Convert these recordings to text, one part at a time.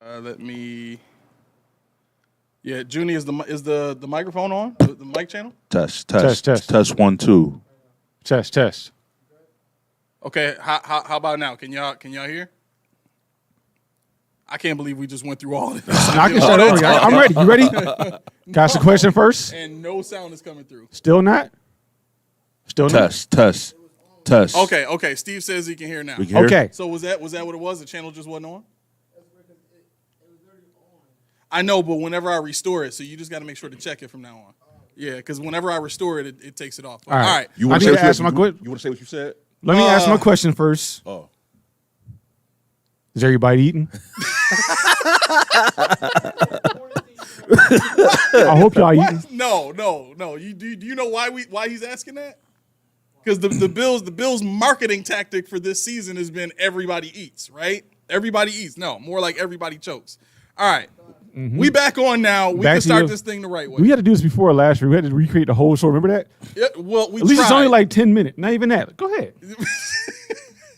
Let me. Yeah, Junie, is the microphone on? The mic channel? Test. Test. 1, 2. Test. Okay. How about now? Can y'all hear? I can't believe we just went through all of this. I can start over. I'm ready. You ready? Can I ask a question first? And no sound is coming through. Still not? Still not? Test. Okay. Steve says he can hear now. We can hear? Okay. So was that what it was? The channel just wasn't on? I know, but whenever I restore it, so you just got to make sure to check it from now on. Yeah, because whenever I restore it, it takes it off. But, All right. All right. You want I to need to ask my question. You want to say what you said? Let me ask my question first. Oh. Is everybody eating? I hope y'all eating. No. Do you know why he's asking that? Because the Bills marketing tactic for this season has been everybody eats, right? Everybody eats. No, more like everybody chokes. All right. Mm-hmm. We back on now. We can start this thing the right way. We had to do this before last year. We had to recreate the whole show. Remember that? Yeah, well, we At least tried. it's only like 10 minutes. Not even that. Go ahead.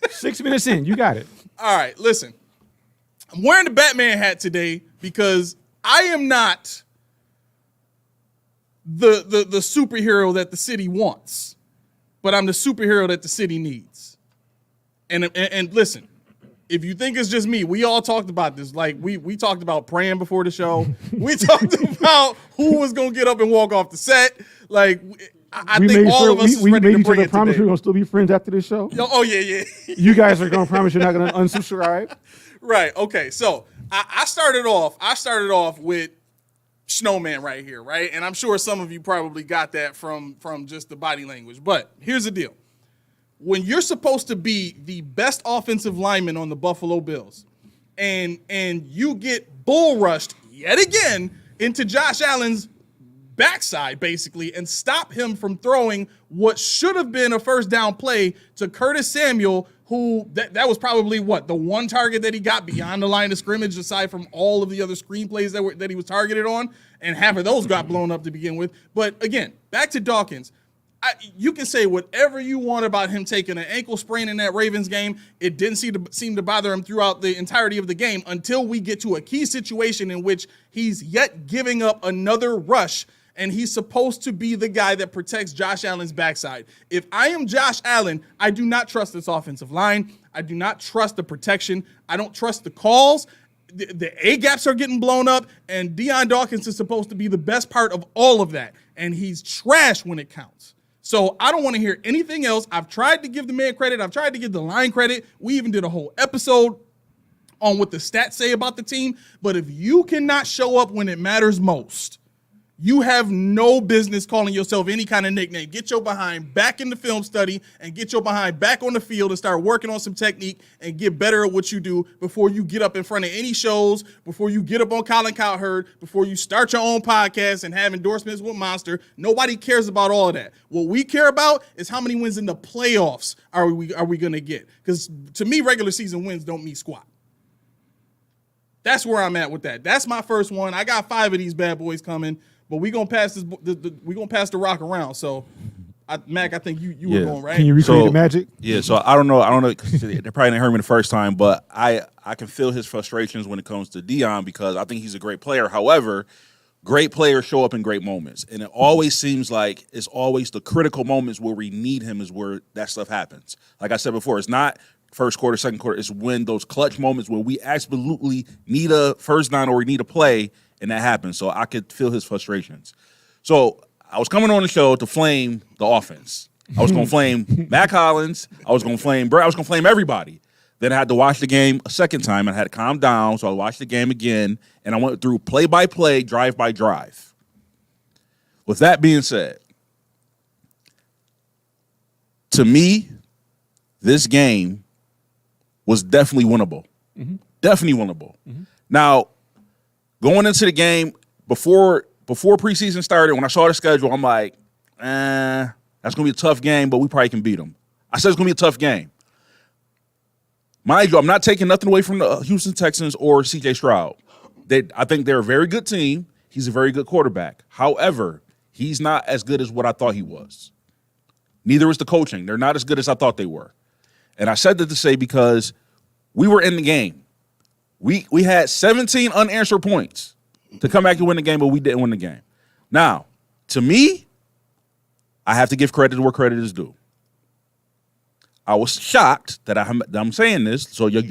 6 minutes in. You got it. All right, listen. I'm wearing the Batman hat today because I am not the superhero that the city wants, but I'm the superhero that the city needs. And listen, if you think it's just me, we all talked about this. Like we talked about praying before the show. We talked about who was gonna get up and walk off the set. Like I think all of us is ready to bring it promise today. we're gonna still be friends after this show. Oh yeah. You guys are gonna promise you're not gonna unsubscribe. Right. Okay. So I started off with Snowman right here, right? And I'm sure some of you probably got that from just the body language. But here's the deal. When you're supposed to be the best offensive lineman on the Buffalo Bills, and you get bull rushed yet again into Josh Allen's backside, basically, and stop him from throwing what should have been a first down play to Curtis Samuel, who that was probably the one target that he got beyond the line of scrimmage, aside from all of the other screenplays that he was targeted on, and half of those got blown up to begin with. But again, back to Dawkins. You can say whatever you want about him taking an ankle sprain in that Ravens game. It didn't seem to bother him throughout the entirety of the game until we get to a key situation in which he's yet giving up another rush, and he's supposed to be the guy that protects Josh Allen's backside. If I am Josh Allen, I do not trust this offensive line. I do not trust the protection. I don't trust the calls. The A-gaps are getting blown up, and Deion Dawkins is supposed to be the best part of all of that, and he's trash when it counts. So I don't want to hear anything else. I've tried to give the man credit. I've tried to give the line credit. We even did a whole episode on what the stats say about the team. But if you cannot show up when it matters most, you have no business calling yourself any kind of nickname. Get your behind back in the film study and get your behind back on the field and start working on some technique and get better at what you do before you get up in front of any shows, before you get up on Colin Cowherd, before you start your own podcast and have endorsements with Monster. Nobody cares about all of that. What we care about is how many wins in the playoffs are we going to get? Because to me, regular season wins don't mean squat. That's where I'm at with that. That's my first one. I got 5 of these bad boys coming. But we gonna pass this. We gonna pass the rock around. So, Mac, I think you were going right. Can you recreate the magic? Yeah. So I don't know. They probably didn't hear me the first time, but I can feel his frustrations when it comes to Deion because I think he's a great player. However, great players show up in great moments, and it always seems like it's always the critical moments where we need him is where that stuff happens. Like I said before, it's not first quarter, second quarter. It's when those clutch moments where we absolutely need a first down or we need a play. And that happened, so I could feel his frustrations. So I was coming on the show to flame the offense. I was going to flame Mac Hollins. I was going to flame Brett. I was going to flame everybody. Then I had to watch the game a second time. I had to calm down, so I watched the game again, and I went through play-by-play, drive-by-drive. With that being said, to me, this game was definitely winnable. Mm-hmm. Definitely winnable. Mm-hmm. Now, going into the game, before preseason started, when I saw the schedule, I'm like, that's going to be a tough game, but we probably can beat them. I said it's going to be a tough game. Mind you, I'm not taking nothing away from the Houston Texans or C.J. Stroud. I think they're a very good team. He's a very good quarterback. However, he's not as good as what I thought he was. Neither is the coaching. They're not as good as I thought they were. And I said that to say because we were in the game. We had 17 unanswered points to come back and win the game, but we didn't win the game. Now, to me, I have to give credit to where credit is due. I was shocked that I'm saying this, so you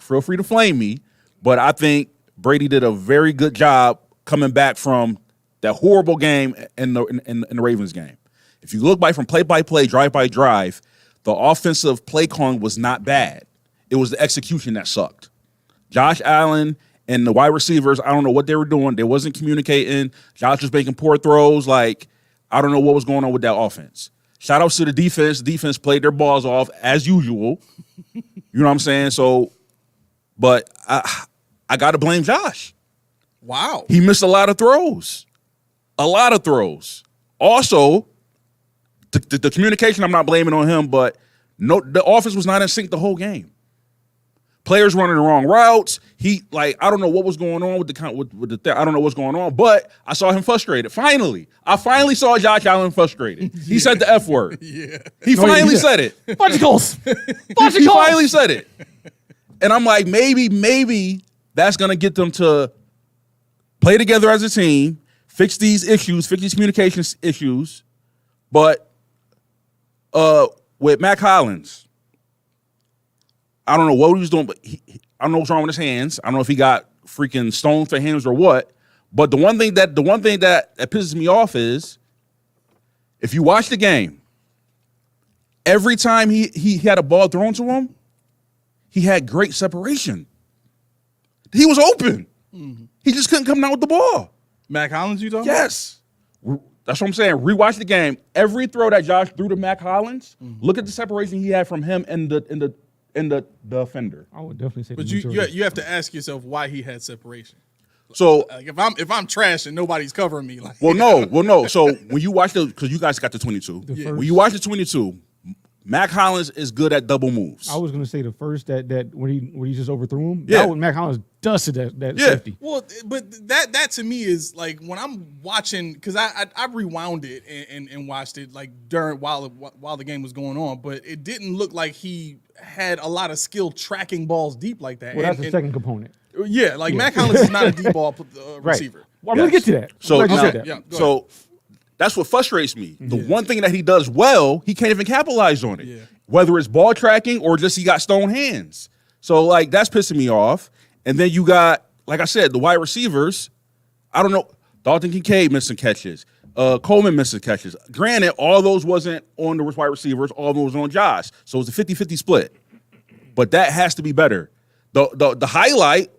feel free to flame me, but I think Brady did a very good job coming back from that horrible game in the Ravens game. If you look back from play-by-play, drive-by-drive, the offensive play calling was not bad. It was the execution that sucked. Josh Allen and the wide receivers, I don't know what they were doing. They wasn't communicating. Josh was making poor throws. Like, I don't know what was going on with that offense. Shout outs to the defense. The defense played their balls off as usual. You know what I'm saying? So, but I got to blame Josh. Wow. He missed a lot of throws. A lot of throws. Also, the communication, I'm not blaming on him, but the offense was not in sync the whole game. Players running the wrong routes. I don't know what was going on with the I don't know what's going on, but I saw him frustrated. I finally saw Josh Allen frustrated. He said the F word. Yeah. He finally said it. Fudgicles. He finally said it. And I'm like, maybe that's going to get them to play together as a team, fix these issues, fix these communication issues. But with Mac Hollins, I don't know what he was doing, but I don't know what's wrong with his hands. I don't know if he got freaking stones for hands or what. But the one thing that pisses me off is if you watch the game, every time he had a ball thrown to him, he had great separation. He was open. Mm-hmm. He just couldn't come down with the ball. Mac Hollins, you talking Yes. That's what I'm saying. Rewatch the game. Every throw that Josh threw to Mac Hollins, look at the separation he had from him and the defender. I would definitely say. But you have to ask yourself why he had separation. So like if I'm trash and nobody's covering me, like no. So when you watch because you guys got the 22. When you watch the 22, Mac Hollins is good at double moves. I was going to say the first that when he just overthrew him. Yeah. That was Mac Hollins dusted that safety. Well, but that to me is like when I'm watching, because I rewound it and watched it like while the game was going on, but it didn't look like he had a lot of skill tracking balls deep like that. Well, that's the second component. Yeah, like Mac Hollins is not a deep ball receiver. Right. Well, I'm going to get to that. So that's what frustrates me. The one thing that he does well, he can't even capitalize on it. Yeah. Whether it's ball tracking or just he got stone hands. So, like, that's pissing me off. And then you got, like I said, the wide receivers. I don't know. Dalton Kincaid missing catches. Coleman missing catches. Granted, all those wasn't on the wide receivers. All of them was on Josh. So it was a 50-50 split. But that has to be better. The highlight,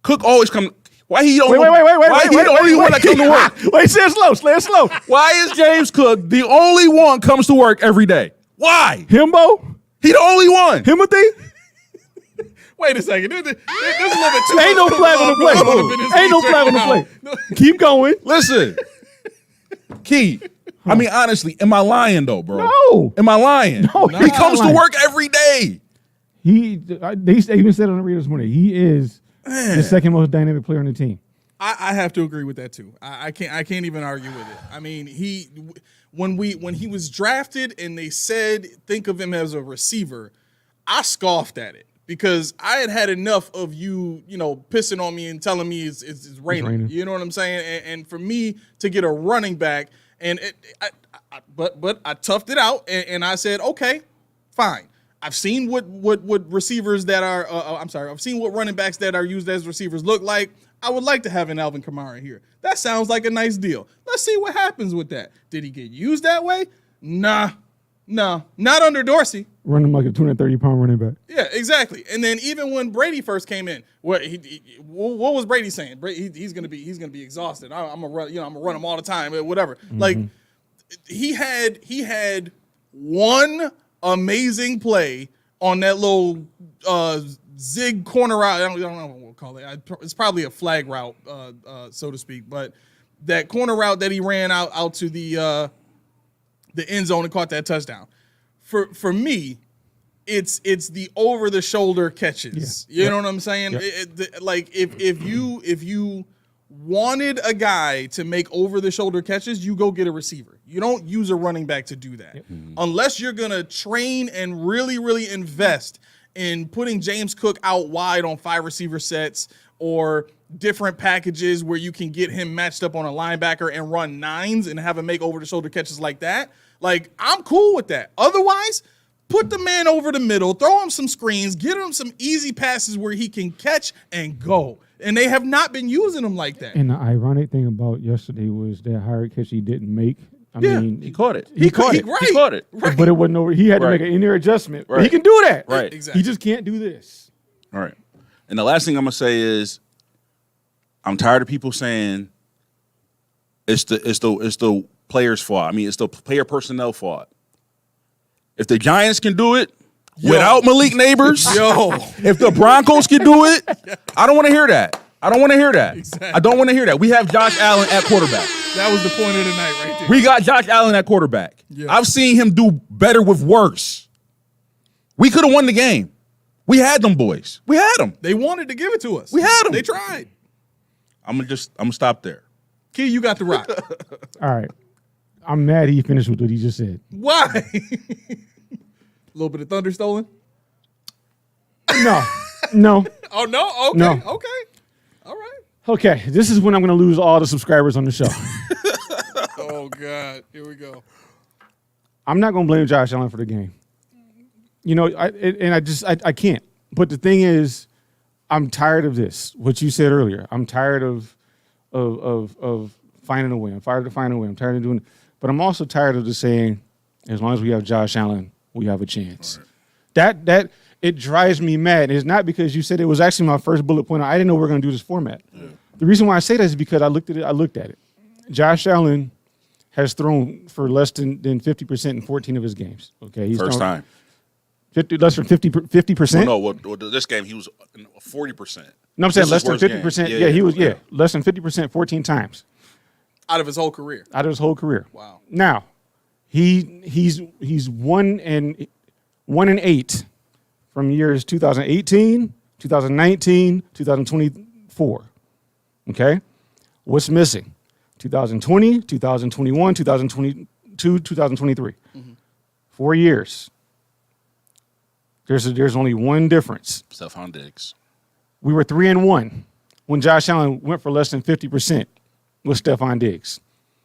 Cook always come. Why he don't? Why he the only one that come to work? Wait, say it slow. Why is James Cook the only one comes to work every day? Why? Himbo? He the only one. Timothy? Wait a second. There's a little bit too Ain't no flag on the play. Ain't no flag on the play. Keep going. Listen, Key. I mean, honestly, am I lying though, bro? No. Am I lying? No, he comes to work every day. They even said on the radio this morning, he is the second most dynamic player on the team. I have to agree with that too. I can't even argue with it. I mean, when he was drafted and they said think of him as a receiver, I scoffed at it because I had enough of you pissing on me and telling me it's raining. You know what I'm saying? And for me to get a running back, but I toughed it out and I said okay, fine. I've seen what receivers that are I've seen what running backs that are used as receivers look like. I would like to have an Alvin Kamara here. That sounds like a nice deal. Let's see what happens with that. Did he get used that way? Nah, not under Dorsey. Running like a 230-pound running back. Yeah, exactly. And then even when Brady first came in, what was Brady saying? He's gonna be exhausted. I'm gonna run, I'm gonna run him all the time, whatever. Mm-hmm. Like he had one amazing play on that little zig corner route. I don't know what we'll call it. It's probably a flag route, so to speak. But that corner route that he ran out to the end zone and caught that touchdown. For me, it's the over the shoulder catches. Yeah. You know what I'm saying? Yeah. Like if you wanted a guy to make over the shoulder catches, you go get a receiver. You don't use a running back to do that. Yep. Mm-hmm. Unless you're going to train and really, really invest in putting James Cook out wide on 5 receiver sets or different packages where you can get him matched up on a linebacker and run 9s and have him make over-the-shoulder catches like that, like, I'm cool with that. Otherwise, put the man over the middle, throw him some screens, get him some easy passes where he can catch and go. And they have not been using him like that. And the ironic thing about yesterday was that hard catch he didn't make. I mean, he caught it. He caught it. Right. He caught it. Right. But it wasn't over. He had to make an in-air adjustment. Right. He can do that. Right. Exactly. He just can't do this. All right. And the last thing I'm gonna say is, I'm tired of people saying it's the players' fault. I mean, it's the player personnel fault. If the Giants can do it without Malik Neighbors, if the Broncos can do it, I don't want to hear that. I don't want to hear that. Exactly. I don't want to hear that. We have Josh Allen at quarterback. That was the point of the night right there. We got Josh Allen at quarterback. Yeah. I've seen him do better with worse. We could have won the game. We had them boys. We had them. They wanted to give it to us. We had them. They tried. I'm gonna stop there. Key, you got the rock. All right. I'm mad he finished with what he just said. Why? A little bit of thunder stolen? No. No. Oh, no? Okay. No. Okay. All right. Okay. This is when I'm going to lose all the subscribers on the show. Oh, God. Here we go. I'm not going to blame Josh Allen for the game. You know, I can't. But the thing is, I'm tired of this. What you said earlier. I'm tired of finding a way. I'm tired of finding a way. I'm tired of doing it. But I'm also tired of just saying, as long as we have Josh Allen, we have a chance. Right. That it drives me mad. It's not because you said it was actually my first bullet point. I didn't know we were going to do this format. Yeah. The reason why I say that is because I looked at it. Josh Allen has thrown for less than 50% in 14 of his games. Okay, he's First time. Less than 50%. Well, no, this game he was 40%. No, I'm saying less than 50%. Yeah, he was less than 50% 14 times. Out of his whole career. Out of his whole career. Wow. Now, he's 1-8 from years 2018, 2019, 2024. Okay? What's missing? 2020, 2021, 2022, 2023. Mm-hmm. 4 years. There's only one difference. Stephon Diggs. We were 3-1 when Josh Allen went for less than 50% with Stephon Diggs.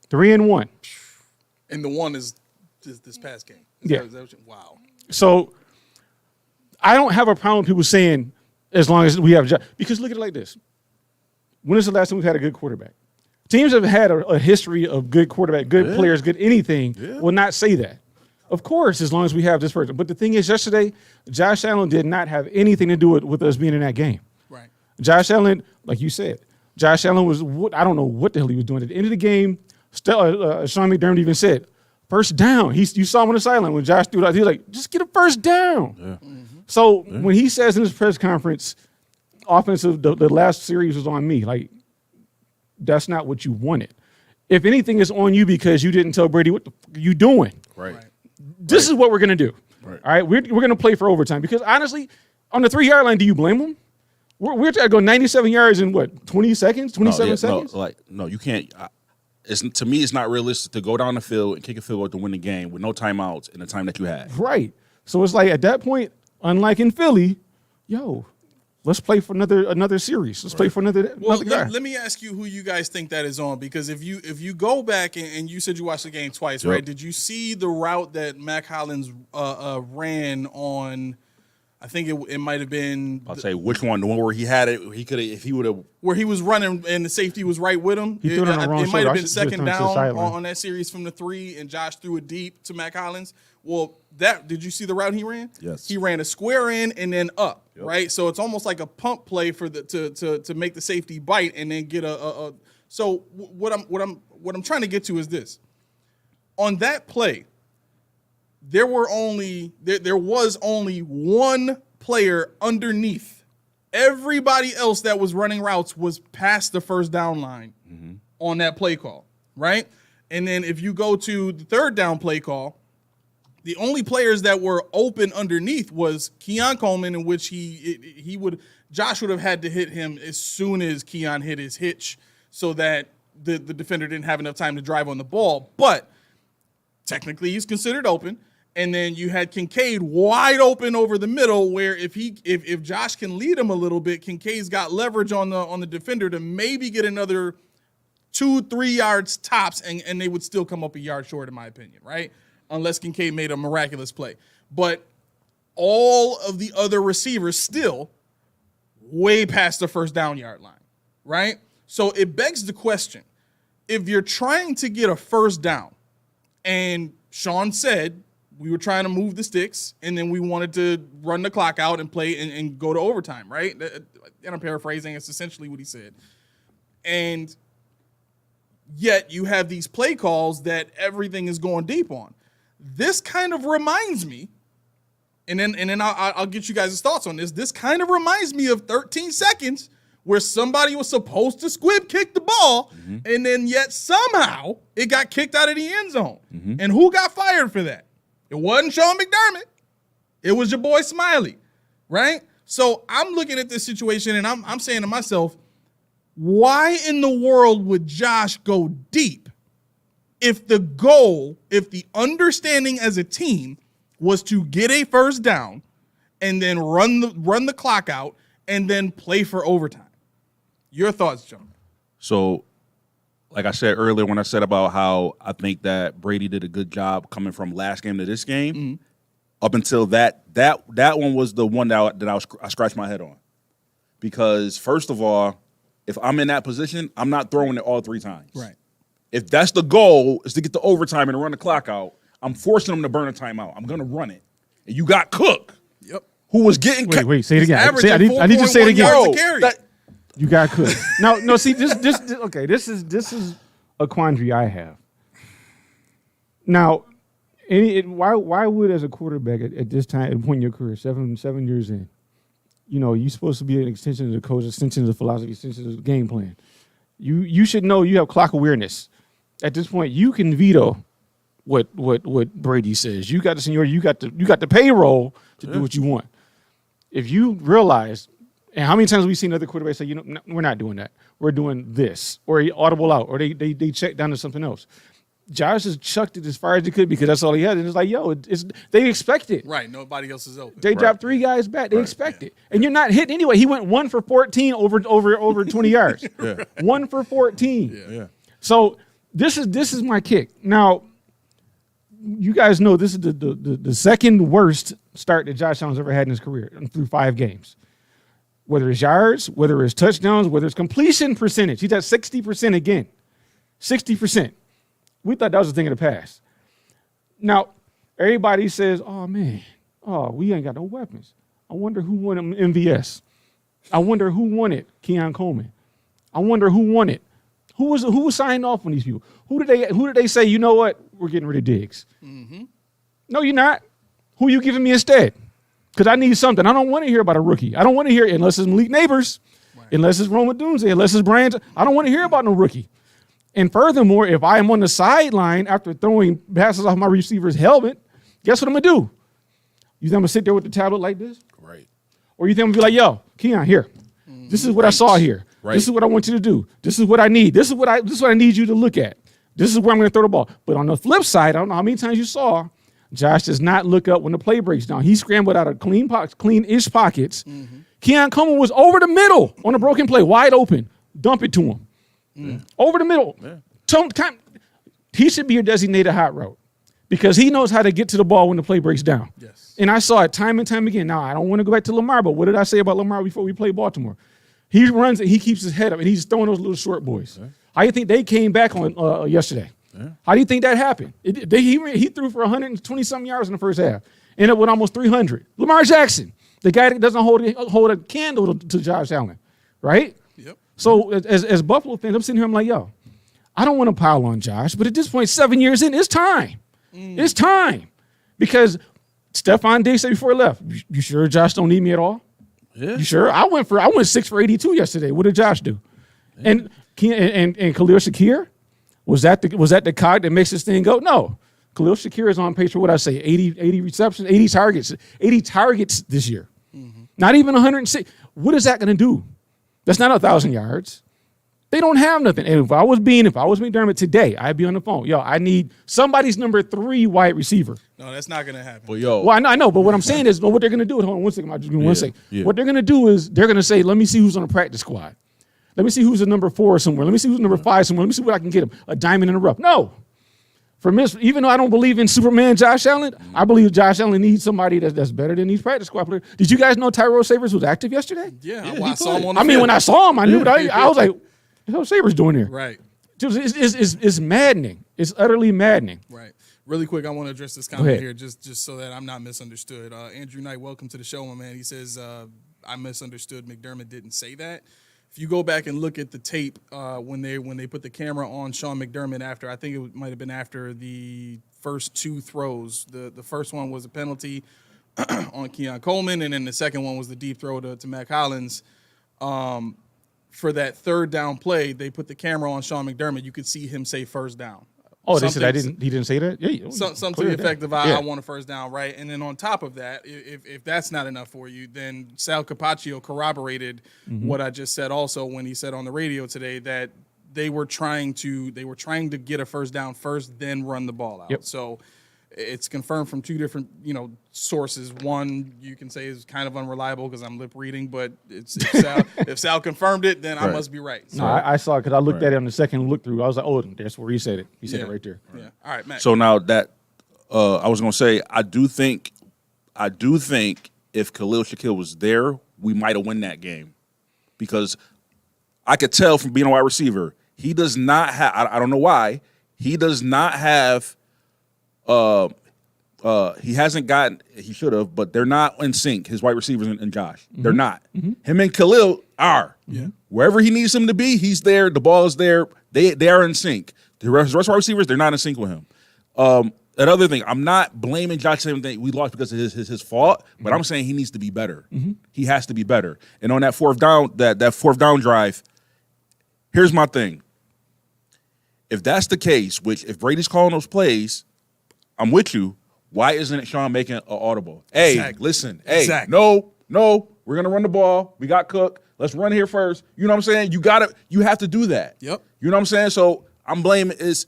3-1. And the one is this past game. Wow. So I don't have a problem with people saying as long as we have because look at it like this. When is the last time we've had a good quarterback? Teams have had a history of good quarterback, good players, good anything, will not say that. Of course, as long as we have this person. But the thing is, yesterday, Josh Allen did not have anything to do with us being in that game. Right. Josh Allen, like you said, Josh Allen was, I don't know what the hell he was doing. At the end of the game, Sean McDermott even said, first down. You saw him on the sideline when Josh threw it out. He was like, just get a first down. Yeah. Mm-hmm. So when he says in his press conference, the last series was on me, like, that's not what you wanted. If anything, it's on you because you didn't tell Brady what the fuck are you doing. Right. This is what we're going to do. Right. All right? We're going to play for overtime because, honestly, on the 3-yard line, do you blame them? We're trying to go 97 yards in, 20 seconds, 27 seconds? No, you can't. To me, it's not realistic to go down the field and kick a field goal to win the game with no timeouts in the time that you have. Right. So it's like, at that point, unlike in Philly, let's play for another series. Let's play for another guy. Let me ask you who you guys think that is on, because if you go back and you said you watched the game twice, right? Did you see the route that Mac Hollins ran on? I think it might have been. I'll say which one. The one where he had it. He could have, if he would have. Where he was running and the safety was right with him. He threw it on the wrong It might have shoulder. been second down on that series from the 3, and Josh threw it deep to Mac Hollins. Well, did you see the route he ran? Yes. He ran a square in and then up, right? So it's almost like a pump play for to make the safety bite and then get a. So what I'm trying to get to is this. On that play, there was only one player underneath. Everybody else that was running routes was past the first down line on that play call, right? And then if you go to the third down play call, the only players that were open underneath was Keon Coleman, in which Josh would have had to hit him as soon as Keon hit his hitch so that the defender didn't have enough time to drive on the ball. But technically he's considered open. And then you had Kincaid wide open over the middle, where if Josh can lead him a little bit, Kincaid's got leverage on the defender to maybe get another 2-3 yards tops, and they would still come up a yard short, in my opinion, right? Unless Kincaid made a miraculous play. But all of the other receivers still way past the first down yard line, right? So it begs the question, if you're trying to get a first down, and Sean said we were trying to move the sticks, and then we wanted to run the clock out and play and go to overtime, right? And I'm paraphrasing. It's essentially what he said. And yet you have these play calls that everything is going deep on. This kind of reminds me, and then I'll get you guys' thoughts on this. This kind of reminds me of 13 seconds where somebody was supposed to squib kick the ball, and then yet somehow it got kicked out of the end zone. And who got fired for that? It wasn't Sean McDermott. It was your boy Smiley, right? So I'm looking at this situation, and I'm saying to myself, why in the world would Josh go deep if the understanding as a team was to get a first down and then run the clock out and then play for overtime? Your thoughts, John? So, like I said earlier, when I said about how I think that Brady did a good job coming from last game to this game, up until that one was the one that I scratched my head on. Because, first of all, if I'm in that position, I'm not throwing it all 3 times. Right. If that's the goal, is to get the overtime and run the clock out, I'm forcing them to burn a timeout. I'm going to run it. And you got Cook, who was getting... Wait, say it again. I need you to say it again. You got Cook. No, see, this is a quandary I have. Now, why would, as a quarterback at this time, at the point in your career, seven years in, you're supposed to be an extension of the coach, extension of the philosophy, extension of the game plan. You should know you have clock awareness. At this point, you can veto what Brady says. You got the seniority, you got the payroll to do what you want. If you realize, and how many times have we seen other quarterbacks say, no, we're not doing that. We're doing this, or he audible out, or they check down to something else. Josh has chucked it as far as he could because that's all he had. And it's like, they expect it. Right. Nobody else is open. They dropped 3 guys back. They expect it. And you're not hitting anyway. He went 1 for 14 over 20 yards. 1 for 14. Yeah. So this is my kick. Now, you guys know this is the second worst start that Josh Allen's ever had in his career through 5 games. Whether it's yards, whether it's touchdowns, whether it's completion percentage. He's at 60% again. 60%. We thought that was a thing of the past. Now, everybody says, we ain't got no weapons. I wonder who won MVS. I wonder who won it, Keon Coleman. I wonder who won it. Who was signing off on these people? Who did they say, you know what, we're getting rid of Diggs? No, you're not. Who are you giving me instead? Because I need something. I don't want to hear about a rookie. I don't want to hear, unless it's Malik Neighbors, unless it's Roma Dunze, unless it's Brian. I don't want to hear about no rookie. And furthermore, if I am on the sideline after throwing passes off my receiver's helmet, guess what I'm going to do? You think I'm going to sit there with the tablet like this? Right. Or you think I'm going to be like, yo, Keon, here. This is what I saw here. Right. This is what I want you to do. This is what I need. This is what I need you to look at. This is where I'm going to throw the ball. But on the flip side, I don't know how many times you saw, Josh does not look up when the play breaks down. He scrambled out of clean-ish pockets. Keon Coleman was over the middle on a broken play, wide open. Dump it to him. Over the middle. He should be your designated hot route because he knows how to get to the ball when the play breaks down. Yes. And I saw it time and time again. Now, I don't want to go back to Lamar, but what did I say about Lamar before we played Baltimore? He runs and he keeps his head up, and he's throwing those little short boys. Okay. How do you think they came back on yesterday? Yeah. How do you think that happened? He threw for 120-something yards in the first half, ended up with almost 300. Lamar Jackson, the guy that doesn't hold a candle to Josh Allen, right? Yep. So as Buffalo fans, I'm sitting here, I'm like, yo, I don't want to pile on Josh, but at this point, 7 years in, it's time. It's time. Because Stephon Diggs said before he left, you sure Josh don't need me at all? Yeah. You sure? I went 6 for 82 yesterday. What did Josh do? Yeah. And Khalil Shakir, was that the cog that makes this thing go? No. Khalil Shakir is on pace for what I say, 80 receptions, 80 targets this year. Not even 106. What is that going to do? That's not 1,000 yards. They don't have nothing. And if I was McDermott today, I'd be on the phone. Yo, I need somebody's number 3 wide receiver. No, that's not gonna happen. But yo, Well, I know, but what I'm saying is, what they're going to do. Hold on 1 second. I'll just give me 1 second. yeah. What they're going to do is they're going to say, let me see who's on the practice squad. Let me see who's the number 4 somewhere. Let me see who's number 5 somewhere. Let me see what I can get him. A diamond in the rough. No. Even though I don't believe in Superman Josh Allen, I believe Josh Allen needs somebody that's better than these practice squad players. Did you guys know Tyrell Savers was active yesterday? Yeah, he I saw him on played. the I mean, field. when I saw him, I knew. But I was like, what the hell Savers doing here? Right. It's maddening. It's utterly maddening. Right. Really quick, I want to address this ahead. comment here just so that I'm not misunderstood. Andrew Knight, welcome to the show, my man. He says, I misunderstood. McDermott didn't say that. If you go back and look at the tape when they put the camera on Sean McDermott after, I think it might have been after the first 2 throws. The first one was a penalty on Keon Coleman, and then the second one was the deep throw to Mac Hollins. For that third down play, they put the camera on Sean McDermott. You could see him say first down. Oh, they said he didn't say that? Yeah. Something to the effect of I want a first down, right? And then on top of that, if that's not enough for you, then Sal Capaccio corroborated what I just said also when he said on the radio today that they were trying to get a first down first, then run the ball out. Yep. So it's confirmed from 2 different sources. One you can say is kind of unreliable because I'm lip reading, but if Sal confirmed it, then I must be right. So, No, I saw it because I looked at it on the second look through. I was like, oh, that's where he said it. He said Yeah. it right there. yeah. All right, Matt. So now that I was gonna say, I do think if Khalil Shaquille was there, we might have won that game because I could tell from being a wide receiver, he does not have. I don't know why he does not have. He hasn't gotten. He should have, but they're not in sync. His wide receivers and Josh, they're not. Him and Khalil are. Yeah. Wherever he needs him to be, he's there. The ball is there. They are in sync. The rest of our receivers, they're not in sync with him. Another thing, I'm not blaming Josh saying that we lost because of his fault, but I'm saying he needs to be better. He has to be better. And on that fourth down, that fourth down drive, here's my thing. If that's the case, which if Brady's calling those plays, I'm with you. Why isn't it Sean making an audible? Hey, Exactly. listen. Hey, Exactly. no, we're gonna run the ball. We got Cook. Let's run here first. You know what I'm saying? You have to do that. Yep. You know what I'm saying? So I'm blaming is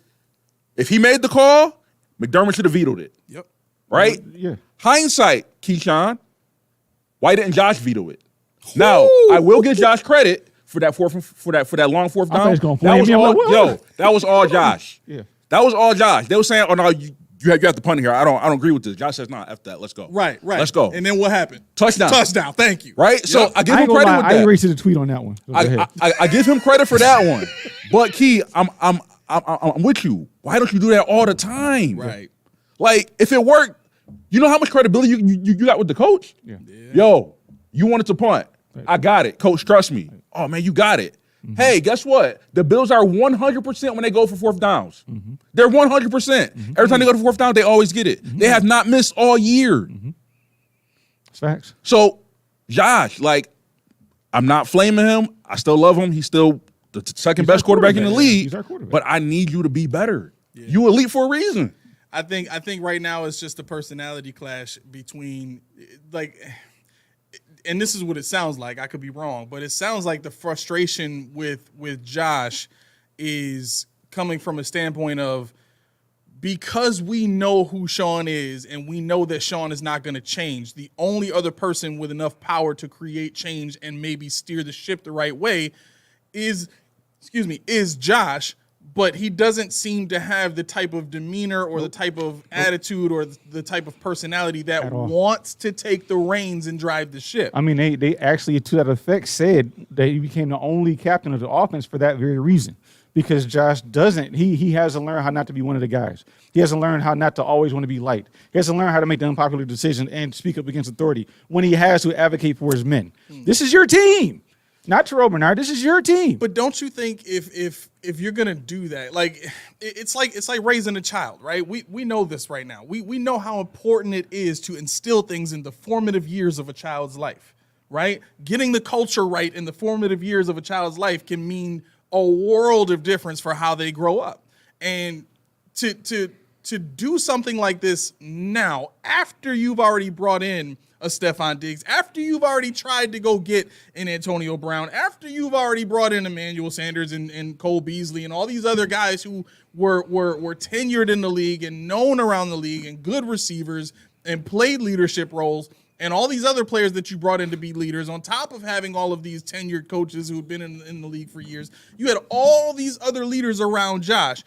if he made the call, McDermott should have vetoed it. Yep. Right? Yeah. Hindsight, Keyshawn. Why didn't Josh veto it? Now, I will give Josh credit for that long fourth I thought down. he was gonna That flame was you. I'm all, like, what? that was all Josh. Yeah. That was all Josh. They were saying, "Oh no, you have to punt here. I don't agree with this." Josh says, "Nah, f that. Let's go." Right. Let's go. And then what happened? Touchdown. Touchdown. Thank you. Right. So Yep. I give I him ain't gonna credit lie, with I that. erased the tweet on that one. Go ahead. I give him credit for that one. But Key, I'm with you. Why don't you do that all the time? Right. Like if it worked, you know how much credibility you got with the coach. Yeah. Yo, you wanted to punt. I got it. Coach, trust me. Oh man, you got it. Hey, guess what? The Bills are 100% when they go for fourth downs. They're 100%. Every time they go to fourth down, they always get it. They have not missed all year. It's facts. So, Josh, like, I'm not flaming him. I still love him. He's still the second best quarterback in the league. He's our quarterback. But I need you to be better. You elite for a reason. I think right now it's just a personality clash between and this is what it sounds like. I could be wrong, but it sounds like the frustration with Josh is coming from a standpoint of because we know who Sean is and we know that Sean is not going to change. The only other person with enough power to create change and maybe steer the ship the right way is Josh. But he doesn't seem to have the type of demeanor or the type of attitude or the type of personality that wants to take the reins and drive the ship. I mean, they actually, to that effect, said that he became the only captain of the offense for that very reason. Because Josh doesn't. He has to learn how not to be one of the guys. He has to learn how not to always want to be liked. He has to learn how to make the unpopular decision and speak up against authority when he has to advocate for his men. This is your team. Not Terrell Bernard. This is your team. But don't you think if you're gonna do that, like it's like raising a child, right? We know this right now. We know how important it is to instill things in the formative years of a child's life, right? Getting the culture right in the formative years of a child's life can mean a world of difference for how they grow up. And to to do something like this now, after you've already brought in a Stephon Diggs, after you've already tried to go get an Antonio Brown, after you've already brought in Emmanuel Sanders and Cole Beasley and all these other guys who were tenured in the league and known around the league and good receivers and played leadership roles, and all these other players that you brought in to be leaders, on top of having all of these tenured coaches who have been in the league for years, you had all these other leaders around Josh.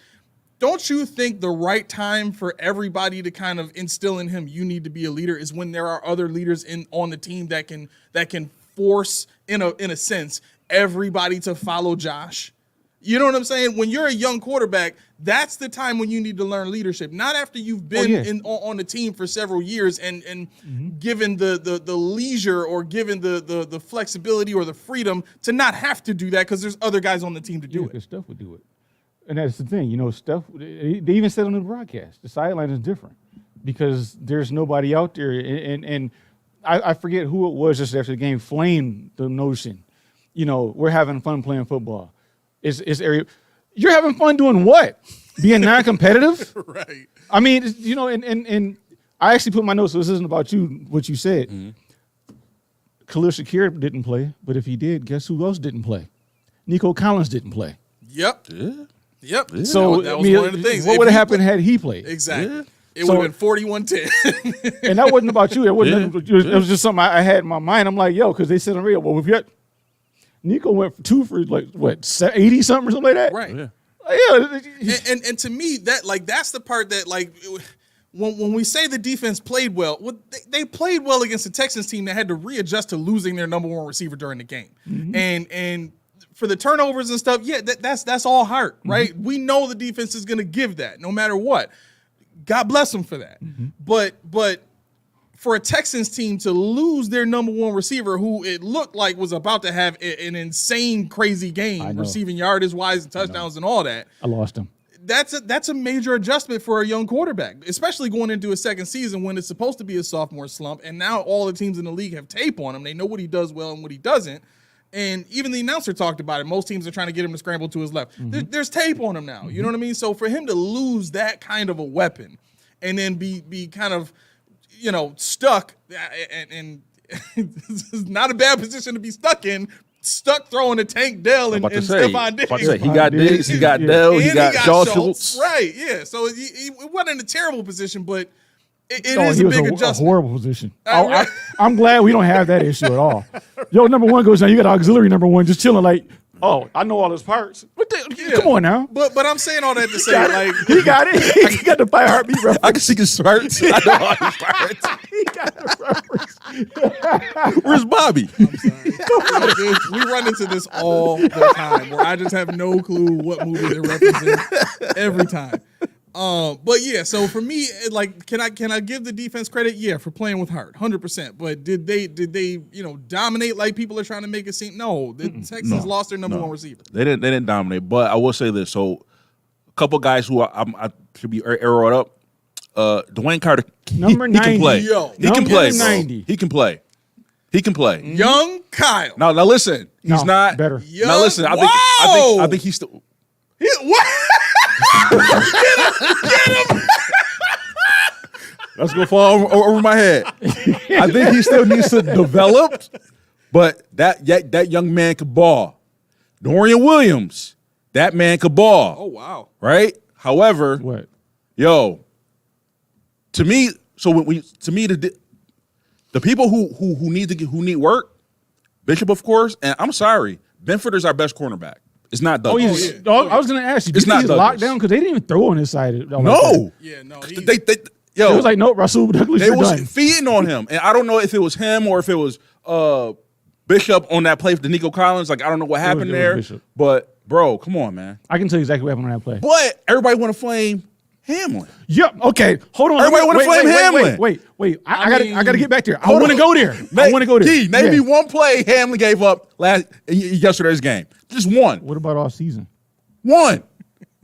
Don't you think the right time for everybody to kind of instill in him, you need to be a leader, is when there are other leaders on the team that can force, in a sense, everybody to follow Josh? You know what I'm saying? When you're a young quarterback, that's the time when you need to learn leadership. Not after you've been on the team for several years and given the leisure or given the flexibility or the freedom to not have to do that because there's other guys on the team to do it. Because Steph would do it. And that's the thing, Steph, they even said on the broadcast, the sideline is different because there's nobody out there. And I forget who it was just after the game flamed the notion, we're having fun playing football. You're having fun doing what? Being non-competitive? Right. I mean, and I actually put my notes, so this isn't about you, what you said. Mm-hmm. Khalil Shakir didn't play, but if he did, guess who else didn't play? Nico Collins didn't play. Yep. Yeah. Yep. Yeah. So that was one of the things. What would have happened had he played? Exactly. Yeah. It would have been 41-10. And that wasn't about you. It was just something I had in my mind. I'm like, because they said on radio, well, if you Nico went for 2 for 80 something or something like that. Right. Yeah. And to me, that's the part that when we say the defense played well, they played well against the Texans team that had to readjust to losing their number one receiver during the game. Mm-hmm. And for the turnovers and stuff, that's all heart, right? Mm-hmm. We know the defense is going to give that no matter what. God bless them for that. Mm-hmm. But for a Texans team to lose their number one receiver, who it looked like was about to have an insane, crazy game, receiving yardage wise and touchdowns and all that, I lost him. That's a major adjustment for a young quarterback, especially going into a second season when it's supposed to be a sophomore slump. And now all the teams in the league have tape on him. They know what he does well and what he doesn't. And even the announcer talked about it. Most teams are trying to get him to scramble to his left. Mm-hmm. There's tape on him now. Mm-hmm. You know what I mean? So for him to lose that kind of a weapon and then be kind of, stuck, and this is not a bad position to be stuck throwing a Tank Dell and Stephon Diggs. He got Diggs, he got Dell, he got Shaw Schultz. Right, yeah. So he wasn't in a terrible position, but it is a big adjustment. A horrible position. I'm glad we don't have that issue at all. Number one goes down. You got auxiliary number one just chilling I know all his parts. Come on now. But I'm saying all that to say, he got it. He got the 5 heartbeat reference. I can see his parts. I know all his parts. He got the reference. Where's Bobby? I'm sorry. We run into this all the time where I just have no clue what movie they're referencing every time. But yeah, so for me, can I give the defense credit? Yeah, for playing with heart, 100%. But did they dominate like people are trying to make it seem? No, the Texans lost their number one receiver. They didn't dominate. But I will say this: so a couple guys who I should be arrowed up. Dwayne Carter, number 90. He can play. He can play. 90. He can play. He can play. Young Kyle. Now listen, he's not better. Now listen, I think he's still. What? Get him! That's gonna fall over my head. I think he still needs to develop, but that young man could ball. Dorian Williams, that man could ball. Oh wow! Right. However, what? To me, the people who need work, Bishop, of course, and I'm sorry, Benford is our best cornerback. It's not Douglas. Oh, yeah. I was going to ask you. It's not he's locked down because they didn't even throw on his side. No. Yeah, no. It was like, no, Rasul Douglas, they was done. feeding on him. And I don't know if it was him or if it was Bishop on that play for the Nico Collins. I don't know what happened there. But, bro, come on, man. I can tell you exactly what happened on that play. But everybody want to flame Hamlin. Yep. Okay. Hold on. Everybody want to flame Hamlin. Wait. I got to get back there. I want to go there. Name me one play Hamlin gave up yesterday's game. Just one. What about all season? One.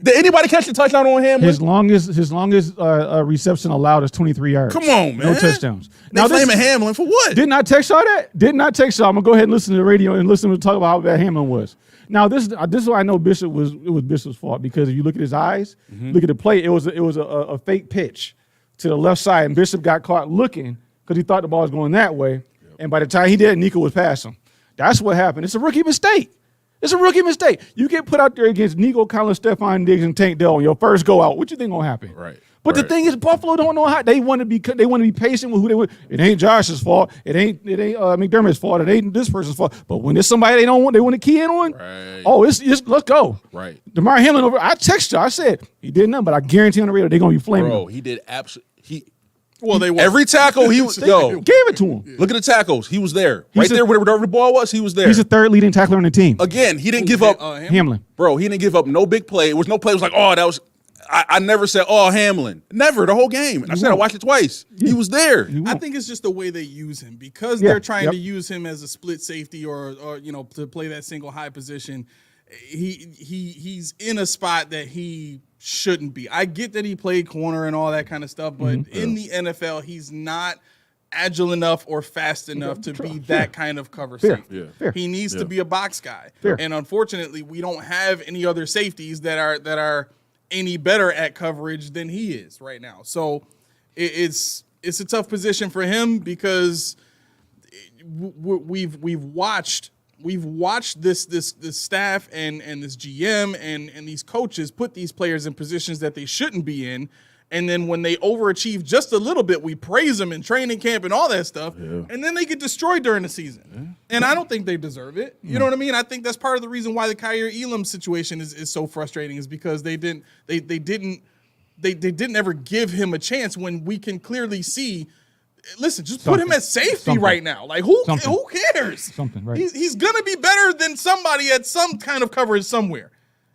Did anybody catch the touchdown on Hamlin? His longest reception allowed is 23 yards. Come on, man. No touchdowns. They flaming Hamlin for what? Didn't I text y'all that? Didn't I text y'all? I'm gonna go ahead and listen to the radio and listen to talk about how bad Hamlin was. Now this is why I know Bishop was Bishop's fault, because if you look at his eyes, look at the play, it was a fake pitch to the left side, and Bishop got caught looking because he thought the ball was going that way, and by the time he did, Nico was past him. That's what happened. It's a rookie mistake. It's a rookie mistake. You get put out there against Nico Collins, Stephon Diggs, and Tank Dell on your first go out. What you think gonna happen? Right. But the thing is, Buffalo don't know how they want to be. They want to be patient with who they want. It ain't Josh's fault. It ain't McDermott's fault. It ain't this person's fault. But when there's somebody they want to key in on. Right. Oh, it's let's go. Right. Damar Hamlin over. I texted you. I said he did nothing, but I guarantee on the radio they're gonna be flaming. Bro, him. he did absolutely. Well, they were. Every tackle he was Gave it to him. Look at the tackles. He was there. He's Right there, wherever the ball was, he was there. He's the third leading tackler on the team. Again, he didn't give up. Hamlin. Bro, he didn't give up no big play. It was no play. It was like, oh, that was. I never said, oh, Hamlin. Never, the whole game. And I said I watched it twice. He was there. I think it's just the way they use him, because they're trying to use him as a split safety or to play that single high position. He's in a spot that he shouldn't be. I get that he played corner and all that kind of stuff, but in the NFL, he's not agile enough or fast enough to be that kind of cover safety. Yeah. He needs to be a box guy. And unfortunately, we don't have any other safeties that are any better at coverage than he is right now. So it's a tough position for him, because we've watched this staff and this GM and these coaches put these players in positions that they shouldn't be in. And then when they overachieve just a little bit, we praise them in training camp and all that stuff. Yeah. And then they get destroyed during the season. Yeah. And I don't think they deserve it. You know what I mean? I think that's part of the reason why the Kyer Elam situation is so frustrating, is because they didn't ever give him a chance, when we can clearly see. Listen, just put him at safety right now. Like, who cares? Right. He's gonna be better than somebody at some kind of coverage somewhere.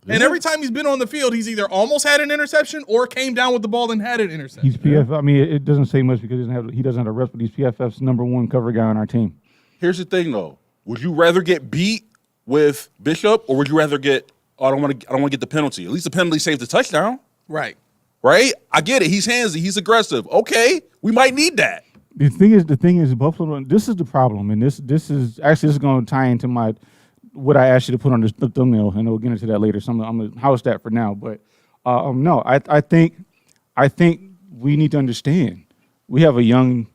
Yeah. And every time he's been on the field, he's either almost had an interception or came down with the ball and had an interception. He's PFF. I mean, it doesn't say much because he doesn't have a rep, but he's PFF's number one cover guy on our team. Here's the thing, though. Would you rather get beat with Bishop, or would you rather get? Oh, I don't want to get the penalty. At least the penalty saved the touchdown. Right. I get it. He's handsy. He's aggressive. Okay, we might need that. The thing is, Buffalo. This is the problem, and this is going to tie into what I asked you to put on the thumbnail, and we'll get into that later. So I'm going to house that for now. But no, I think we need to understand we have a young,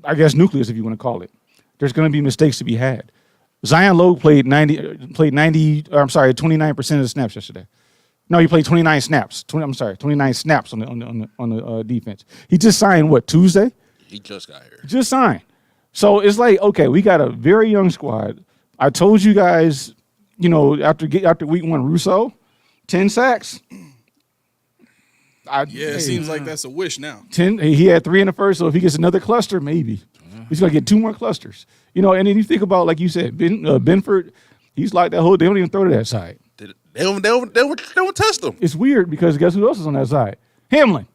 I guess, nucleus, if you want to call it. There's going to be mistakes to be had. Zion Lowe played 29% of the snaps yesterday. No, he played 29 snaps. 29 snaps on the defense. He just signed Tuesday? He just got here. Just signed. So it's like, okay, we got a very young squad. I told you guys, after week one, Rousseau, 10 sacks. It seems like that's a wish now. 10. He had 3 in the first, so if he gets another cluster, maybe. He's going to get 2 more clusters. And then you think about, like you said, Benford, he's like that whole, they don't even throw to that side. They don't test him. It's weird because guess who else is on that side? Hamlin.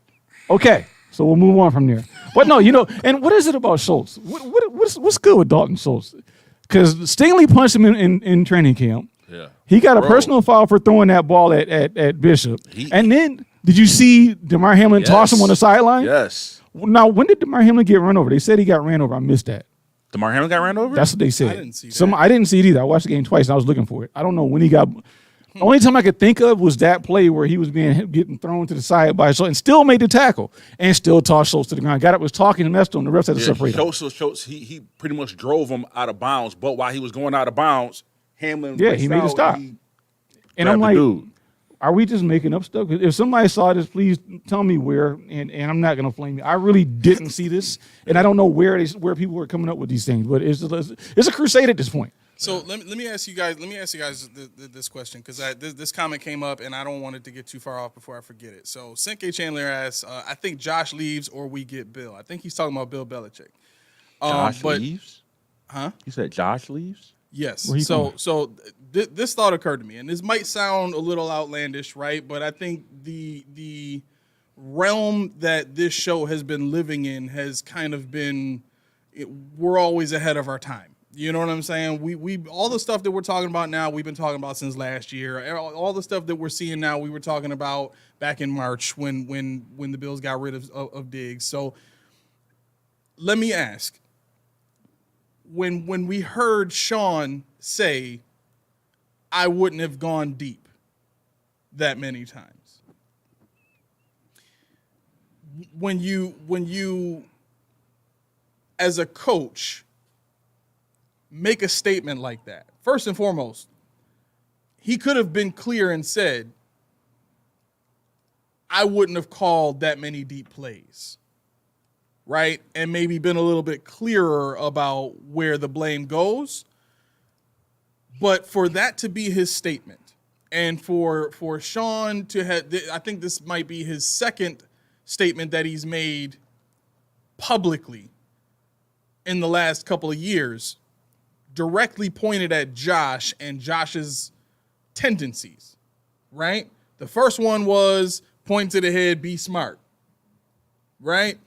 Okay, so we'll move on from there. But no, and what is it about Schultz? What's good with Dalton Schultz? Because Stingley punched him in training camp. Yeah. He got a personal foul for throwing that ball at Bishop. And then, did you see Damar Hamlin toss him on the sideline? Yes. Now, when did Damar Hamlin get run over? They said he got ran over. I missed that. Damar Hamlin got ran over? That's what they said. I didn't see that. I didn't see it either. I watched the game twice, and I was looking for it. I don't know when he got. The only time I could think of was that play where he was getting thrown to the side by Schultz and still made the tackle and still tossed Schultz to the ground. Got up, was talking and messed on. The refs had to separate him. Schultz, he pretty much drove him out of bounds. But while he was going out of bounds, Hamlin he made a stop. And I'm like, are we just making up stuff? If somebody saw this, please tell me where. And I'm not gonna flame you. I really didn't see this, and I don't know where people were coming up with these things. But it's a crusade at this point. So let me ask you guys. This question, because this comment came up and I don't want it to get too far off before I forget it. So Senke Chandler asks, I think Josh leaves or we get Bill. I think he's talking about Bill Belichick. Josh leaves? Huh? You said Josh leaves? Yes. So this thought occurred to me, and this might sound a little outlandish, right? But I think the realm that this show has been living in has kind of been, we're always ahead of our time. You know what I'm saying? We all the stuff that we're talking about now, we've been talking about since last year. All the stuff that we're seeing now, we were talking about back in March when the Bills got rid of Diggs. So let me ask, when we heard Sean say, I wouldn't have gone deep that many times, when you as a coach make a statement like that, first and foremost, he could have been clear and said, I wouldn't have called that many deep plays, right? And maybe been a little bit clearer about where the blame goes. But for that to be his statement, and for Sean to have, I think this might be his second statement that he's made publicly in the last couple of years, directly pointed at Josh and Josh's tendencies, right? The first one was point to the head, be smart, right?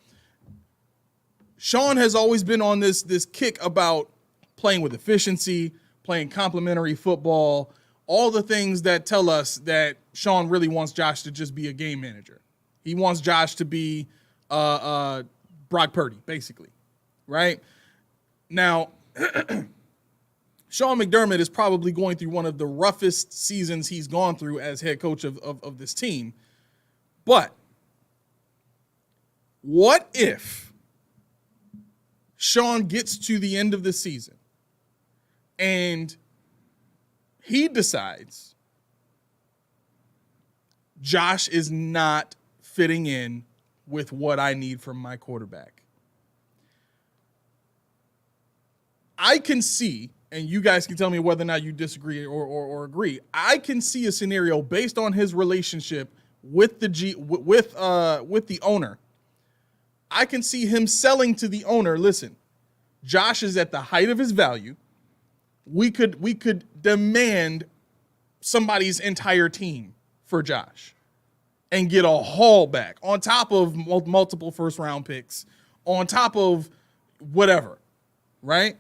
Sean has always been on this kick about playing with efficiency, playing complementary football, all the things that tell us that Sean really wants Josh to just be a game manager. He wants Josh to be Brock Purdy, basically, right? Now, Sean McDermott is probably going through one of the roughest seasons he's gone through as head coach of this team. But what if Sean gets to the end of the season and he decides Josh is not fitting in with what I need from my quarterback? I can see, and you guys can tell me whether or not you disagree or agree, I can see a scenario based on his relationship with the owner. I can see him selling to the owner, listen, Josh is at the height of his value. We could demand somebody's entire team for Josh and get a haul back on top of multiple first-round picks, on top of whatever, right?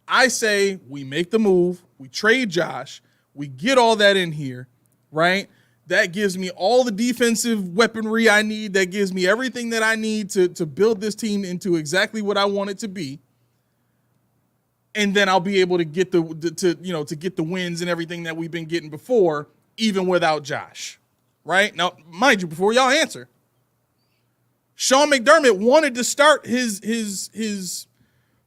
I say we make the move, we trade Josh, we get all that in here, right? That gives me all the defensive weaponry I need. That gives me everything that I need to build this team into exactly what I want it to be. And then I'll be able to get the wins and everything that we've been getting before, even without Josh, right? Now, mind you, before y'all answer, Sean McDermott wanted to start his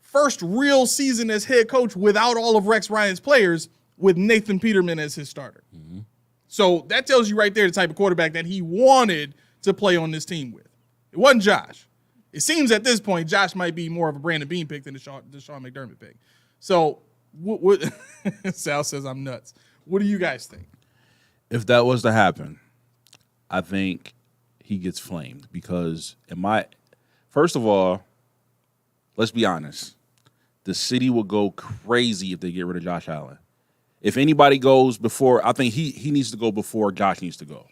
first real season as head coach without all of Rex Ryan's players with Nathan Peterman as his starter. Mm-hmm. So that tells you right there the type of quarterback that he wanted to play on this team with. It wasn't Josh. It seems at this point Josh might be more of a Brandon Beane pick than the Sean McDermott pick. So what Sal says I'm nuts. What do you guys think? If that was to happen, I think he gets flamed because first of all, let's be honest. The city will go crazy if they get rid of Josh Allen. If anybody goes before, I think he needs to go before Josh needs to go.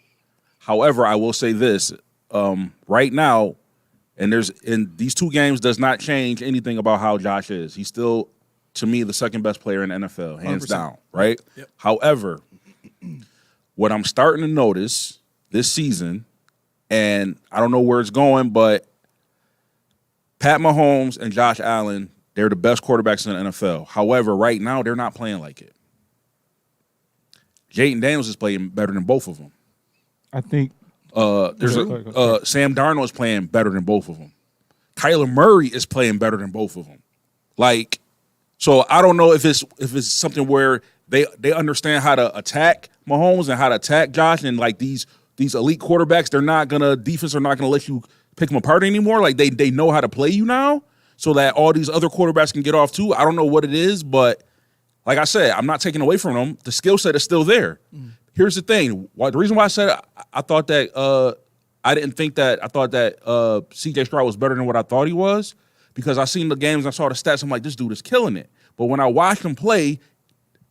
However, I will say this, right now, and these two games does not change anything about how Josh is. He's still, to me, the second best player in the NFL, hands 100%. Down, right? Yep. However, what I'm starting to notice this season, and I don't know where it's going, but Pat Mahomes and Josh Allen, they're the best quarterbacks in the NFL. However, right now, they're not playing like it. Jayden Daniels is playing better than both of them. I think Sam Darnold is playing better than both of them. Kyler Murray is playing better than both of them. Like, so I don't know if it's something where they understand how to attack Mahomes and how to attack Josh, and like these elite quarterbacks, defense are not gonna let you pick them apart anymore. Like they know how to play you now, so that all these other quarterbacks can get off too. I don't know what it is, but like I said, I'm not taking away from them. The skill set is still there. Mm. Here's the thing. The reason why I said I thought that I didn't think that I thought that C.J. Stroud was better than what I thought he was, because I seen the games, I saw the stats, I'm like, this dude is killing it. But when I watched him play,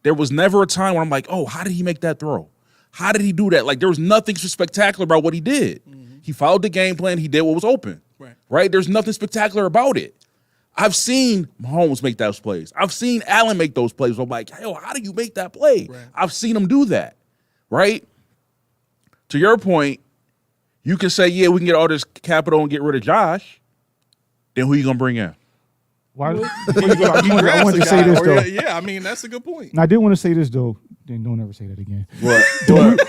there was never a time where I'm like, oh, how did he make that throw? How did he do that? Like, there was nothing spectacular about what he did. Mm-hmm. He followed the game plan. He did what was open. Right? There's nothing spectacular about it. I've seen Mahomes make those plays. I've seen Allen make those plays. I'm like, yo, how do you make that play? Right. I've seen him do that, right? To your point, you can say, yeah, we can get all this capital and get rid of Josh. Then who you going to bring in? Why? You I wanted to say guy, this, or though. yeah, I mean, that's a good point. And I did want to say this, though. Then don't ever say that again. What?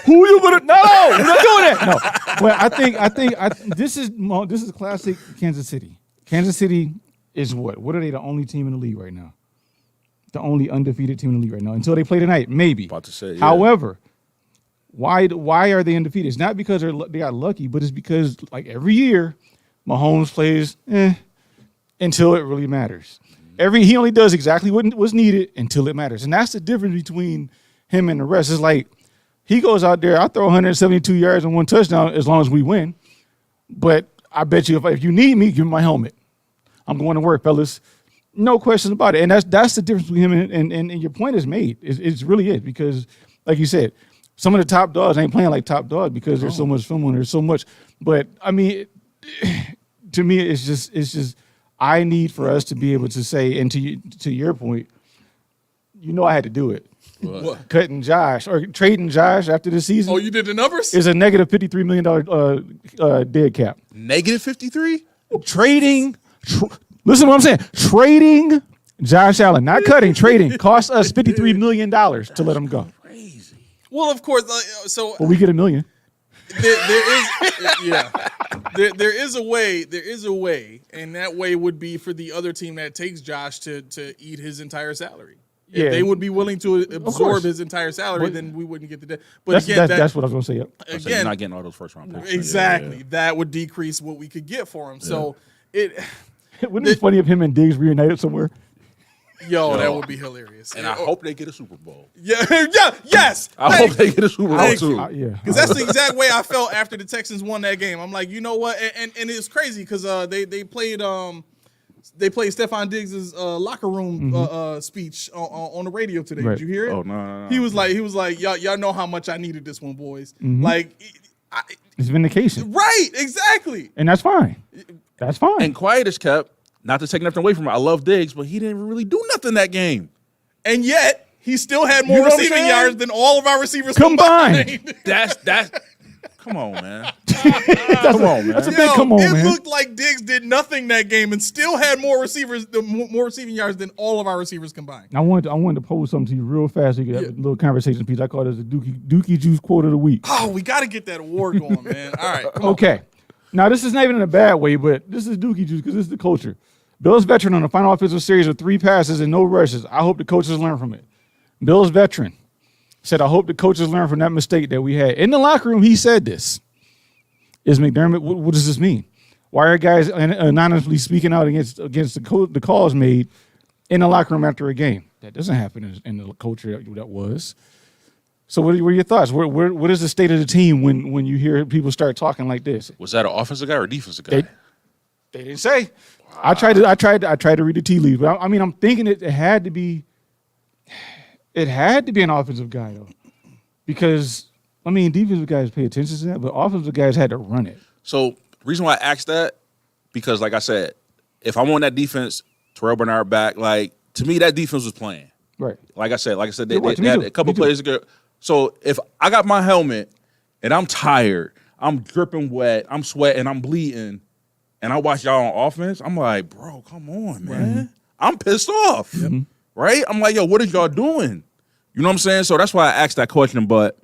Who you gonna? No, we're not doing that. No, but I think this is classic Kansas City. Kansas City is what? What are they? The only team in the league right now. The only undefeated team in the league right now until they play tonight, maybe. About to say, yeah. However, why are they undefeated? It's not because they got lucky, but it's because like every year, Mahomes plays until it really matters. He only does exactly what was needed until it matters, and that's the difference between him and the rest. It's like he goes out there, I throw 172 yards and 1 touchdown as long as we win. But I bet you if you need me, give me my helmet. I'm going to work, fellas. No question about it. And that's the difference between him and your point is made. It's really it because, like you said, some of the top dogs ain't playing like top dogs because there's so much film on, there's so much. But I mean, to me, it's just I need for us to be able to say, and to your point, I had to do it. What? Cutting Josh or trading Josh after the season. Oh, you did the numbers? Is a negative $53 million dead cap. Negative 53? Trading. Listen to what I'm saying. Trading Josh Allen, not cutting. Trading cost us $53 million to let him go. Crazy. Well, of course. So Well, we get $1 million. there is, yeah. There is a way. There is a way, and that way would be for the other team that takes Josh to eat his entire salary. If Yeah. they would be willing to absorb course. his entire salary, But- then we wouldn't get the debt. But That's what I was going to say. Yep. So you're again, not getting all those first round picks. exactly. That would decrease what we could get for him. So Wouldn't it be funny if him and Diggs reunited somewhere? that would be hilarious. And I hope they get a Super Bowl. Yes. I hope they get a Super Bowl Thank too. you. Yeah. Because that's the exact way I felt after the Texans won that game. I'm like, you know what? And it's crazy because they played Stephon Diggs' locker room speech on the radio today. Right. Did you hear it? Oh no. He was like, y'all know how much I needed this one, boys. Like, It's vindication. right, exactly. And that's fine. That's fine. And quiet is kept. Not to take nothing away from him. I love Diggs, but he didn't really do nothing that game. And yet he still had more You know what I'm receiving saying? yards than all of our receivers Combined. combined. That's come on, man. Come on, man. That's a big come on, it man. looked like Diggs did nothing that game and still had more receiving yards than all of our receivers combined. I wanted to pose something to you real fast so you could have a little conversation piece. I call it the Dookie Juice quote of the week. Oh, we got to get that award going, man. All right. Come on. Okay. Now, this is not even in a bad way, but this is Dookie Juice because this is the culture. Bills veteran on the final offensive series of 3 passes and no rushes. I hope the coaches learn from it. Bills veteran said, I hope the coaches learn from that mistake that we had. In the locker room, he said this. Is McDermott, what does this mean? Why are guys anonymously speaking out against the calls made in the locker room after a game? That doesn't happen in the culture that was. So what are your thoughts? What is the state of the team when you hear people start talking like this? Was that an offensive guy or defensive guy? They didn't say. Wow. I tried to read the tea leaves, but I'm thinking it had to be an offensive guy though, because defensive guys pay attention to that, but offensive guys had to run it. So the reason why I asked that, because like I said, if I'm on that defense, Terrell Bernard back, like to me that defense was playing. Right. Like I said, they It was. had Me a couple too. players. So if I got my helmet and I'm tired, I'm dripping wet, I'm sweating, I'm bleeding, and I watch y'all on offense, I'm like, bro, come on, man. Right. I'm pissed off. Mm-hmm. Right? I'm like, yo, what are y'all doing? You know what I'm saying? So that's why I asked that question, but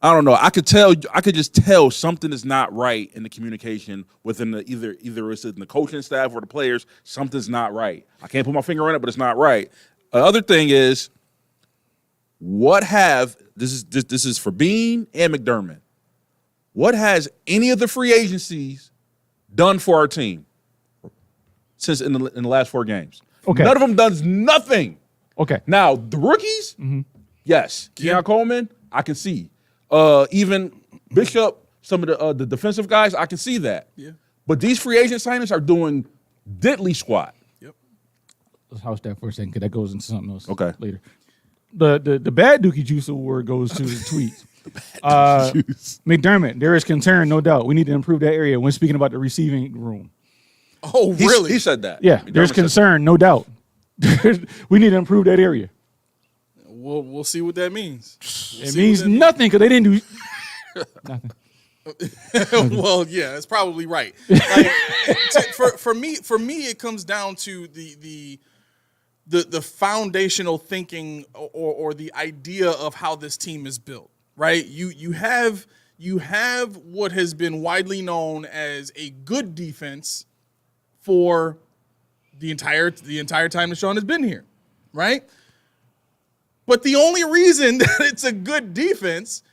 I don't know. I could just tell something is not right in the communication within the either it's in the coaching staff or the players. Something's not right. I can't put my finger on it, but it's not right. The other thing is, this is for Bean and McDermott. What has any of the free agencies done for our team since in the last 4 games? Okay. None of them does nothing. Okay. Now the rookies, yes. Keon Coleman, I can see. Even Bishop, some of the defensive guys, I can see that. Yeah. But these free agent signings are doing diddly squat. Yep. Let's house that for a second because that goes into something else Okay. later. The bad Dookie Juice award goes to the tweet. McDermott, there is concern, no doubt. We need to improve that area when speaking about the receiving room. Oh, really? He said that. Yeah, McDermott there's said concern, no doubt. We need to improve that area. We'll see what that means. It means nothing because they didn't do nothing. Well, yeah, that's probably right. Like, for me, it comes down to the foundational thinking or the idea of how this team is built. Right? You have what has been widely known as a good defense for the entire time that Sean has been here, right? But the only reason that it's a good defense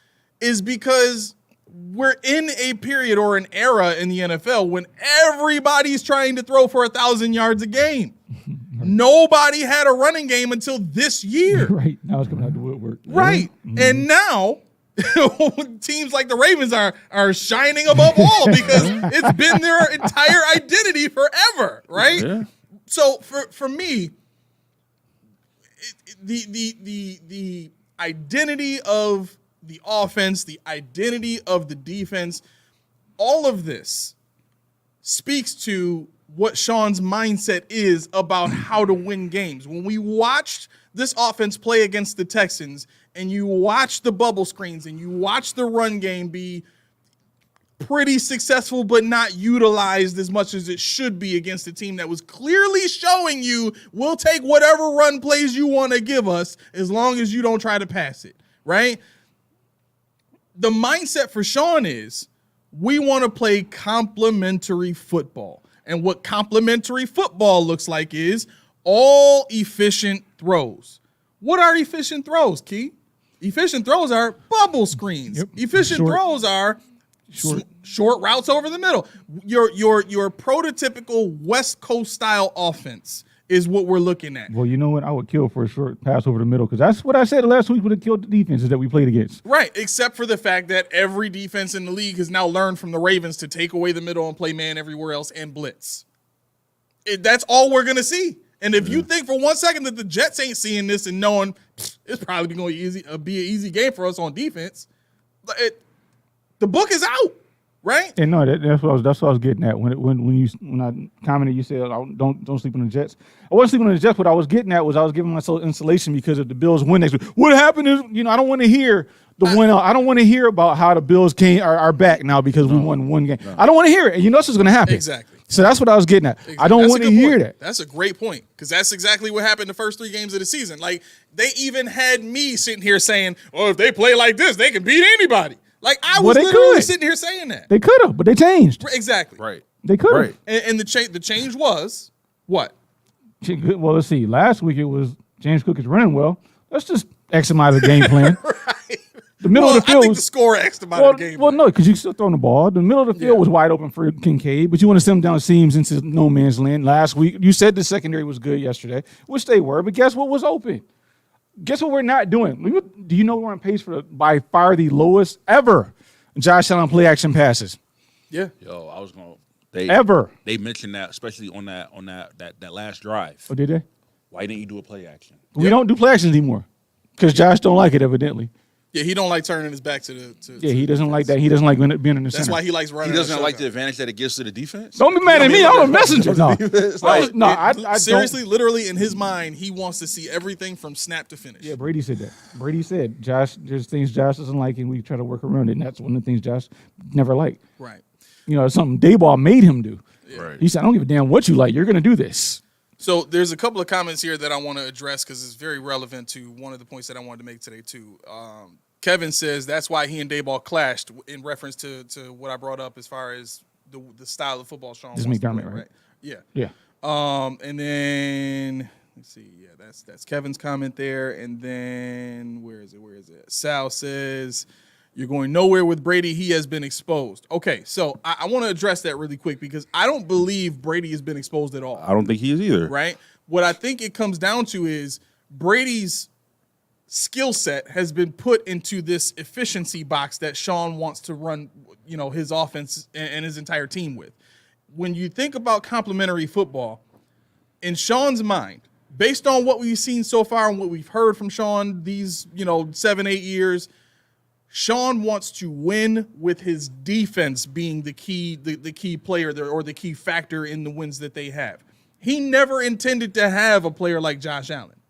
is because we're in a period or an era in the NFL when everybody's trying to throw for 1,000 yards a game. Nobody had a running game until this year. Right. Now it's coming out the woodwork. Right. Mm-hmm. And now teams like the Ravens are shining above all because it's been their entire identity forever, right? Yeah. So for me, the identity of the offense, the identity of the defense, all of this speaks to what Sean's mindset is about how to win games. When we watched this offense play against the Texans and you watch the bubble screens and you watch the run game be pretty successful but not utilized as much as it should be against a team that was clearly showing you we'll take whatever run plays you want to give us as long as you don't try to pass it, right? The mindset for Sean is we want to play complementary football. And what complementary football looks like is all efficient throws. What are efficient throws, Key? Efficient throws are bubble screens. Yep. Efficient throws are short routes over the middle. Your prototypical West Coast style offense is what we're looking at. Well, you know what? I would kill for a short pass over the middle because that's what I said last week would have killed the defenses that we played against. Right, except for the fact that every defense in the league has now learned from the Ravens to take away the middle and play man everywhere else and blitz. That's all we're going to see. And if you think for 1 second that the Jets ain't seeing this and knowing it's probably going to be an easy game for us on defense, the book is out, right? And no, that's what I was getting at when I commented. You said don't sleep on the Jets. I wasn't sleeping on the Jets. What I was getting at was I was giving myself insulation because if the Bills win next week, what happened is I don't want to hear the win. I don't want to hear about how the Bills are back now because we won one game. No. I don't want to hear it. And this is going to happen. Exactly. So that's what I was getting at. Exactly. I don't want to hear that. That's a great point because that's exactly what happened the first 3 games of the season. Like they even had me sitting here saying, "Oh, if they play like this, they can beat anybody." Like I was literally sitting here saying that. They could have, but they changed. Exactly. Right. They could have. Right. And the change was what? Well, let's see. Last week it was James Cook is running well. Let's just X him out of the game plan. Right. The middle of the field I think the score X'd him out of the game plan. Well, no, because you still throwing the ball. The middle of the field was wide open for Kincaid, but you want to send him down seams into no man's land. Last week, you said the secondary was good yesterday, which they were, but guess what was open? Guess what we're not doing? Do you know we're on pace for by far the lowest ever Josh Allen play action passes? Yeah. Yo, I was going They mentioned that, especially on that last drive. Oh, did they? Why didn't you do a play action? We don't do play actions anymore because Josh don't like it, evidently. Yeah, he don't like turning his back to the. He doesn't like that. He doesn't like being in the center. That's why he likes running. He doesn't like the advantage that it gives to the defense. Don't be mad at me. I'm a messenger. I seriously, literally, in his mind, he wants to see everything from snap to finish. Yeah, Brady said that. Brady said, Josh, there's things Josh doesn't like, and we try to work around it. And that's one of the things Josh never liked. Right. Something Dayball made him do. Yeah. Right. He said, I don't give a damn what you like. You're going to do this. So there's a couple of comments here that I want to address because it's very relevant to one of the points that I wanted to make today, too. Kevin says that's why he and Dayball clashed in reference to what I brought up as far as the style of football Sean wants to play, right? Yeah. Yeah. And then let's see. Yeah, that's Kevin's comment there. And then where is it? Sal says you're going nowhere with Brady. He has been exposed. Okay, so I want to address that really quick because I don't believe Brady has been exposed at all. I don't think he is either. Right? What I think it comes down to is Brady's skill set has been put into this efficiency box that Sean wants to run, his offense and his entire team with. When you think about complementary football, in Sean's mind, based on what we've seen so far and what we've heard from Sean these, 7-8 years, Sean wants to win with his defense being the key player there, or the key factor in the wins that they have. He never intended to have a player like Josh Allen.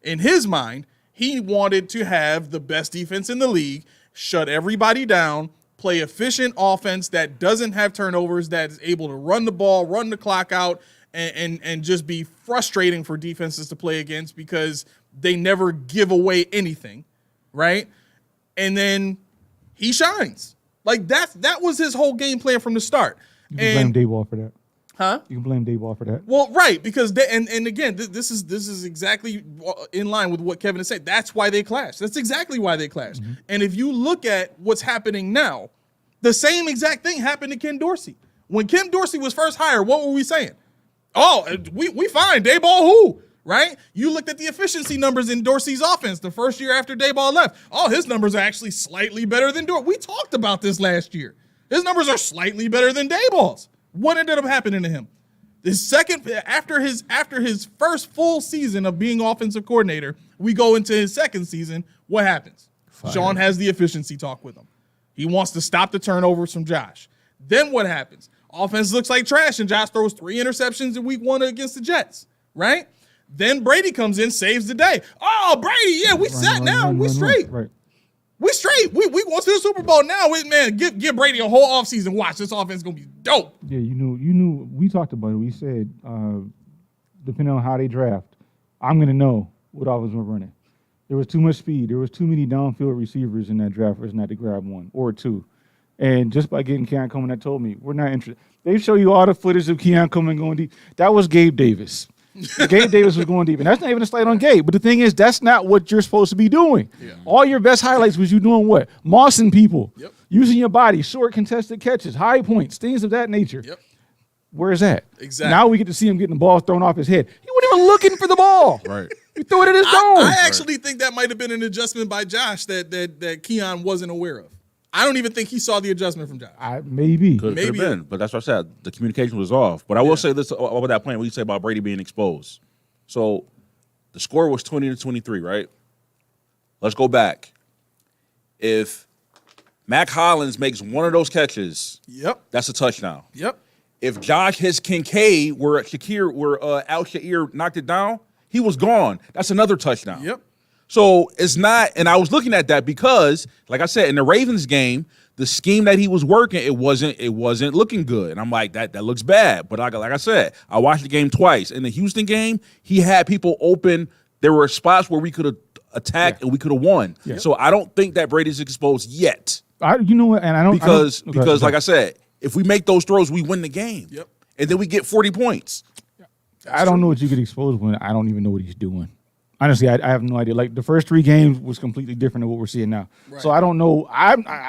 In his mind, he wanted to have the best defense in the league, shut everybody down, play efficient offense that doesn't have turnovers, that is able to run the ball, run the clock out, and just be frustrating for defenses to play against because they never give away anything, right? And then he shines. Like that was his whole game plan from the start. You can blame Dayball for that. Huh? You can blame Dayball for that. Well, right, because and again, this is exactly in line with what Kevin is saying. That's why they clash. That's exactly why they clash. Mm-hmm. And if you look at what's happening now, the same exact thing happened to Ken Dorsey. When Ken Dorsey was first hired, what were we saying? Oh, we fine. Dayball who? Right? You looked at the efficiency numbers in Dorsey's offense the first year after Dayball left. Oh, his numbers are actually slightly better than Dorsey. We talked about this last year. His numbers are slightly better than Dayball's. What ended up happening to him? After his first full season of being offensive coordinator, we go into his second season. What happens? Fire. Sean has the efficiency talk with him. He wants to stop the turnovers from Josh. Then what happens? Offense looks like trash, and Josh throws 3 interceptions in week 1 against the Jets, right? Then Brady comes in, saves the day. Oh, Brady, yeah, we set now. We straight. Right. We straight. We going to the Super Bowl now. Man, give Brady a whole offseason. Watch, this offense is going to be dope. Yeah, you knew. We talked about it. We said, depending on how they draft, I'm going to know what offense we're running. There was too much speed. There was too many downfield receivers in that draft for us not to grab 1 or 2. And just by getting Keon Coleman, that told me we're not interested. They show you all the footage of Keon Coleman going deep. That was Gabe Davis. Gabe Davis was going deep. And that's not even a slight on Gabe. But the thing is, that's not what you're supposed to be doing. Yeah. All your best highlights was you doing what? Mossing people. Yep. Using your body, short contested catches, high points, things of that nature. Yep. Where's that? Exactly. Now we get to see him getting the ball thrown off his head. He wasn't even looking for the ball. Right. He threw it at his dome. I actually think that might have been an adjustment by Josh that Keon wasn't aware of. I don't even think he saw the adjustment from Josh. Maybe. Could have been, but that's what I said. The communication was off. But I will say this about that plan, what you say about Brady being exposed. So the score was 20-23, right? Let's go back. If Mac Hollins makes one of those catches, that's a touchdown. Yep. If Josh hits Kincaid where Al Sha'ir knocked it down, he was gone. That's another touchdown. Yep. So it's not, and I was looking at that because, like I said, in the Ravens game, the scheme that he was working, it wasn't looking good. And I'm like, that looks bad. But like I said, I watched the game twice. In the Houston game, he had people open. There were spots where we could have attacked and we could have won. Yeah. So I don't think that Brady's exposed yet. Because like I said, if we make those throws, we win the game. Yep. And then we get 40 points. I don't know what you get exposed when I don't even know what he's doing. Honestly, I have no idea. Like the first 3 games was completely different than what we're seeing now. Right. So I don't know.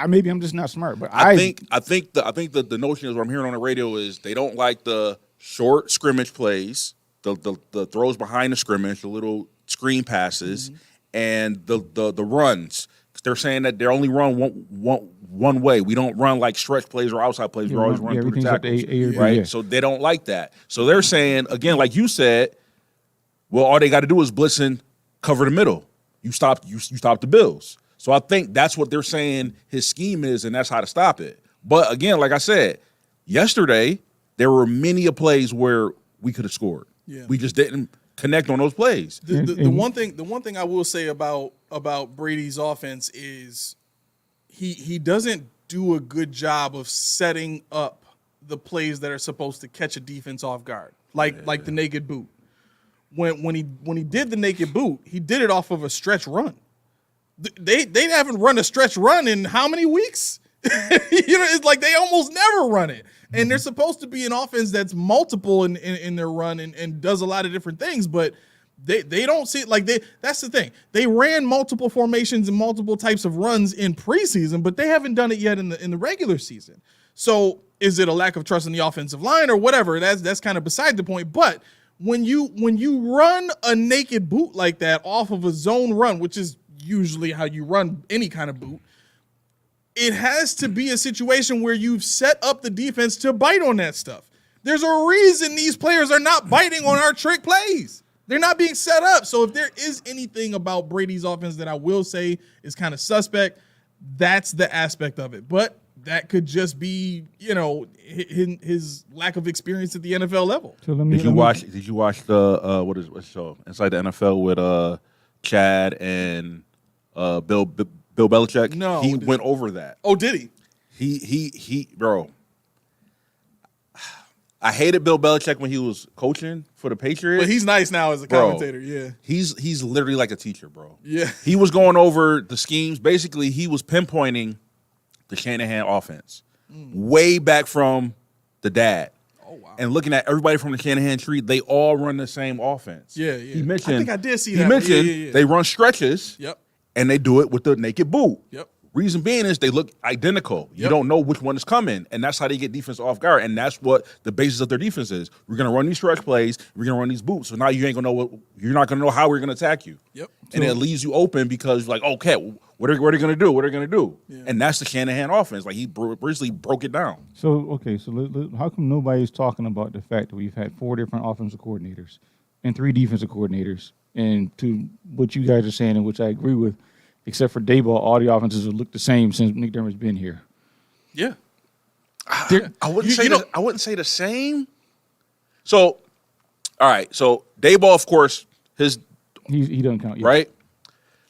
Maybe I'm just not smart. But I think the notion is what I'm hearing on the radio is they don't like the short scrimmage plays, the throws behind the scrimmage, the little screen passes, and the runs. They're saying that they only run one way. We don't run like stretch plays or outside plays. We always run through the tackles, right? So they don't like that. So they're saying again, like you said. Well, all they got to do is blitz and cover the middle. You stop the Bills. So I think that's what they're saying his scheme is, and that's how to stop it. But again, like I said, yesterday there were many plays where we could have scored. Yeah. We just didn't connect on those plays. The one thing I will say about Brady's offense is he doesn't do a good job of setting up the plays that are supposed to catch a defense off guard, like the naked boot. When he did the naked boot, he did it off of a stretch run. They haven't run a stretch run in how many weeks? It's like they almost never run it. And they're supposed to be an offense that's multiple in their run and does a lot of different things, but they don't see it like that's the thing. They ran multiple formations and multiple types of runs in preseason, but they haven't done it yet in the regular season. So is it a lack of trust in the offensive line or whatever? That's kind of beside the point. But when you run a naked boot like that off of a zone run, which is usually how you run any kind of boot, it has to be a situation where you've set up the defense to bite on that stuff. There's a reason these players are not biting on our trick plays. They're not being set up. So if there is anything about Brady's offense that I will say is kind of suspect, That's the aspect of it. But that could just be, his lack of experience at the NFL level. So Did you watch the what's the show Inside the NFL with Chad and Bill Belichick? No, he went over that. Oh, did he? He bro. I hated Bill Belichick when he was coaching for the Patriots. But he's nice now as a commentator, yeah. He's literally like a teacher, bro. Yeah. He was going over the schemes. Basically, he was pinpointing the Shanahan offense way back from the dad. Oh, wow. And looking at everybody from the Shanahan tree, they all run the same offense. Yeah. He mentioned, I think I did see he that. mentioned they run stretches. Yep. And they do it with the naked boot. Yep. Reason being is they look identical. You Yep. don't know which one is coming, and that's how they get defense off guard. And that's what the basis of their defense is. We're gonna run these stretch plays. We're gonna run these boots. So now you ain't gonna know you're not gonna know how we're gonna attack you. Yep. And it leaves you open because like, okay, what are they gonna do? What are they gonna do? Yeah. And that's the Shanahan offense. Like he briefly broke it down. So how come nobody's talking about the fact that we've had 4 different offensive coordinators and 3 defensive coordinators, and to what you guys are saying, and which I agree with. Except for Dayball, all the offenses have looked the same since McDermott's been here. Yeah. I wouldn't say the same. So, all right. So Dayball, of course, He doesn't count. Yeah. right.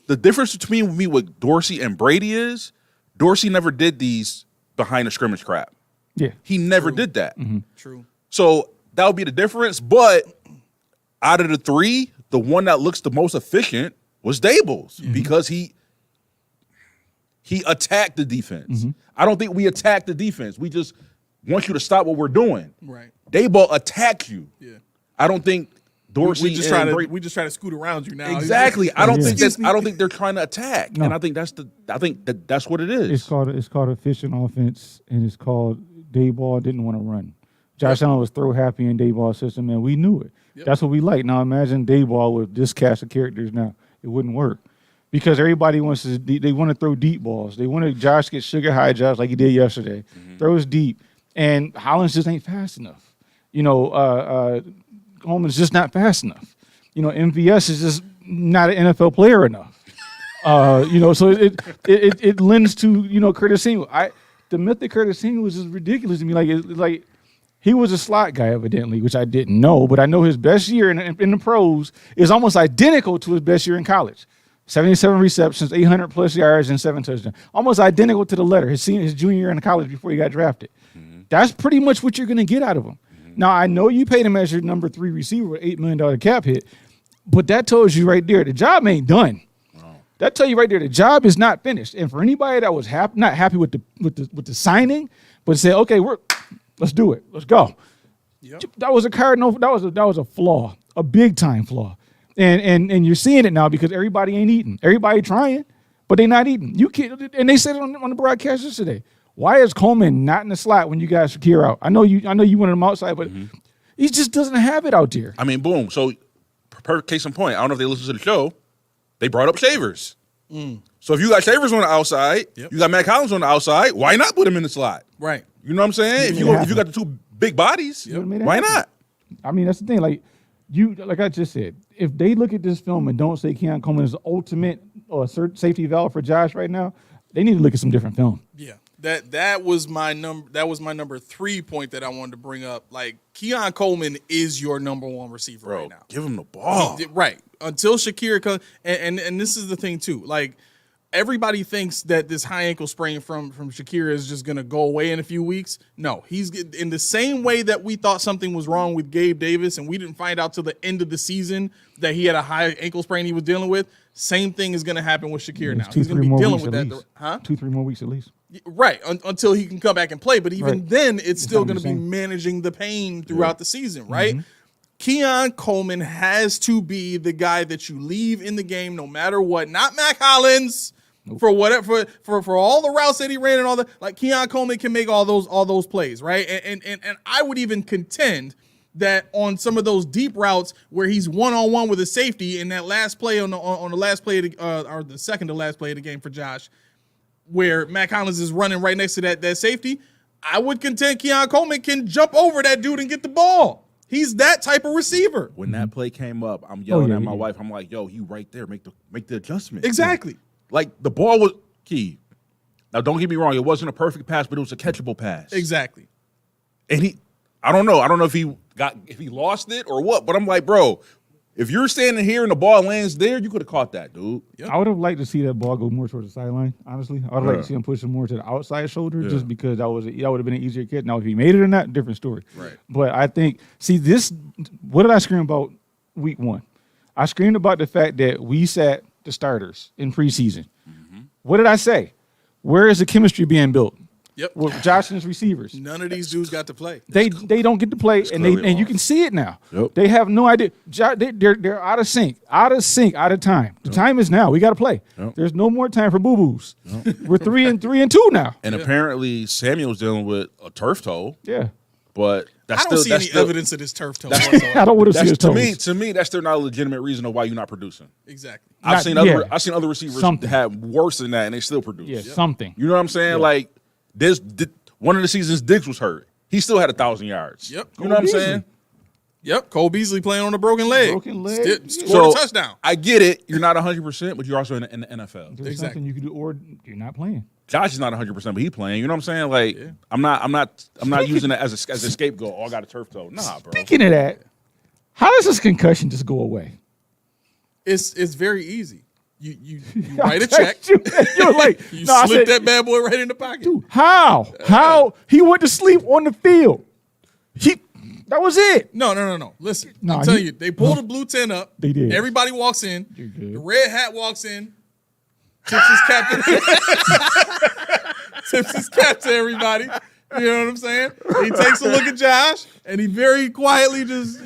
The difference between me with Dorsey and Brady is Dorsey never did these behind the scrimmage crap. Yeah. He never did that. Mm-hmm. True. So that would be the difference. But out of the 3, the one that looks the most efficient was Daboll's because he attacked the defense. Mm-hmm. I don't think we attack the defense. We just want you to stop what we're doing. Right. Daboll attacked you. Yeah. I don't think Dorsey We just try and to scoot around you now. exactly. I don't think Excuse me. I don't think they're trying to attack, No. and I think that's what it is. It's called efficient offense, and it's called Dayball didn't want to run. Josh Allen was throw happy in Dayball's system, and we knew it. Yep. That's what we like. Now imagine Dayball with this cast of characters. Now it wouldn't work because everybody wants to. They want to throw deep balls. They want to Josh get sugar high Josh like he did yesterday. Throws deep, and Hollins just ain't fast enough. Coleman's just not fast enough. MVS is just not an NFL player enough. So it lends to Curtis Samuel. The myth that Curtis Samuel was just ridiculous to me. Like he was a slot guy evidently, which I didn't know, but I know his best year in the pros is almost identical to his best year in college. 77 receptions, 800 plus yards, and 7 touchdowns. Almost identical to the letter. His junior year in college before he got drafted. That's pretty much what you're going to get out of him. Now I know you paid him as your number 3 receiver with $8 million cap hit, but that tells you right there the job ain't done. That tell you right there the job is not finished. And for anybody that was not happy with the signing, but said, okay, let's do it, let's go. Yep. That was a cardinal. That was a flaw, a big time flaw. And you're seeing it now because everybody ain't eating. Everybody trying, but they not eating. You can't. And they said it on the broadcast yesterday. Why is Coleman not in the slot when you guys secure out? I know you wanted him outside, but he just doesn't have it out there. I mean, boom. So, per case in point, I don't know if they listen to the show. They brought up Shavers. So if you got Shavers on the outside, Yep. you got Matt Collins on the outside. Why not put him in the slot? Right. You know what I'm saying? If you got the 2 big bodies, Would've made it why happen. not? I mean, that's the thing. Like I just said, if they look at this film and don't say Keon Coleman is the ultimate safety valve for Josh right now, they need to look at some different film. Yeah. That was my number 3 point that I wanted to bring up. Like Keon Coleman is your number 1 receiver Bro, right now. give him the ball. Right. Until Shakir comes, and this is the thing too. Like everybody thinks that this high ankle sprain from Shakir is just gonna go away in a few weeks. No, he's in the same way that we thought something was wrong with Gabe Davis, and we didn't find out till the end of the season that he had a high ankle sprain he was dealing with. Same thing is gonna happen with Shakir now. He's gonna be dealing with that. 2-3 more weeks at least. Right, until he can come back and play. But even Right. then, it's still not going the to be same. managing the pain throughout the season, right? Keon Coleman has to be the guy that you leave in the game no matter what. Not Mac Hollins for whatever for all the routes that he ran and all that. Like Keon Coleman can make all those plays, right? And I would even contend that on some of those deep routes where he's one-on-one with a safety in that last play on the last play of or the second to last play of the game for Josh, where Matt Collins is running right next to that safety, I would contend Keon Coleman can jump over that dude and get the ball. He's that type of receiver. When that play came up, I'm yelling at my yeah. wife. I'm like, yo, he right there. Make the adjustment. Exactly. Like the ball was key. Now, don't get me wrong. It wasn't a perfect pass, but it was a catchable pass. Exactly. And I don't know. I don't know if he lost it or what, but I'm like, bro, if you're standing here and the ball lands there, you could have caught that, dude. Yep. I would have liked to see that ball go more towards the sideline, honestly. I would have liked to see him push it more to the outside shoulder just because that would have been an easier catch. Now, if he made it or not, different story. Right. But I think, what did I scream about week 1? I screamed about the fact that we sat the starters in preseason. Mm-hmm. What did I say? Where is the chemistry being built? Yep. With Josh and his receivers. None of these dudes got to play. They don't get to play, and you can see it now. Yep. They have no idea. They're out of sync, out of time. The time is now. We got to play. Yep. There's no more time for boo boos. We're 3-2 now. And apparently Samuel's dealing with a turf toe, Yeah, but I don't see any evidence of this turf toe whatsoever. I don't want to see his toes. To me, that's still not a legitimate reason of why you're not producing. Exactly. I've seen other receivers Something. have worse than that, and they still produce. Yeah, something. You know what I'm saying? Like one of the seasons, Diggs was hurt. He still had 1,000 yards. Yep. You know what I'm saying? Yep. Cole Beasley playing on a broken leg. Scored a touchdown. I get it. You're not 100%, but you're also in the NFL. There's Exactly. something you can do, or you're not playing. Josh is not 100%, but he playing. You know what I'm saying? Like I'm not using it as a scapegoat. Oh, I got a turf toe. Nah, bro. Speaking of that, how does this concussion just go away? It's very easy. You write a check. You're like, You slip that bad boy right in the pocket. Dude, how he went to sleep on the field? That was it. No. Listen, Nah, I'm telling you, they pulled a blue tent up. They did. Everybody walks in. You're good. The red hat walks in. Tips his cap to everybody. You know what I'm saying? He takes a look at Josh, and he very quietly just,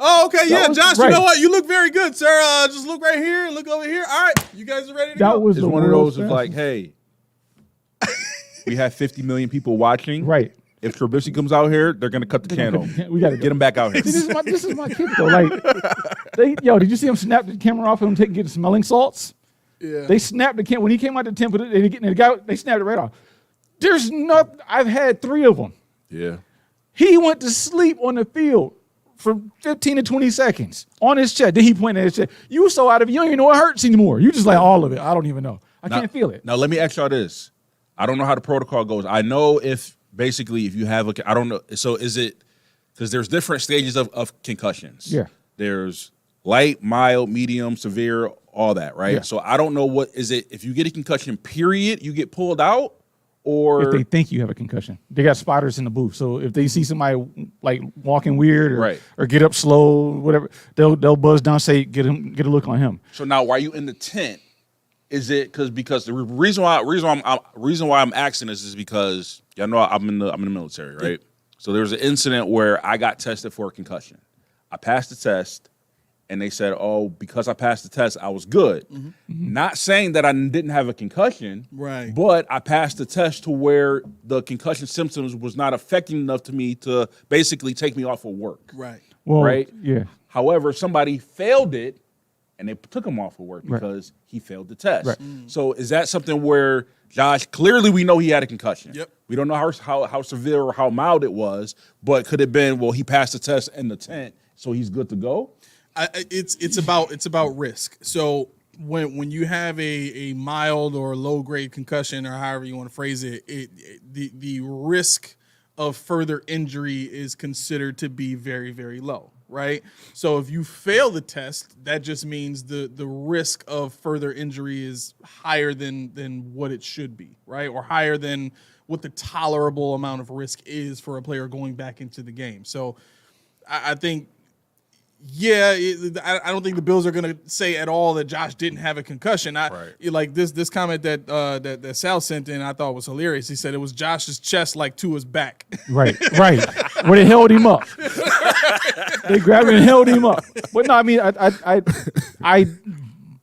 Oh, okay, yeah, Josh, right. you know what? You look very good, sir. Just look right here and look over here. All right, you guys are ready to go. That was It's the one of world's those of like, hey, we have 50 million people watching. Right. If Trubisky comes out here, they're gonna cut the channel. We gotta Get him back out here. See, this is my kid though. Like, did you see him snap the camera off him and get the smelling salts? Yeah. They snapped the camera when he came out the tent. They snapped it right off. There's no. I've had 3 of them. Yeah. He went to sleep on the field for 15 to 20 seconds on his chest. Then he pointed at his chest. You so out of it, you don't even know what hurts anymore. You just like all of it. I don't even know. I can't feel it. Now let me ask y'all this. I don't know how the protocol goes. I know if you have I don't know. So is it because there's different stages of concussions. Yeah. There's light, mild, medium, severe, all that, right? Yeah. So I don't know what is it. If you get a concussion, period, you get pulled out, or If they think you have a concussion, they got spotters in the booth. So if they see somebody like walking weird or get up slow, whatever, they'll buzz down, say get a look on him. So now, while you in the tent, is it because the reason why I'm asking this is because y'all know I'm in the military, right? So there was an incident where I got tested for a concussion. I passed the test, and they said, "Oh, because I passed the test, I was good." Mm-hmm. Not saying that I didn't have a concussion, Right. But I passed the test to where the concussion symptoms was not affecting enough to me to basically take me off of work. Right. Well, Right. Yeah. However, somebody failed it, and they took him off of work because he failed the test. Right. So is that something where Josh, clearly we know he had a concussion. Yep. We don't know how severe or how mild it was, but could it have been, well, he passed the test in the tent, so he's good to go? It's about risk. So when you have a mild or low grade concussion, or however you want to phrase it, the risk of further injury is considered to be very, very low, right? So if you fail the test, that just means the risk of further injury is higher than what it should be, right? Or higher than what the tolerable amount of risk is for a player going back into the game. So I think, I don't think the Bills are going to say at all that Josh didn't have a concussion. Like this comment that Sal sent in, I thought was hilarious. He said it was Josh's chest like to his back. Right. Where they held him up. They grabbed him and held him up. But no, I mean, I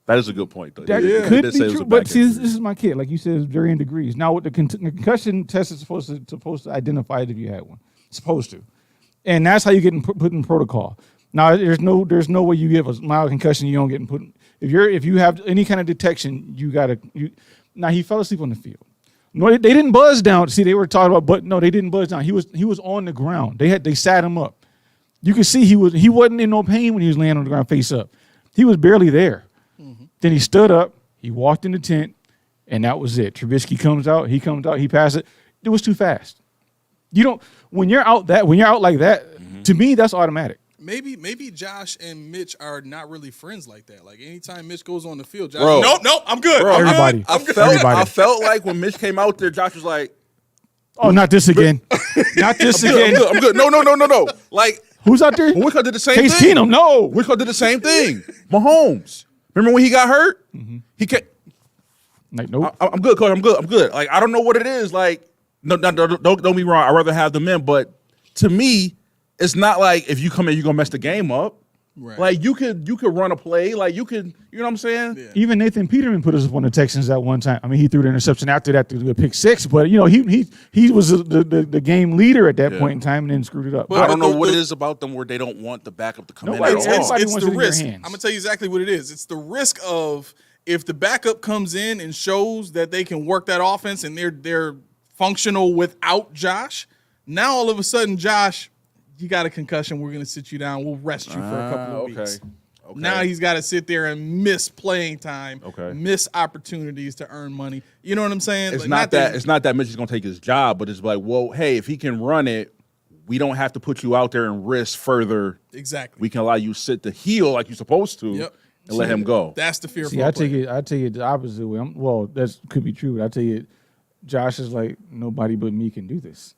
That is a good point, though. that He could did be say it was true. a But back see, injury. this is my kid. Like you said, it's varying degrees. Now, what the concussion test is supposed to identify it if you had one. It's supposed to, and that's how you get put in protocol. Now, there's no way you give a mild concussion, you don't get put. If you have any kind of detection, you gotta. Now he fell asleep on the field. No, they didn't buzz down. See, they were talking about, but no, they didn't buzz down. He was on the ground. They sat him up. You could see he wasn't in no pain when he was laying on the ground face up. He was barely there. Then he stood up, he walked in the tent, and that was it. Trubisky comes out, he passes it. It was too fast. You don't when you're out like that, to me, that's automatic. Maybe Josh and Mitch are not really friends like that. Like anytime Mitch goes on the field, Josh, Bro. nope, I'm good. Bro, Everybody. I felt like when Mitch came out there, Josh was like, Oh, not this again. Not this again. I'm good. No. Like, Who's out there? Winslow did the same Case thing. Keenum, no. Winslow did the same thing. Mahomes. Remember when he got hurt? He kept. Like, nope. I'm good, coach. I'm good. Like, I don't know what it is. Like, no, don't be wrong. I'd rather have them in, but to me, it's not like if you come in, you're gonna mess the game up. Right. Like you could run a play. Like you know what I'm saying? Yeah. Even Nathan Peterman put us up on the Texans at one time. I mean, he threw the interception after that to do a pick six, but he was the game leader at that point in time and then screwed it up. I don't know what it is about them where they don't want the backup to come in at all. Everybody It's wants the it in your risk. I'm hands. gonna tell you exactly what it is. It's the risk of if the backup comes in and shows that they can work that offense and they're functional without Josh. Now all of a sudden, Josh, you got a concussion. We're gonna sit you down. We'll rest you for a couple of weeks. Okay. Now he's got to sit there and miss playing time, miss opportunities to earn money. You know what I'm saying? It's not that Mitch is gonna take his job, but it's like, well, hey, if he can run it, we don't have to put you out there and risk further. Exactly. We can allow you to sit the heel like you're supposed to. Yep. And let him go. That's the fearful. See, I take it the opposite way. That could be true, but I tell you, Josh is like, nobody but me can do this.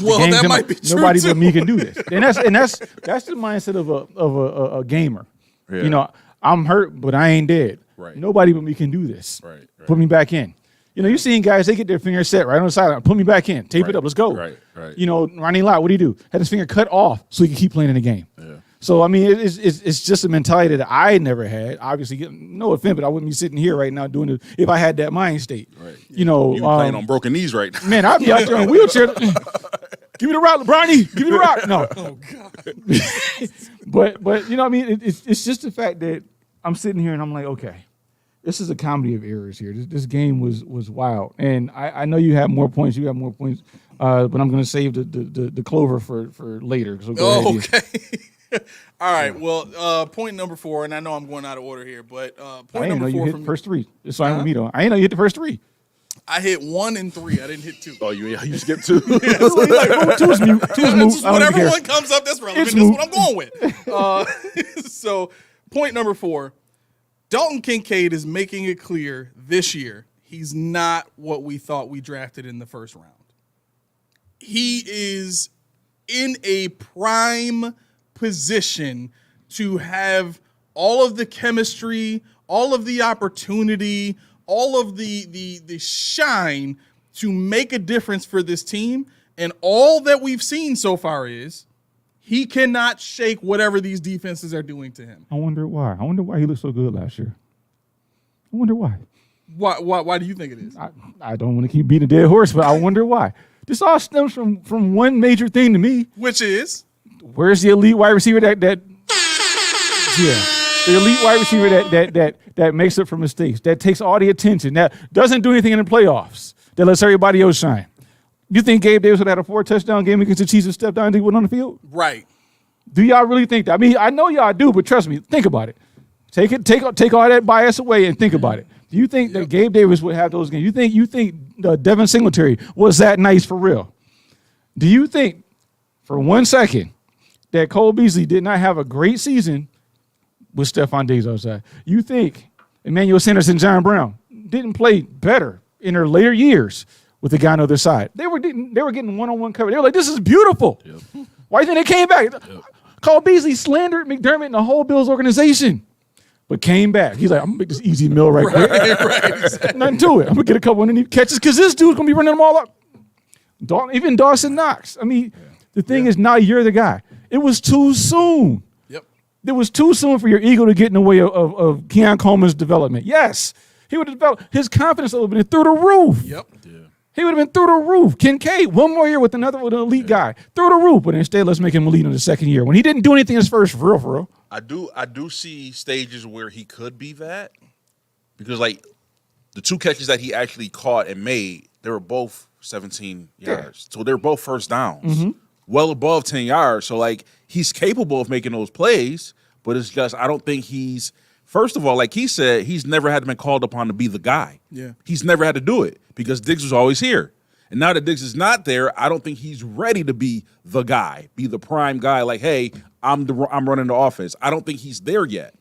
Well, that might be true. Nobody too. but me can do this, and that's the mindset of a gamer. Yeah. You know, I'm hurt, but I ain't dead. Right. Nobody but me can do this. Right. Put me back in. You know, you're seeing guys, they get their finger set right on the sideline. Put me back in. Tape it up. Let's go. Right. You know, Ronnie Lott, what do he do? Had his finger cut off so he could keep playing in the game. Yeah. So, I mean, it's just a mentality that I never had. Obviously, no offense, but I wouldn't be sitting here right now doing it if I had that mind state. Right. You know, You playing on broken knees right now. man, I'd be out there in a wheelchair. Give me the rock, Bronny. Give me the rock. No. Oh God. but you know, what I mean, it's just the fact that I'm sitting here and I'm like, okay, this is a comedy of errors here. This game was wild, and I know you have more points. You have more points, but I'm going to save the clover for later. So go ahead. Okay. All right. Well, point number 4, and I know I'm going out of order here, but point number 4 you hit for the me. first 3. It's fine with me though. I ain't know you hit the first 3. I hit 1 and 3. I didn't hit 2. Oh, you skipped 2. Two is mute. Two is moot. I don't Whatever care. one comes up that's relevant, It's that's moot. what I'm going with. So, point number 4, Dalton Kincaid is making it clear this year he's not what we thought we drafted in the first round. He is in a prime position to have all of the chemistry, all of the opportunity, all of the shine to make a difference for this team. And all that we've seen so far is he cannot shake whatever these defenses are doing to him. I wonder why. I wonder why he looked so good last year. I wonder why. Why do you think it is? I don't want to keep beating a dead horse, but I wonder why. This all stems from one major thing to me. Which is? Where's the elite wide receiver the elite wide receiver that makes up for mistakes, that takes all the attention, that doesn't do anything in the playoffs, that lets everybody else shine. You think Gabe Davis would have had a 4-touchdown game against the Chiefs and step down and he went on the field? Right. Do y'all really think that? I mean, I know y'all do, but trust me, think about it. Take all that bias away and think about it. Do you think that Gabe Davis would have those games? You think Devin Singletary was that nice for real? Do you think for 1 second that Cole Beasley did not have a great season with Stephon Diggs outside? You think Emmanuel Sanders and John Brown didn't play better in their later years with the guy on the other side? They were getting one-on-one coverage. They were like, this is beautiful. Yep. Why do you think they came back? Yep. Cole Beasley slandered McDermott and the whole Bills organization, but came back. He's like, I'm going to make this easy meal right quick. Exactly. Nothing to it. I'm going to get a couple underneath catches because this dude's going to be running them all up. Even Dawson Knox. I mean, the thing is, now you're the guy. It was too soon. Yep. It was too soon for your ego to get in the way of Keon Coleman's development. Yes, he would have developed. His confidence would have been through the roof. Yep. Yeah. He would have been through the roof. Kincaid, one more year with an elite guy, through the roof. But instead, let's make him a lead in the second year when he didn't do anything his first, for real. I do see stages where he could be that, because like the 2 catches that he actually caught and made, they were both 17 yards. So they're both first downs, well above 10 yards. So like he's capable of making those plays, but it's just I don't think he's First of all, like he said, he's never had been called upon to be the guy. Yeah. He's never had to do it because Diggs was always here. And now that Diggs is not there, I don't think he's ready to be the guy, be the prime guy. Like, hey, I'm running the offense. I don't think he's there yet.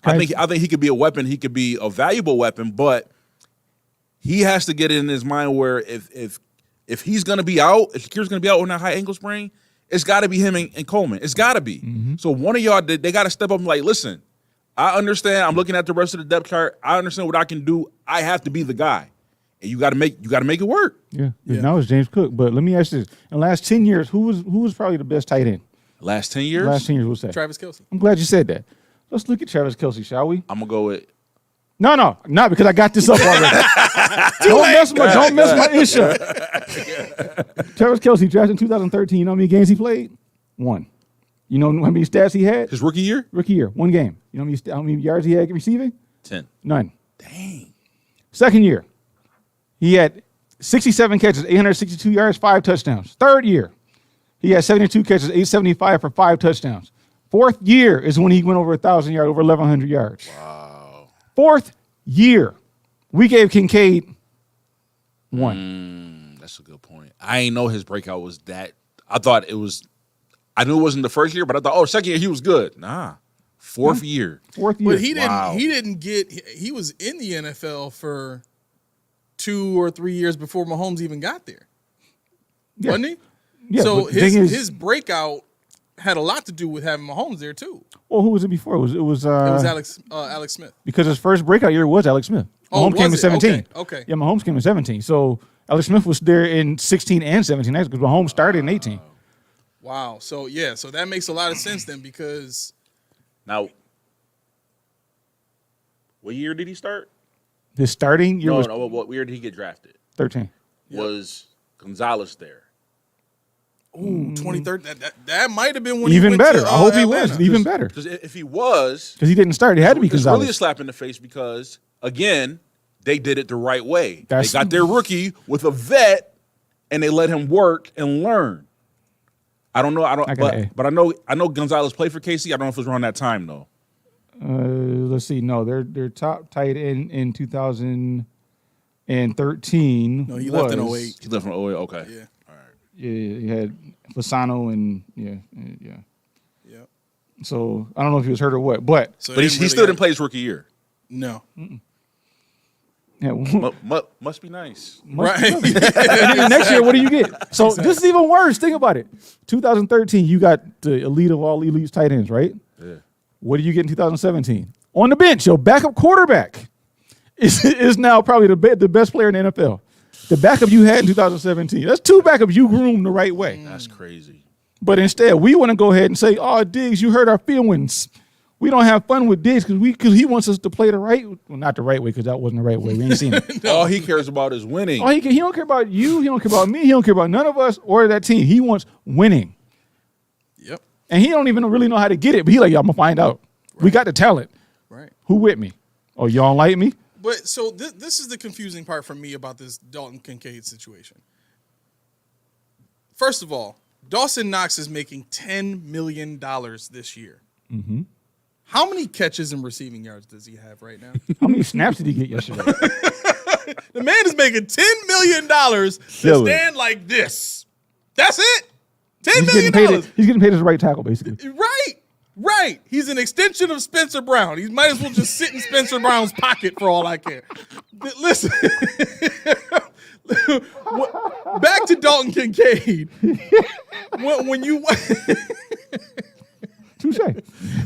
I think he could be a weapon. He could be a valuable weapon, but he has to get it in his mind where if he's going to be out, if Shakir's going to be out on that high ankle sprain, it's got to be him and Coleman. It's got to be. Mm-hmm. So one of y'all, they got to step up and like, listen, I understand. I'm looking at the rest of the depth chart. I understand what I can do. I have to be the guy, and you got to make it work. Yeah. Now it's James Cook. But let me ask you this: in the last 10 years, who was probably the best tight end? Last 10 years. Last 10 years, what's that? Travis Kelce. I'm glad you said that. Let's look at Travis Kelce, shall we? I'm gonna go with. No, not because I got this up already. Don't mess my issue. Travis Kelce drafted in 2013. You know how many games he played? 1. You know how many stats he had? His rookie year? Rookie year, 1 game. You know how many yards he had receiving? 10. None. Dang. Second year, he had 67 catches, 862 yards, 5 touchdowns. Third year, he had 72 catches, 875 for 5 touchdowns. Fourth year is when he went over 1,000 yards, over 1,100 yards. Wow. Fourth year, we gave Kincaid 1. That's a good point. I ain't know his breakout was that. I knew it wasn't the first year, but I thought, second year he was good. Nah. Fourth year. Fourth year. But he was in the NFL for 2 or 3 years before Mahomes even got there. Yeah. Wasn't he? Yeah, so his breakout had a lot to do with having Mahomes there too. Well, who was it before? It was Alex Smith. Because his first breakout year was Alex Smith. Mahomes came in 17. Okay. Yeah, Mahomes came in 17. So Alex Smith was there in 16 and 17 because Mahomes started in 18. Wow. So that makes a lot of sense then because now, what year did he start? His starting year was what year did he get drafted? 13. Was Gonzalez there? Ooh, 2013. That might have been when even he went better. To, I hope he Atlanta. was even better Because if he was, because he didn't start, it had to be it's Gonzalez. really a slap in the face because again, they did it the right way. They got their rookie with a vet, and they let him work and learn. I don't know. But I know Gonzalez played for KC. I don't know if it was around that time though. Let's see. No, their top tight end in 2013. No, he left in 08. He left from 08. Okay. Yeah. All right. Yeah, he had Fasano and yeah. Yep. So I don't know if he was hurt or what, but He still didn't play his rookie year. No. yeah. Must be nice. Right. And then next year, what do you get? So this is even worse. Think about it. 2013, you got the elite of all elites tight ends, right? Yeah. What do you get in 2017? On the bench, your backup quarterback is now probably the best player in the NFL. The backup you had in 2017. That's 2 backups you groomed the right way. That's crazy. But instead, we want to go ahead and say, "Oh, Diggs, you hurt our feelings. We don't have fun with Diggs because he wants us to play the right, well, not the right way because that wasn't the right way. We ain't seen it. All he cares about is winning. He don't care about you. He don't care about me. He don't care about none of us or that team. He wants winning. Yep. And he don't even really know how to get it. But he like, I'm gonna find out. Right. We got the talent. Right. Who with me? Oh, y'all don't like me? But so this is the confusing part for me about this Dalton Kincaid situation. First of all, Dawson Knox is making $10 million this year. Mm-hmm. How many catches and receiving yards does he have right now? How many snaps did he get yesterday? The man is making $10 million to stand like this. That's it. $10 million. He's getting paid as a right tackle, basically. Right. He's an extension of Spencer Brown. He might as well just sit in Spencer Brown's pocket for all I care. Listen. Back to Dalton Kincaid. When you Touche.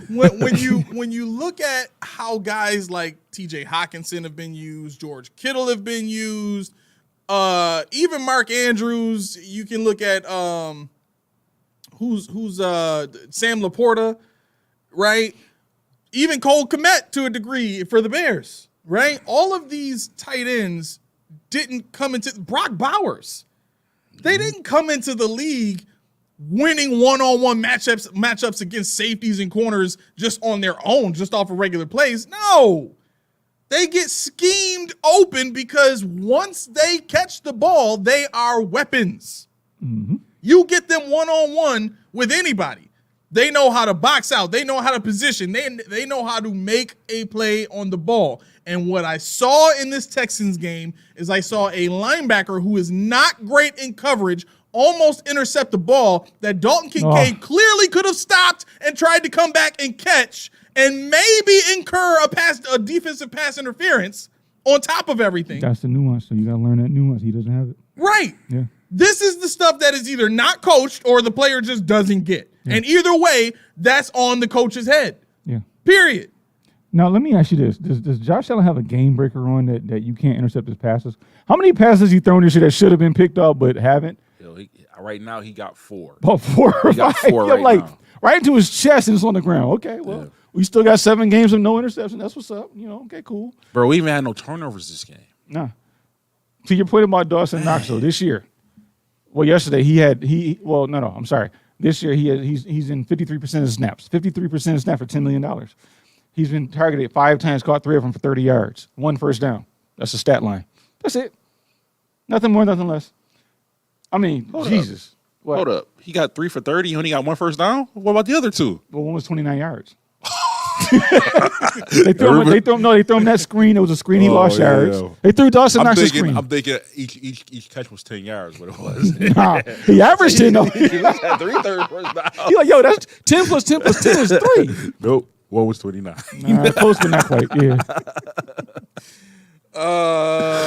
when you look at how guys like T.J. Hawkinson have been used, George Kittle have been used, even Mark Andrews. You can look at who's Sam Laporta, right? Even Cole Kmet to a degree for the Bears, right? All of these tight ends didn't come into Brock Bowers. They didn't come into the league winning one-on-one matchups against safeties and corners just on their own, just off of regular plays. No. They get schemed open because once they catch the ball, they are weapons. Mm-hmm. You get them one-on-one with anybody. They know how to box out. They know how to position. They know how to make a play on the ball. And what I saw in this Texans game is I saw a linebacker who is not great in coverage almost intercept the ball that Dalton Kincaid clearly could have stopped and tried to come back and catch and maybe incur a defensive pass interference on top of everything. That's the nuance. So you got to learn that nuance. He doesn't have it. Right. Yeah. This is the stuff that is either not coached or the player just doesn't get. Yeah. And either way, that's on the coach's head. Yeah. Period. Now, let me ask you this. Does Josh Allen have a game breaker on that you can't intercept his passes? How many passes has he thrown this year that should have been picked up but haven't? Right now, he got 4. About 4 or 5. Got 4 now. Right into his chest and it's on the ground. Okay, well, we still got 7 games of no interception. That's what's up. Okay, cool. Bro, we even had no turnovers this game. Nah. To your point about Dawson Knox, though, this year. Well, yesterday I'm sorry. This year he's in 53% of snaps. 53% of snaps for $10 million. He's been targeted 5 times, caught 3 of them for 30 yards. 1 first down. That's the stat line. That's it. Nothing more, nothing less. I mean, Jesus. Hold up. He got 3 for 30. He only got 1 first down? What about the other 2? Well, one was 29 yards. They threw him that screen. It was a screen. He lost yards. They threw Dawson Knox a screen. I'm thinking each catch was 10 yards. What it was? Nah, he averaged 10 though. He had 3 first downs. He's like, yo, that's 10 plus 10 plus 10 is 3. Nope. One was 29. Nah, close but not quite. Yeah.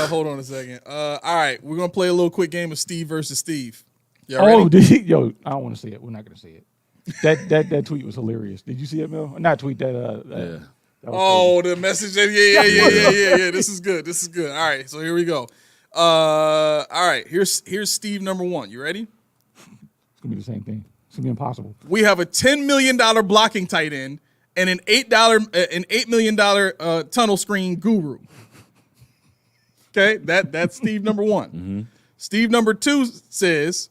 Hold on a second. All right, we're gonna play a little quick game of Steve versus Steve. Y'all ready? Yo, I don't want to see it. We're not gonna see it. That tweet was hilarious. Did you see it, Mel? Not tweet that. That crazy. The message. Yeah. This is good. All right, so here we go. All right, here's Steve number 1. You ready? It's gonna be the same thing. It's gonna be impossible. We have a $10 million blocking tight end and an $8 million tunnel screen guru. Okay, that's Steve number 1. Mm-hmm. Steve number 2 says,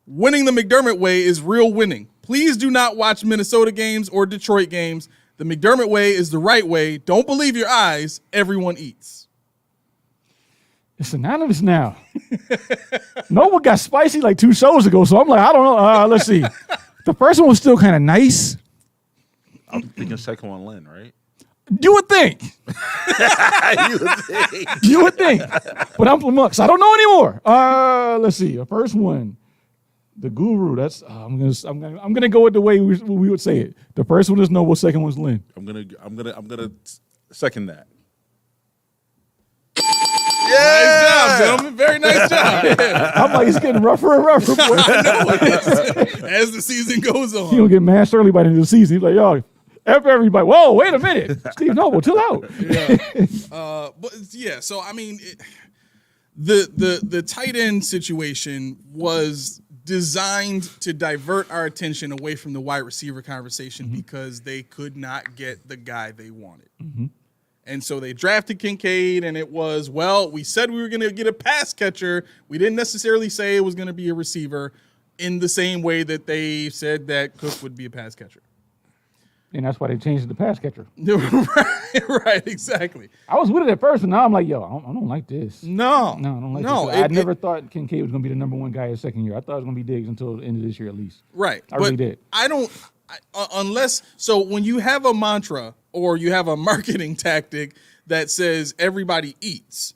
winning the McDermott way is real winning. Please do not watch Minnesota games or Detroit games. The McDermott way is the right way. Don't believe your eyes. Everyone eats. It's anonymous now. No one got spicy like 2 shows ago, so I'm like, I don't know. Let's see. The first one was still kind of nice. I'm thinking second one, Lynn, right? You would think. You would think. But I'm from Mux. I don't know anymore. Let's see. The first one, the guru. That's I'm gonna go with the way we would say it. The first one is Noble. Second one's Lynn. I'm gonna second that. Yeah. Nice job, gentlemen. Very nice job. Yeah. I'm like, it's getting rougher and rougher. Boy. I know it is. As the season goes on. He gonna get mashed early by the end of the season. He's like, yo. Everybody, whoa, wait a minute. Steve Noble, chill out. Yeah. But yeah, so I mean, the tight end situation was designed to divert our attention away from the wide receiver conversation because they could not get the guy they wanted. Mm-hmm. And so they drafted Kincaid, and it was, well, we said we were going to get a pass catcher. We didn't necessarily say it was going to be a receiver in the same way that they said that Cook would be a pass catcher. And that's why they changed it to pass catcher. right, exactly. I was with it at first, and now I'm like, yo, I don't like this. No, I don't like this. I never thought Kincaid was going to be the number 1 guy his second year. I thought it was going to be Diggs until the end of this year at least. Right. I really did. So when you have a mantra or you have a marketing tactic that says everybody eats,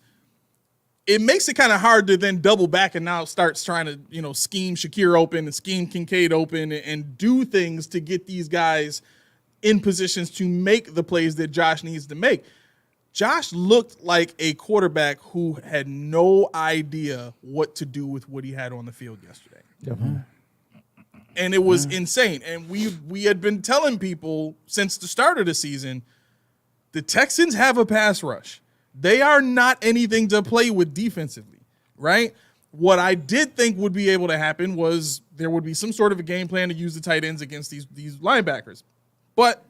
it makes it kind of hard to then double back and now starts trying to, scheme Shakir open and scheme Kincaid open and do things to get these guys in positions to make the plays that Josh needs to make. Josh looked like a quarterback who had no idea what to do with what he had on the field yesterday. Definitely. And it was insane. And we had been telling people since the start of the season, the Texans have a pass rush. They are not anything to play with defensively, right? What I did think would be able to happen was there would be some sort of a game plan to use the tight ends against these linebackers. But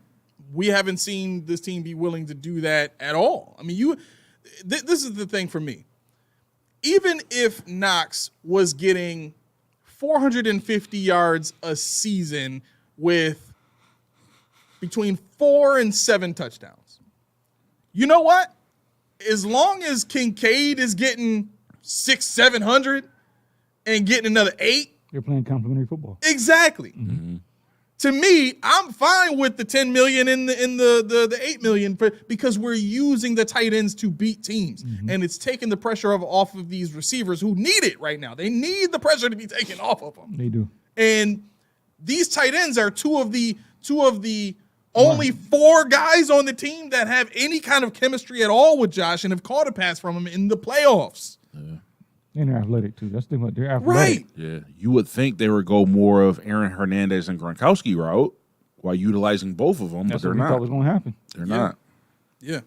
we haven't seen this team be willing to do that at all. I mean, this is the thing for me. Even if Knox was getting 450 yards a season with between 4 and 7 touchdowns, you know what? As long as Kincaid is getting 600-700 and getting another 8, you're playing complimentary football. Exactly. Mm-hmm. to me, I'm fine with the 10 million in the 8 million because we're using the tight ends to beat teams, and it's taking the pressure off of these receivers who need it right now. They need the pressure to be taken off of them. They do. And these tight ends are two of the only 4 guys on the team that have any kind of chemistry at all with Josh and have caught a pass from him in the playoffs. Yeah. And they're athletic too. That's the thing. They're athletic. Right. Yeah, you would think they would go more of Aaron Hernandez and Gronkowski route while utilizing both of them, That's but what they're we thought not. was going to happen. They're not. Yeah.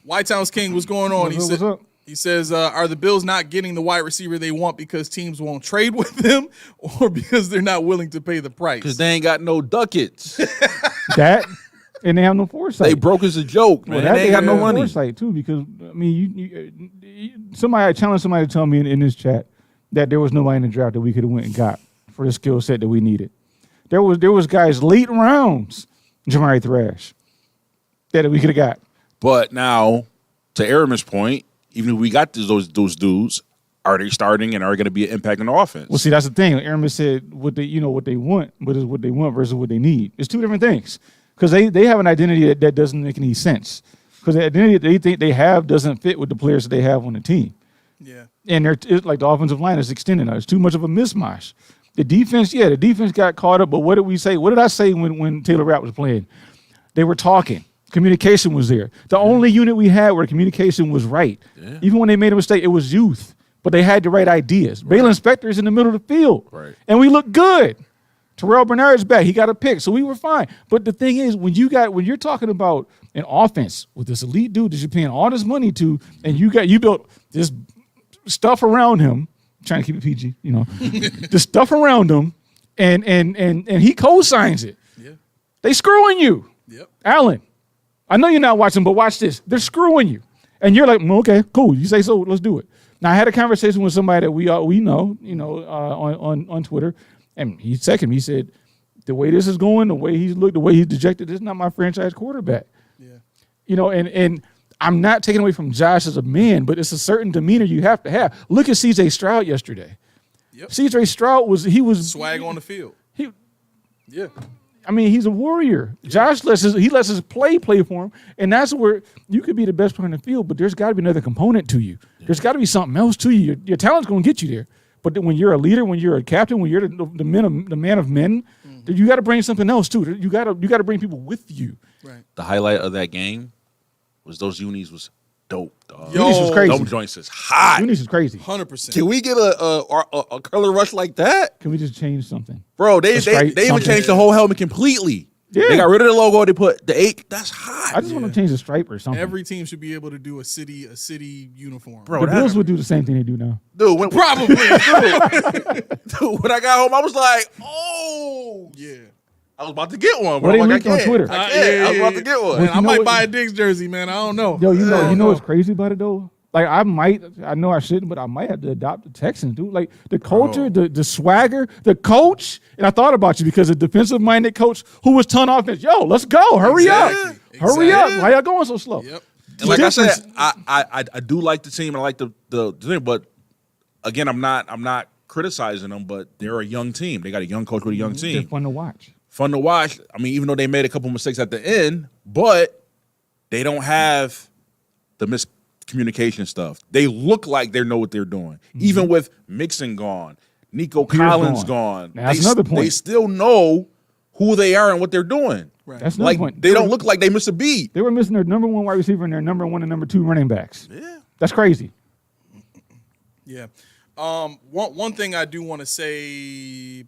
White House King, what's going on? What's up? He says, are the Bills not getting the wide receiver they want because teams won't trade with them or because they're not willing to pay the price? Because they ain't got no ducats. That, and they have no foresight. They broke as a joke, man. Well, they ain't got no money. Foresight too, because I mean, I challenged somebody to tell me in this chat that there was nobody in the draft that we could have went and got for the skill set that we needed. There was guys late rounds, Jamari Thrash, that we could have got. But now, to Aramin's point, even if we got those dudes, are they starting and are going to be an impact on the offense? Well, see, that's the thing. Aramin said what they want, but it's what they want versus what they need. It's two different things. Because they have an identity that doesn't make any sense. Because the identity that they think they have doesn't fit with the players that they have on the team. Yeah. And it's like the offensive line is extended now. It's too much of a mismatch. The defense got caught up. But what did we say? What did I say when Taylor Rapp was playing? They were talking. Communication was there. The only unit we had where communication was right. Yeah. Even when they made a mistake, it was youth. But they had the right ideas. Right. Balin Spector's in the middle of the field. Right. And we look good. Terrell Bernard's back. He got a pick, so we were fine. But the thing is, when you're talking about an offense with this elite dude that you're paying all this money to, and you built this stuff around him, trying to keep it PG, the stuff around him, and he co-signs it. Yeah. They screwing you. Yep. Allen, I know you're not watching, but watch this. They're screwing you, and you're like, okay, cool. You say so, let's do it. Now I had a conversation with somebody that we know, on Twitter. And he seconded me. He said, the way this is going, the way he's looked, the way he's dejected, this is not my franchise quarterback. Yeah. And I'm not taking away from Josh as a man, but it's a certain demeanor you have to have. Look at C.J. Stroud yesterday. Yep. C.J. Stroud was swag on the field. Yeah. I mean, he's a warrior. Josh lets his play for him, and that's where you could be the best player in the field, but there's got to be another component to you. Yeah. There's got to be something else to you. Your talent's going to get you there. But when you're a leader, when you're a captain, when you're the man of men, you got to bring something else too. You got to bring people with you. Right. The highlight of that game was those unis was dope, dog. Unis was crazy. Those joints is hot. Unis is crazy. 100%. Can we get a color rush like that? Can we just change something? Bro, they even changed the whole helmet completely. Yeah. They got rid of the logo. They put the 8. That's hot. I just want to change the stripe or something. Every team should be able to do a city uniform. Bro, the Bills would do the same thing they do now. Dude, probably. Dude, when I got home, I was like, oh. Yeah. I was about to get one. Well, they leaked on Twitter. I was about to get one. Man, I might buy a Diggs jersey, man. I don't know. Yo, you know what's crazy about it, though? Like, I know I shouldn't, but I might have to adopt the Texans, dude. Like, the culture, the swagger, the coach. And I thought about you because a defensive-minded coach who was ton offense. Yo, let's go. Hurry up. Hurry up. Why y'all going so slow? Yep. And like I said, I do like the team and I like the thing, but again, I'm not criticizing them, but they're a young team. They got a young coach with a young team. They're fun to watch. Fun to watch. I mean, even though they made a couple mistakes at the end, but they don't have the miscommunication stuff. They look like they know what they're doing. Mm-hmm. Even with Mixon gone, Nico Collins gone. That's another point. They still know who they are and what they're doing. Right. That's another point. They don't look like they miss a beat. They were missing their number 1 wide receiver and their number 1 and number 2 running backs. Yeah. That's crazy. Yeah. One thing I do want to say,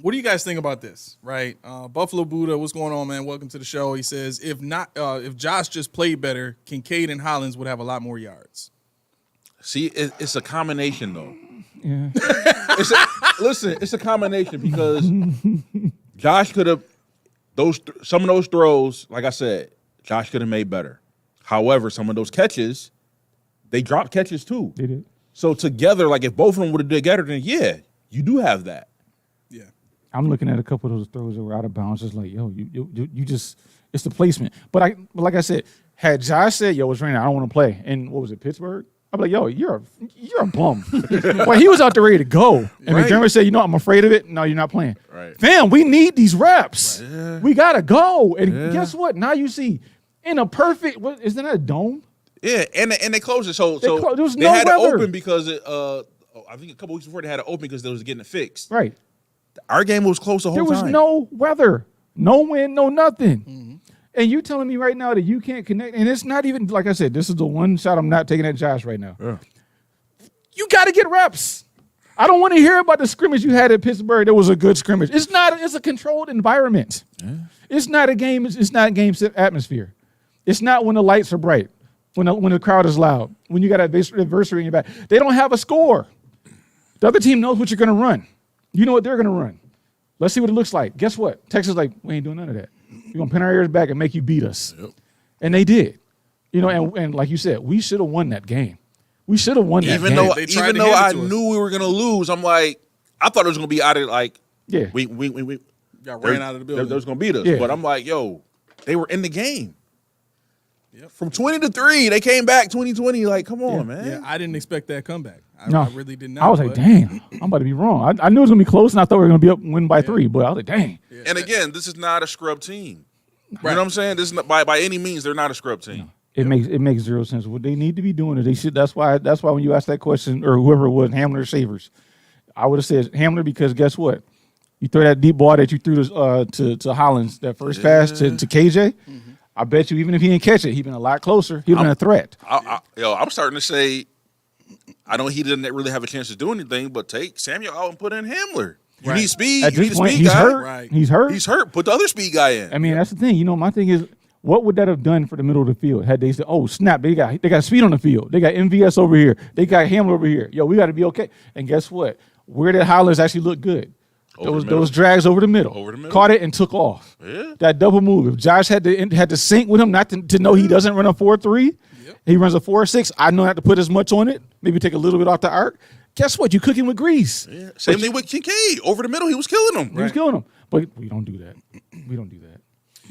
what do you guys think about this? Right, Buffalo Buddha, what's going on, man? Welcome to the show. He says, if Josh just played better, Kincaid and Hollins would have a lot more yards. See, it's a combination though. Yeah. It's a combination because Josh could have some of those throws. Like I said, Josh could have made better. However, some of those catches, they dropped catches too. They did. So together, like if both of them would have did together, then yeah, you do have that. Yeah. I'm looking at a couple of those throws that were out of bounds. Just like, yo, you just, it's the placement. But like I said, had Josh said, yo, it's raining, I don't want to play. And what was it, Pittsburgh? I'm like, yo, you're a bum. Well, he was out there ready to go. And Right. McDermott said, I'm afraid of it. No, you're not playing. Right. Fam, we need these reps. Yeah. We got to go. And Yeah. guess what? Now you see, in a perfect, isn't that a dome? Yeah, and they closed it. So there was they no had weather. it open because I think a couple weeks before they had it open because they was getting it fixed. Right. Our game was closed the whole There was time. no weather, no wind, no nothing. And you telling me right now that you can't connect, and it's not even, like I said, this is the one shot I'm not taking at Josh right now. Yeah. You got to get reps. I don't want to hear about the scrimmage you had at Pittsburgh. That was a good scrimmage. It's not. It's a controlled environment. Yeah. It's not a game. It's not game atmosphere. It's not when the lights are bright, when the crowd is loud, when you got an adversary in your back. They don't have a score. The other team knows what you're going to run. You know what they're going to run. Let's see what it looks like. Guess what? Texas is like, we ain't doing none of that. We're going to pin our ears back and make you beat us. Yep. And they did. You know, and like you said, we should have won that game. We should have won that game. Even though I knew we were going to lose, I'm like, I thought it was going to be out of like, yeah. We got ran out of the building. They was going to beat us. Yeah. But I'm like, yo, they were in the game. Yep. From 20-3, they came back 2020. Like, come on, man. Yeah, I didn't expect that comeback. I really did not. I was like, dang, I'm about to be wrong. I knew it was going to be close, and I thought we were going to be up win by 3, but I was like, dang. Yeah. And again, this is not a scrub team. Right. You know what I'm saying? This is not, by any means, they're not a scrub team. No. It makes zero sense. What they need to be doing is they should. That's why when you asked that question, or whoever it was, Hamler or Savers, I would have said Hamler because guess what? You throw that deep ball that you threw to Hollins, that first pass to KJ. Mm-hmm. I bet you even if he didn't catch it, he'd been a lot closer. He'd been a threat. I'm starting to say, I know he didn't really have a chance to do anything, but take Samuel out and put in Hamler. You need speed. At you need this a point, speed he's guy. hurt. Right. He's hurt. He's hurt. Put the other speed guy in. I mean, that's the thing. You know, my thing is, what would that have done for the middle of the field? Had they said, "Oh snap, they got speed on the field. They got MVS over here. They got Hamler over here. Yo, we got to be okay." And guess what? Where did Hollins actually look good? Those drags over the middle. Caught it and took off. Yeah. That double move. If Josh had to sync with him, not to know he doesn't run a 4-3, he runs a 4-6. I know not to put as much on it. Maybe take a little bit off the arc. Guess what? You cook him with grease. Yeah. Same thing with Kincaid. Over the middle, he was killing him. He was killing him. But we don't do that. We don't do that.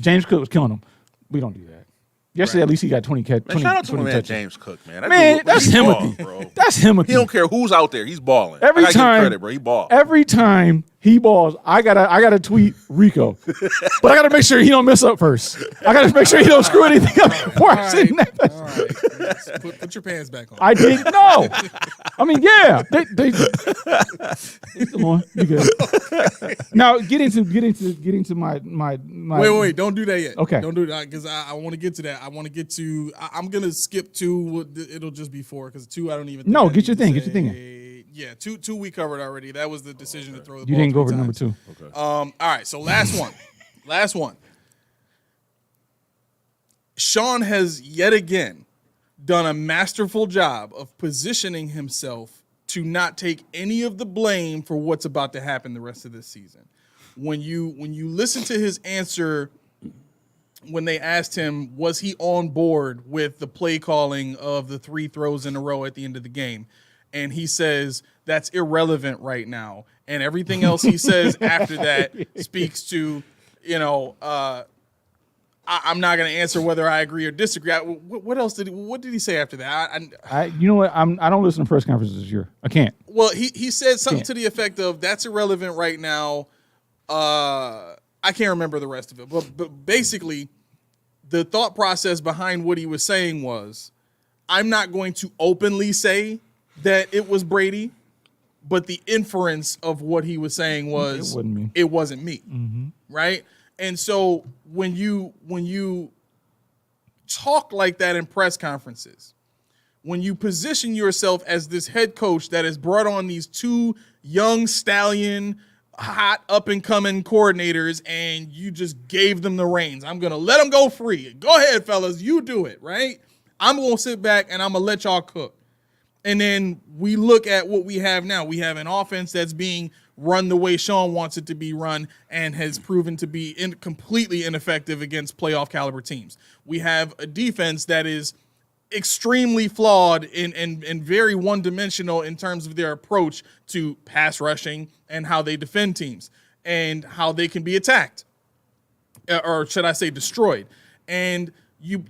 James Cook was killing him. We don't do that. Yesterday, at least he got 20 catches. Man, shout out to my man James Cook, man. That's Timothy. Bro. That's Timothy. He don't care who's out there. He's balling. Every I gotta time, give credit, bro. He balls. Every time he balls, I gotta tweet Rico, but I gotta make sure he don't mess up first. I gotta make sure he don't screw anything up before I send that. All right. Yes. Put your pants back on. I did no. I mean, yeah. Come on, you good. Now getting to my. Wait. Don't do that yet. Okay. Don't do that because I want to get to that. I want to get to. I'm gonna skip 2. It'll just be 4 because 2 I don't even. No, get your thing. Get your thing in. Yeah, 2 we covered already. That was the decision to throw the ball. You didn't go over 3 number times. 2. Okay. All right. So last one. Sean has yet again done a masterful job of positioning himself to not take any of the blame for what's about to happen the rest of this season. When you listen to his answer when they asked him, was he on board with the play calling of the 3 throws in a row at the end of the game? And he says, that's irrelevant right now. And everything else he says after that speaks to, I'm not going to answer whether I agree or disagree. What else what did he say after that? You know what? I don't listen to press conferences this year. I can't. Well, he said something to the effect of, that's irrelevant right now. I can't remember the rest of it. But basically, the thought process behind what he was saying was, I'm not going to openly say that it was Brady, but the inference of what he was saying was it wasn't me. Mm-hmm. Right? And so when you talk like that in press conferences, when you position yourself as this head coach that has brought on these 2 young stallion, hot up-and-coming coordinators, and you just gave them the reins. I'm going to let them go free. Go ahead, fellas. You do it, right? I'm going to sit back, and I'm going to let y'all cook. And then we look at what we have now. We have an offense that's being run the way Sean wants it to be run and has proven to be completely ineffective against playoff caliber teams. We have a defense that is extremely flawed and very one-dimensional in terms of their approach to pass rushing and how they defend teams and how they can be attacked, or should I say destroyed. And you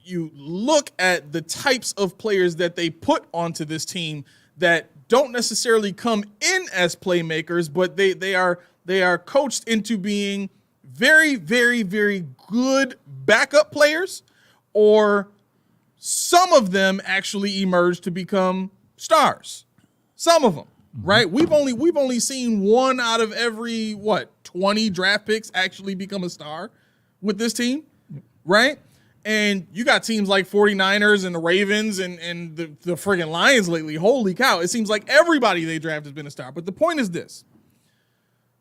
you look at the types of players that they put onto this team that don't necessarily come in as playmakers, but they are coached into being very, very, very good backup players, or some of them actually emerge to become stars. Some of them, right? We've only seen one out of every 20 draft picks actually become a star with this team, right? And you got teams like 49ers and the Ravens and the friggin' Lions lately. Holy cow. It seems like everybody they draft has been a star. But the point is this.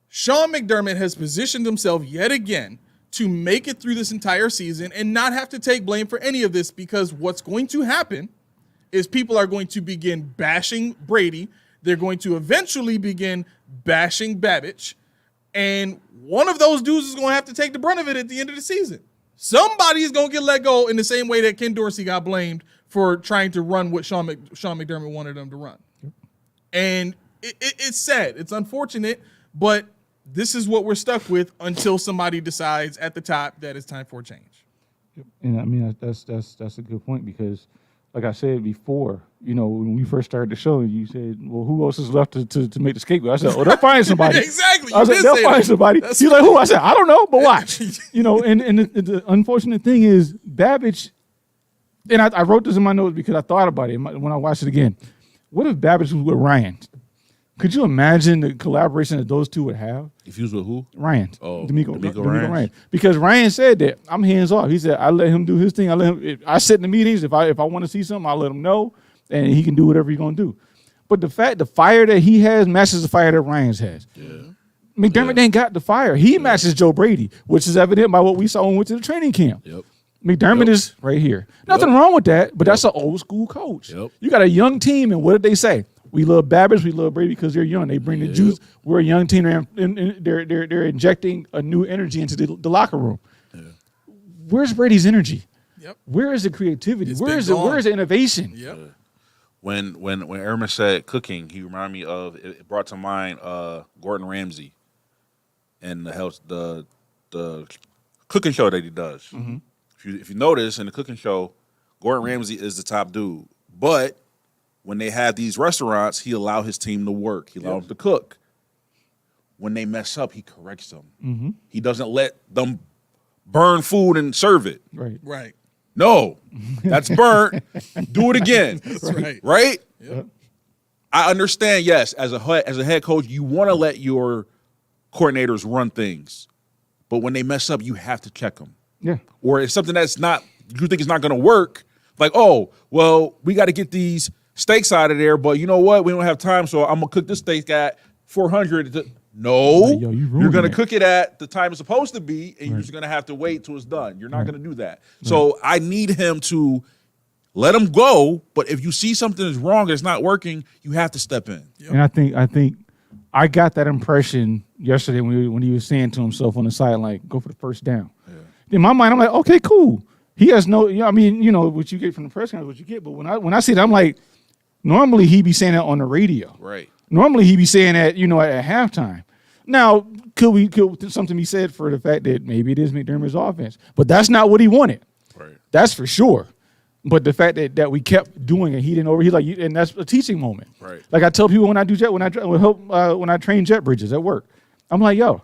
Sean McDermott has positioned himself yet again to make it through this entire season and not have to take blame for any of this, because what's going to happen is people are going to begin bashing Brady. They're going to eventually begin bashing Babbage. And one of those dudes is going to have to take the brunt of it at the end of the season. Somebody is going to get let go in the same way that Ken Dorsey got blamed for trying to run what Sean McDermott wanted them to run. And it's sad. It's unfortunate, but this is what we're stuck with until somebody decides at the top that it's time for a change. And I mean, that's a good point, because like I said before, when we first started the show, you said, well, who else is left to make the scapegoat? I said, oh, they'll find somebody. Exactly. I said, they'll find somebody. He's like, who? I said, I don't know, but watch. And the unfortunate thing is Babbage, and I wrote this in my notes because I thought about it when I watched it again. What if Babbage was with Ryan? Could you imagine the collaboration that those two would have? If he was with who? Ryan. Oh, D'Amico Ryan. Because Ryan said that I'm hands off. He said I let him do his thing. I sit in the meetings. If I want to see something, I'll let him know, and he can do whatever he's gonna do. But the fire that he has matches the fire that Ryan's has. Yeah. McDermott ain't got the fire. He matches Joe Brady, which is evident by what we saw when we went to the training camp. Yep. McDermott is right here. Nothing wrong with that, but that's an old school coach. Yep. You got a young team, and what did they say? We love Babbage, we love Brady because they're young. They bring the juice. We're a young team, and they're injecting a new energy into the locker room. Yeah. Where's Brady's energy? Yep. Where is the creativity? Where is the innovation? Yep. When Irma said cooking, he reminded me of, it brought to mind Gordon Ramsay and the cooking show that he does. Mm-hmm. If you notice in the cooking show, Gordon Ramsay is the top dude, but when they have these restaurants, he allowed his team to work. He allowed them to cook. When they mess up, he corrects them. Mm-hmm. He doesn't let them burn food and serve it. Right. No, that's burnt. Do it again. That's right. Right? Yep. I understand, yes, as a head coach, you want to let your coordinators run things. But when they mess up, you have to check them. Yeah. Or it's something you think is not going to work. Like, oh, well, we got to get these steaks out of there, but you know what? We don't have time, so I'm going to cook this steak at 400. No, you're going to cook it at the time it's supposed to be, and you're just going to have to wait till it's done. You're not going to do that. So I need him to let him go, but if you see something is wrong, it's not working, you have to step in. Yep. And I think I got that impression yesterday when he was saying to himself on the sideline, go for the first down. Yeah. In my mind, I'm like, okay, cool. He has no, what you get from the press conference, what you get. But when I see that, I'm like, normally he'd be saying that on the radio. Right. Normally he'd be saying that, at halftime. Now, could something be said for the fact that maybe it is McDermott's offense? But that's not what he wanted. Right. That's for sure. But the fact that we kept doing it, he's like, and that's a teaching moment. Right. Like I tell people when I train jet bridges at work, I'm like, yo,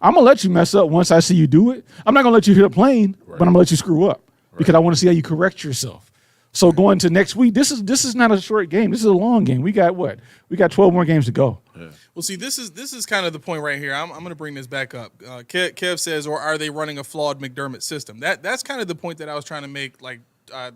I'm gonna let you mess up once I see you do it. I'm not gonna let you hit a plane, but I'm gonna let you screw up because I want to see how you correct yourself. So going to next week, this is not a short game. This is a long game. We got 12 more games to go. Yeah. Well, see, this is kind of the point right here. I'm going to bring this back up. Kev says, or are they running a flawed McDermott system? That's kind of the point that I was trying to make, like, a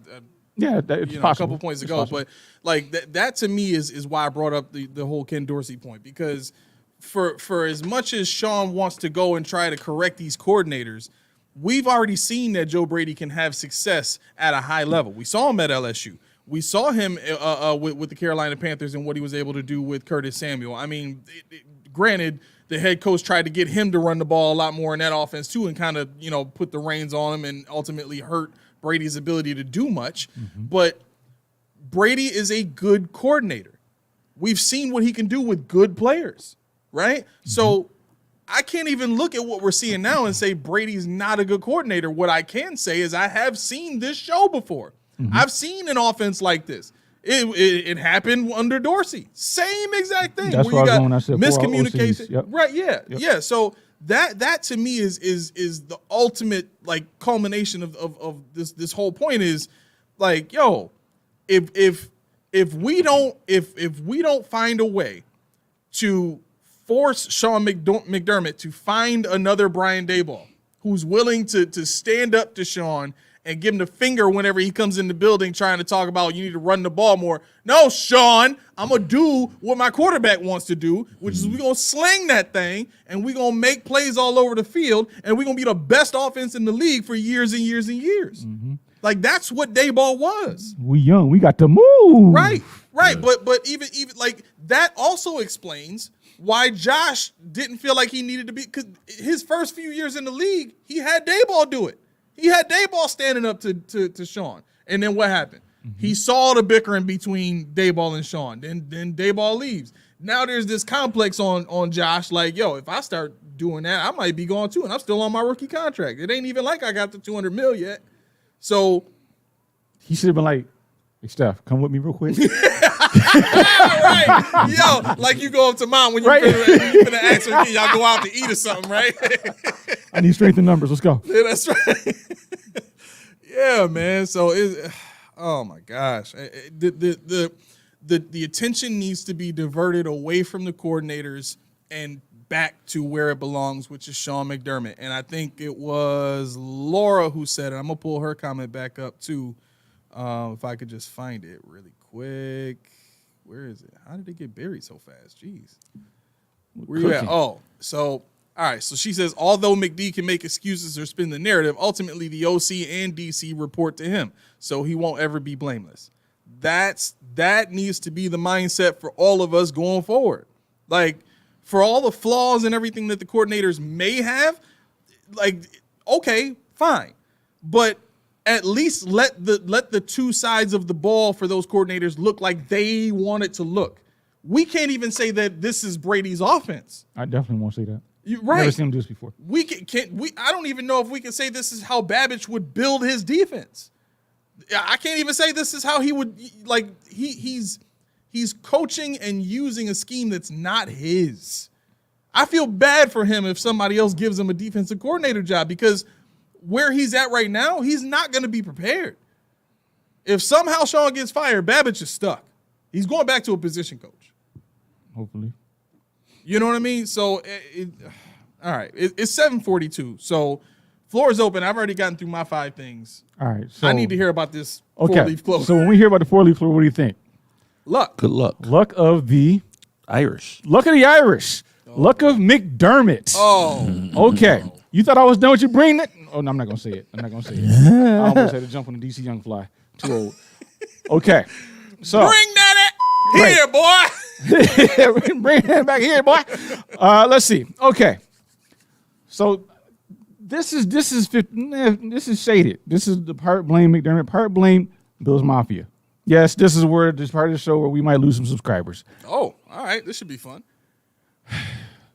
couple points ago. But like that to me is why I brought up the whole Ken Dorsey point, because for as much as Sean wants to go and try to correct these coordinators, we've already seen that Joe Brady can have success at a high level. We saw him at LSU. We saw him with the Carolina Panthers and what he was able to do with Curtis Samuel. I mean, granted, the head coach tried to get him to run the ball a lot more in that offense too, and kind of put the reins on him and ultimately hurt Brady's ability to do much. Mm-hmm. But Brady is a good coordinator. We've seen what he can do with good players, right? Mm-hmm. So I can't even look at what we're seeing now and say Brady's not a good coordinator. What I can say is I have seen this show before. I've seen an offense like this. It happened under Dorsey. Same exact thing. That's where what you I was got going. I said miscommunication. Yep. Right? Yeah. So that to me is the ultimate like culmination of this whole point is like, yo, if we don't find a way to force Sean McDermott to find another Brian Daboll who's willing to stand up to Sean and give him the finger whenever he comes in the building trying to talk about you need to run the ball more. No, Sean, I'm going to do what my quarterback wants to do, which is we're going to sling that thing, and we're going to make plays all over the field, and we're going to be the best offense in the league for years and years and years. Like, that's what Daboll was. We young. We got to move. Right. But even like that also explains why Josh didn't feel like he needed to be, because his first few years in the league, he had Daboll do it. He had Daboll standing up to Sean. And then what happened? He saw the bickering between Daboll and Sean. Then Daboll leaves. Now there's this complex on Josh, like, yo, if I start doing that, I might be gone too, and I'm still on my rookie contract. It ain't even like I got the $200 million yet. So he should have been like, hey, Steph, come with me real quick. right. Yo, like you go up to mom when you finna ask her, y'all go out to eat or something, right? I need strength in numbers. Let's go. Yeah, that's right. Yeah, man. So oh my gosh. The attention needs to be diverted away from the coordinators and back to where it belongs, which is Sean McDermott. And I think it was Laura who said it. I'm gonna pull her comment back up too. If I could just find it really quick. Where is it? How did it get buried so fast? Jeez. Where you at? Oh, so, all right. So she says, although McD can make excuses or spin the narrative, ultimately the OC and DC report to him, so he won't ever be blameless. That needs to be the mindset for all of us going forward. Like, for all the flaws and everything that the coordinators may have, like, okay, fine. But at least let the two sides of the ball for those coordinators look like they want it to look. We can't even say that this is Brady's offense. I definitely won't say that. Right. Never seen him do this before. I don't even know if we can say this is how Babbage would build his defense. I can't even say this is how he would, like, he's coaching and using a scheme that's not his. I feel bad for him if somebody else gives him a defensive coordinator job, because where he's at right now, he's not going to be prepared. If somehow Sean gets fired, Babbage is stuck. He's going back to a position coach. Hopefully. You know what I mean? So, all right. It's 7:42. So, floor is open. I've already gotten through my 5 things. All right. So I need to hear about this 4-leaf clover. So when we hear about the 4-leaf clover, what do you think? Luck. Good luck. Luck of the Irish. Luck of the Irish. Luck of McDermott. Oh. Okay. You thought I was done with you bringing it? Oh, no, I'm not going to say it. I almost had to jump on the DC Young fly. Too old. Okay. So Bring that here, boy. bring that back here, boy. Let's see. Okay. So this is shaded. This is the part blame McDermott, part blame Bills Mafia. Yes, this is where this part of the show where we might lose some subscribers. Oh, all right. This should be fun.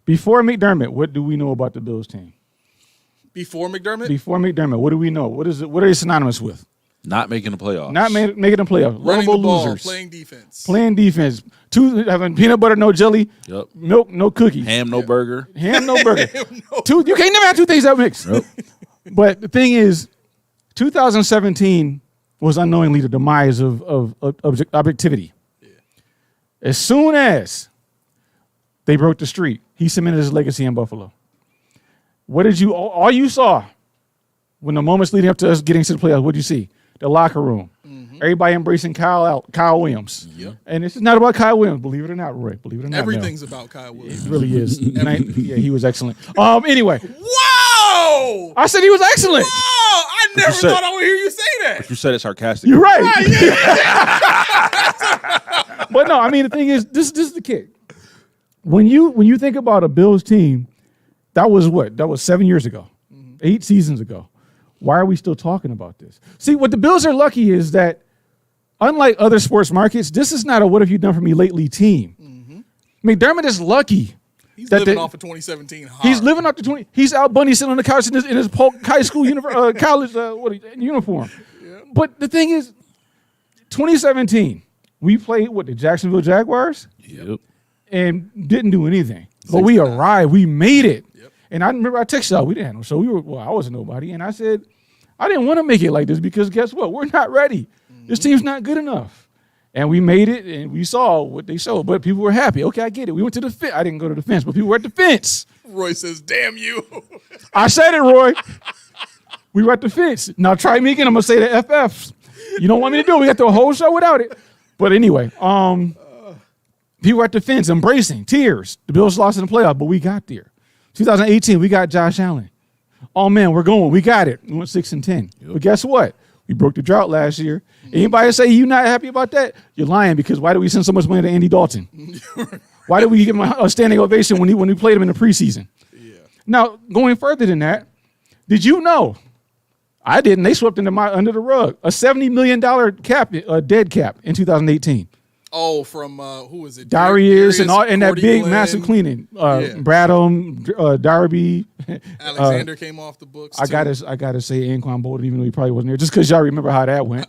Before McDermott, what do we know about the Bills team? Before McDermott? Before McDermott, what do we know? What are they synonymous with? Not making the playoffs. Not making the playoffs. Running the ball, losers. playing defense. Playing defense. Having peanut butter, no jelly. Yep. Milk, no cookies. Ham, no burger. Ham, no burger. You can't never have two things that mix. Nope. But the thing is, 2017 was unknowingly the demise of objectivity. Yeah. As soon as they broke the streak, he cemented his legacy in Buffalo. What did all you saw when the moments leading up to us getting to the playoffs, what did you see? The locker room. Mm-hmm. Everybody embracing Kyle Williams. Yep. And it's not about Kyle Williams, believe it or not, Roy. Believe it or not. Everything's about Kyle Williams. It really is. Yeah, he was excellent. Anyway. Whoa! I said he was excellent. Whoa! I never thought I would hear you say that. But you said it sarcastically. You're right. But no, I mean, the thing is, this is the kick. When you think about a Bills team, that was what? That was 7 years ago, 8 seasons ago. Why are we still talking about this? See, what the Bills are lucky is that, unlike other sports markets, this is not a what have you done for me lately team. Mm-hmm. McDermott is lucky He's living off of 2017 hard. He's living up to 20. He's Al Bundy sitting on the couch in his high school college uniform. Yeah. But the thing is, 2017, we played the Jacksonville Jaguars. Yep. And didn't do anything. But we arrived. We made it. Yep. And I remember I texted y'all. We didn't have no show. I wasn't nobody. And I said, I didn't want to make it like this because guess what? We're not ready. This team's not good enough. And we made it, and we saw what they showed. But people were happy. Okay, I get it. We went to the fence. I didn't go to the fence, but people were at the fence. Roy says, damn you. I said it, Roy. We were at the fence. Now try me again. I'm going to say the FFs. You don't want me to do it. We got the whole show without it. But anyway, people were at the fence, embracing, tears. The Bills lost in the playoff, but we got there. 2018, we got Josh Allen. Oh, man, we're going. We got it. We went 6-10. Yep. But guess what? We broke the drought last year. Anybody say you're not happy about that? You're lying because why did we send so much money to Andy Dalton? Why did we give him a standing ovation when we played him in the preseason? Yeah. Now, going further than that, did you know? I didn't. They swept under the rug. A $70 million dead cap in 2018. Oh, from who was it? Darius and that big, massive cleaning. Bradham, Darby. Alexander came off the books. I gotta say Anquan Bolden, even though he probably wasn't there, just because y'all remember how that went.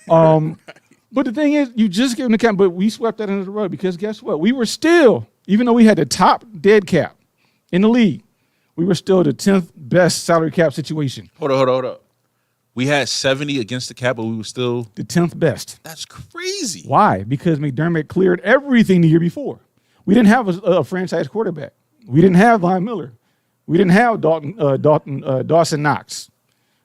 Right. But the thing is, you just give him the cap, but we swept that under the rug because guess what? We were still, even though we had the top dead cap in the league, we were still the 10th best salary cap situation. Hold up. We had 70 against the cap, but we were still the 10th best. That's crazy. Why? Because McDermott cleared everything the year before. We didn't have a franchise quarterback. We didn't have Von Miller. We didn't have Dawson Knox.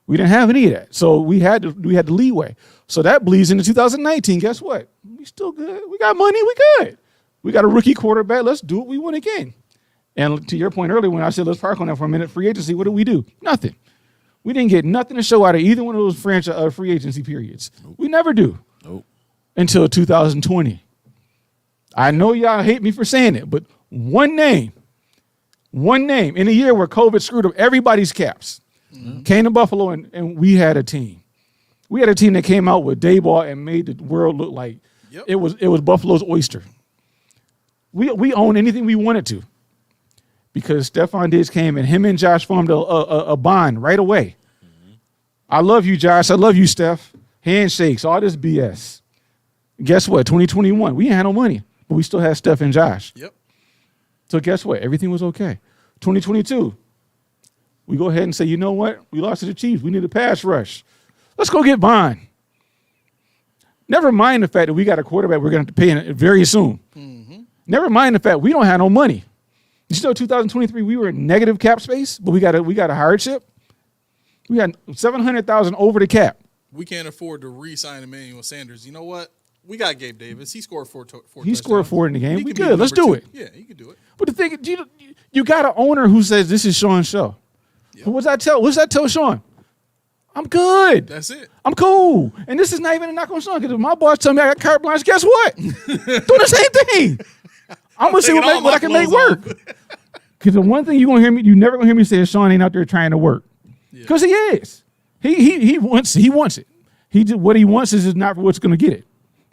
We didn't have any of that. So we had the leeway. So that bleeds into 2019. Guess what? We still good. We got money. We good. We got a rookie quarterback. Let's do what we want again. And to your point earlier when I said let's park on that for a minute, free agency, what do we do? Nothing. We didn't get nothing to show out of either one of those free agency periods. Nope. We never do. Nope. Until 2020. I know y'all hate me for saying it, but one name in a year where COVID screwed up everybody's caps, came to Buffalo, and we had a team. We had a team that came out with Dayball and made the world look like it was Buffalo's oyster. We owned anything we wanted to. Because Stephon Diggs came and him and Josh formed a bond right away. Mm-hmm. I love you, Josh. I love you, Steph. Handshakes, all this BS. Guess what? 2021, we had no money, but we still had Steph and Josh. Yep. So guess what? Everything was okay. 2022, we go ahead and say, you know what? We lost to the Chiefs. We need a pass rush. Let's go get Bond. Never mind the fact that we got a quarterback we're going to have to pay very soon. Mm-hmm. Never mind the fact we don't have no money. You know, 2023, we were in negative cap space, but we got a hardship. We got $700,000 over the cap. We can't afford to re-sign Emmanuel Sanders. You know what? We got Gabe Davis. He scored four. He scored 4 in the game. We good. Let's do it. Yeah, he can do it. But the thing, you got an owner who says this is Sean's show. Yep. What's that tell Sean? I'm good. That's it. I'm cool. And this is not even a knock on Sean because if my boss tell me I got carte blanche, guess what? Do the same thing. I'm gonna see what I can make work. Because the one thing you're never gonna hear me say is Sean ain't out there trying to work. Because he is. He wants it. What he wants is not what's gonna get it.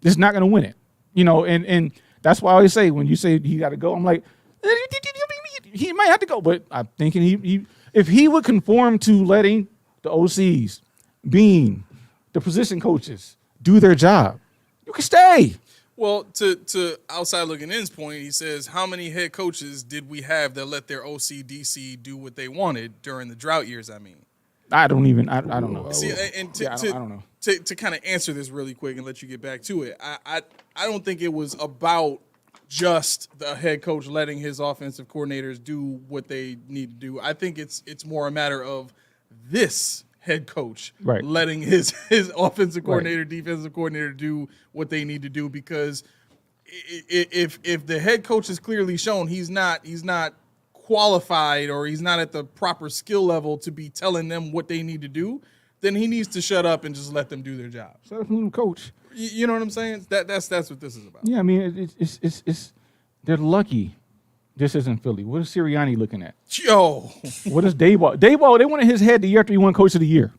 It's not gonna win it. You know, and that's why I always say when you say he gotta go, I'm like, he might have to go. But I'm thinking he if he would conform to letting the OCs, Bean, the position coaches do their job, you can stay. Well, to outside looking in's point, he says, how many head coaches did we have that let their OC, DC do what they wanted during the drought years, I mean? I don't know. See, and I don't know. To kind of answer this really quick and let you get back to it, I don't think it was about just the head coach letting his offensive coordinators do what they need to do. I think it's more a matter of this head coach letting his offensive coordinator, defensive coordinator do what they need to do, because if the head coach is clearly shown he's not qualified or he's not at the proper skill level to be telling them what they need to do, then he needs to shut up and just let them do their job. Shut up from the coach. You know what I'm saying? That's what this is about. Yeah, I mean it's they're lucky. This isn't Philly. What is Sirianni looking at? Yo. What is Dayball? Dayball, they wanted his head the year after he won Coach of the Year.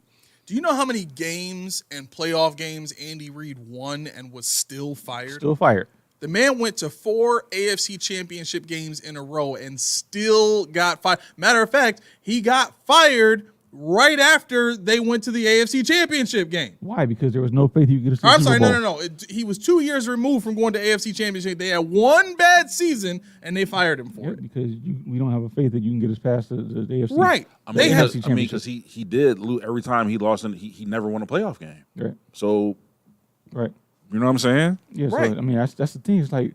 Do you know how many games and playoff games Andy Reid won and was still fired? Still fired. The man went to 4 AFC championship games in a row and still got fired. Matter of fact, he got fired right after they went to the AFC championship game. Why? Because there was no faith you could get us to the I'm Super sorry, Bowl. no. He was 2 years removed from going to AFC championship. They had one bad season, and they fired him for Yeah, it. because we don't have a faith that you can get us past the AFC. Right. I have- mean, because he did lose every time he lost, and he never won a playoff game. Right. So, Right. you know what I'm saying? Yeah. Right. So I mean, that's the thing. It's like